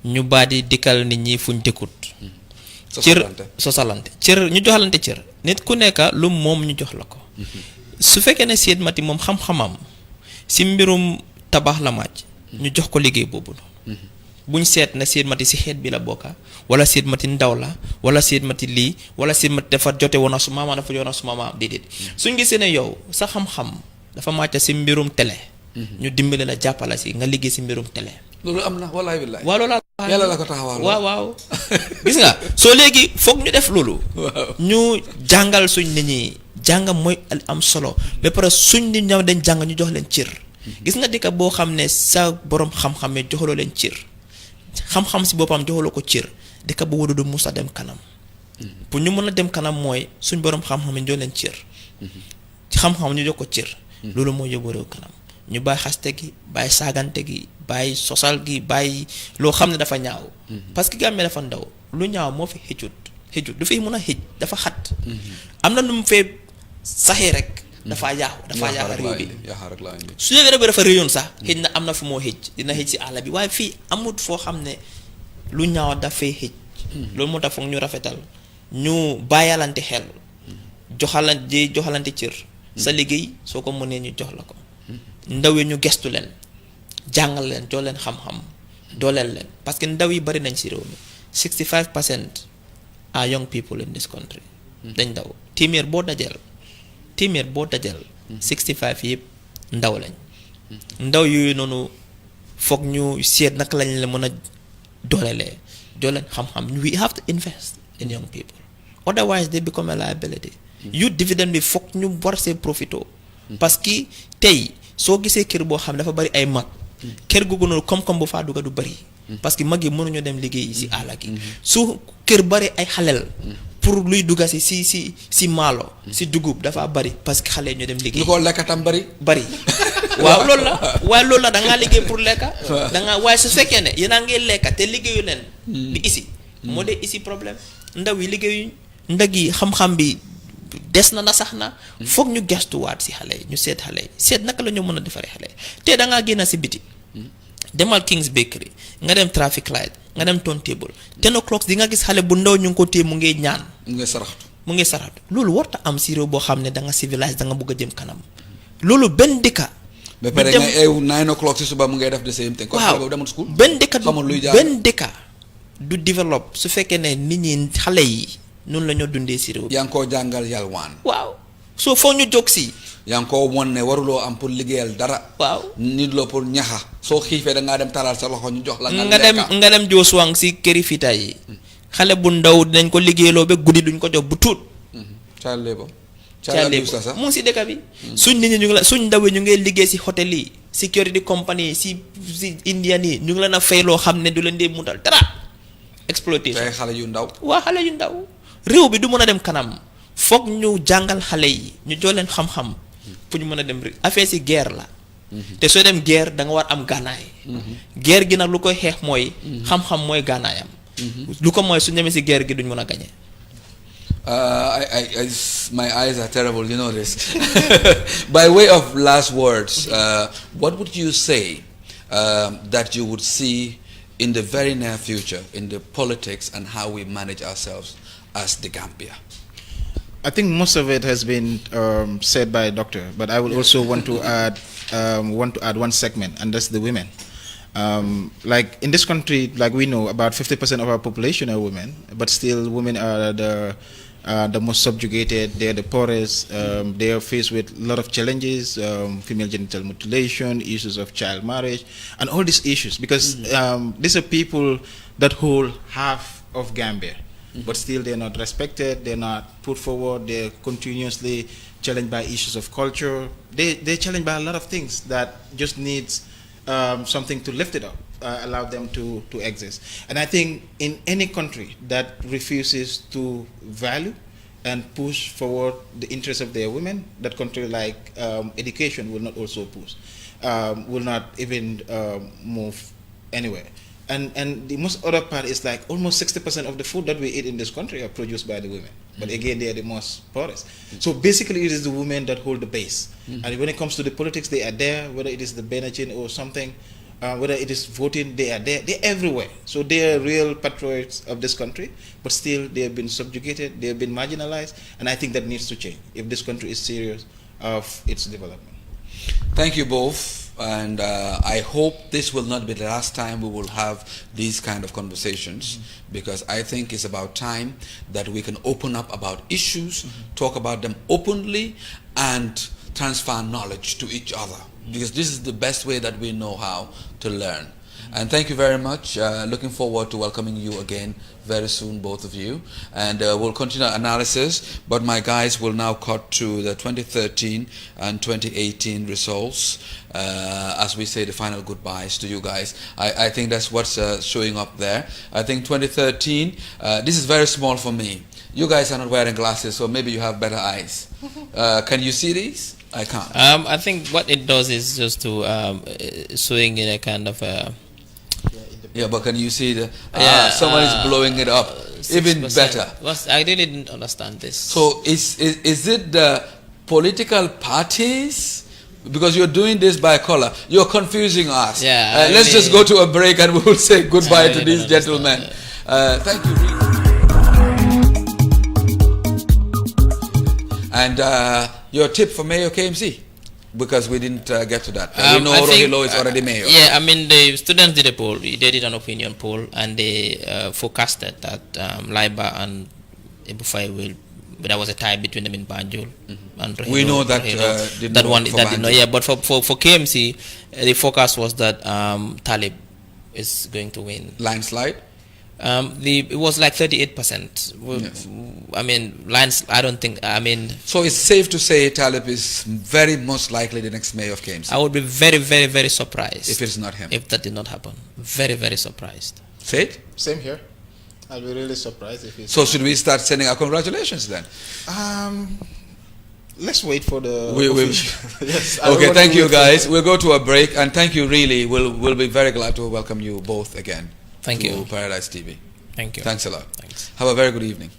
ñu baa di dikkal nit ñi fuñ dëkkut cër sosalante cër ñu joxalante cër nit ku nekk lu moom ñu jox la ko su fekkee ne Seyd Mati moom xam-xamam si mbirum tabax la màcc ñu jox ko liggéey boobu buñ seet na Seyd Mati si xeet bi la bokka wala Seyd Mati ndaw la wala Seyd Mati lii wala Seyd Mati dafa jote woon a su maama dafa yoon a su maama déedéet suñ gisee ne yow sa xam-xam dafa màcc si mbirum télé ñu dimbale la jàppala si nga liggéey si mbirum télé loolu am na walaay billaay waaw loolu yàlla la ko taxawal waaw gis nga soo léegi foog ñu def loolu ñu jàngal suñ nit ñi jàng mooy am solo ba pare suñ nit ñi dañ jàng ñu jox leen cër gis nga dëkk boo xam ne sa borom xam-xam yi joxaloo leen cër xam-xam si boppam joxaloo ko cër dëkk bu wóodu du mus a dem kanam pour ñu mën a dem kanam mooy suñ borom xam-xam yi jox leen cër xam-xam ñu jox ko cër loolu mooy yóbbu réew kanam ñu bàyyi xaste gi bàyyi saagante gi bàyyi sosal gi bàyyi loo xam ne dafa ñaaw parce que Gambie dafa ndaw lu ñaaw moo fi xëjut du fi mën a xëj dafa xat am na nu mu fee saxee rek dafa yaaxu réew bi su dee réew bi dafa réyoon sax xëj na am na fu moo xëj dina xëj si àll bi waaye fii amut foo xam ne lu ñaaw dafay xëj loolu moo tax foog ñu rafetal ñu bàyyalante xel joxalante cër sa liggéey soo ko mënee ñu jox la ko ndaw yi ñu gestu leen jàngal leen jox leen xam-xam dooleel leen parce que ndaw yi bari nañ si réew mi 65% are young people in this country. dañ ndaw téeméer boo dajal 65 yëpp ndaw lañ ndaw yooyu noonu foog ñu seet naka lañ la mën a doolelee dooleen xam-xam we have to invest in young people otherwise they become a liability youth dividend bi foog ñu war see profito parce que tey soo gisee kër boo xam dafa bari ay mag kër googu noonu koom-koom bu faa dugga du bari parce que mag yi mënuñu dem liggéey si àll gi su kër bari ay xaleel pour luy dugga si maalo si dugub dafa bari parce que xale ñu dem liggéey. lu ko lekka tam bari. waaw loolu la da ngaa liggéey pour lekka. waaye su fekkee ne yéen a ngi lekka te liggéeyu leen. di isi moo dee isi problème ndaw yi liggéeyuñ ndag yi xam-xam bi des na sax na foog ñu gestuwaat si xale yi ñu seet xale yi seet naka la ñu mën a defaree xale yi te da ngaa génn si biti. demal King's Bakery nga dem traffic light nga dem turntable 10 o'clock di nga gis xale bu ndaw ñu ngi ko téye mu ngi ñaan. mu ngi saraxtu loolu warta am si réew boo xam ne da nga civilise da nga bëgg a jëm kanam loolu benn dëkka. ba pare nga eew 9 o'clock si suba mu ngay def the same thing. waaw benn dëkka du développe su fekkee ne nit ñi xale yi noonu la ñoo dundee si réew. yaa ngi koo jàngal yalwaan. waaw soo foog ñu jóg si. yaa ngi koo won ne waruloo am pour liggéeyal dara. waaw nit la pour ñaxa. soo xiifee da ngaa dem talal sa loxo ñu jox la. nga dem Joosuwang si këri fita yi. xale bu ndaw dinañ ko liggéeyloo ba guddi duñ ko jox bu tuut. child labor mu ngi si dëkk bi. suñ nit ñi ñu ngi la suñ ndaw yi ñu ngi liggéey si hôtel yi security company si Indian yi ñu ngi leen a fay loo xam ne du leen dee mutal dara. exploitation tey xale yu ndaw. waa xale yu ndaw réew bi du mën a dem kanam foog ñu jàngal xale yi ñu jox leen xam-xam pour ñu mën a dem affaire si guerre la. te soo dem guerre da nga war am gànnaay. guerre gi nag lu koy xeex mooy. xam-xam mooy gànnaayam. lu ko mooy su ñemee si guerre gi duñ mën a gañe. My eyes are terrible, you know this. By way of last words, what would you say that you would see in the very near future in the politics and how we manage ourselves as the Gambia? I think most of it has been said by a doctor, but I would also want to add one segment, and that's the women. Like in this country, like we know, about 50% of our population are women, but still women are the most subjugated. They are the poorest. They are faced with a lot of challenges: female genital mutilation, issues of child marriage, and all these issues. Because these are people that hold half of Gambia, but still they're not respected. They're not put forward. They're continuously challenged by issues of culture. They're challenged by a lot of things that just needs something to lift it up, allow them to exist. And I think in any country that refuses to value and push forward the interests of their women, that country, like education, will not also push, will not even move anywhere. And the most other part is like almost 60% of the food that we eat in this country are produced by the women. But again, they are the most poorest. So basically, it is the women that hold the base. And when it comes to the politics, they are there, whether it is the Benachin or something, whether it is voting, they are there. They're everywhere. So they are real patriots of this country, but still they have been subjugated, they have been marginalized, and I think that needs to change if this country is serious of its development. Thank you both. And I hope this will not be the last time we will have these kind of conversations, because I think it's about time that we can open up about issues, talk about them openly, and transfer knowledge to each other, because this is the best way that we know how to learn. And thank you very much. Looking forward to welcoming you again very soon, both of you. And we'll continue our analysis, but my guys will now cut to the 2013 and 2018 results. As we say the final goodbyes to you guys. I think that's what's showing up there. I think 2013, this is very small for me. You guys are not wearing glasses, so maybe you have better eyes. Can you see these? I can't. I think what it does is just to showing in a kind of yeah, but can you see the someone is blowing it up 6%. Even better. I really didn't understand this. So is it the political parties? Because you're doing this by color, you're confusing us. Yeah, let's just go to a break and we'll say goodbye to these gentlemen. Thank you. And your tip for Mayor KMC? Because we didn't get to that. We know Rohilo is already mayor. Yeah, I mean, the students did a poll. They did an opinion poll, and they forecasted that Laiba and Bufay will. But there was a tie between them in Banjul. And We know that that one that did not. Yeah, but for KMC, the forecast was that Talib is going to win. Landslide. It was like 38%. Yes. I mean, I don't think. I mean. So it's safe to say Talib is very most likely the next mayor of KMC. I would be very, very, very surprised if it's not him. If that did not happen, very, very surprised. Say it. Same here. I'll be really surprised if it's. So should we start sending our congratulations then? Let's wait for the. Yes. Okay. Thank you, guys. We'll go to a break, and thank you. Really, we'll be very glad to welcome you both again. Thank you. Paradise TV. Thank you. Thanks a lot. Thanks. Have a very good evening.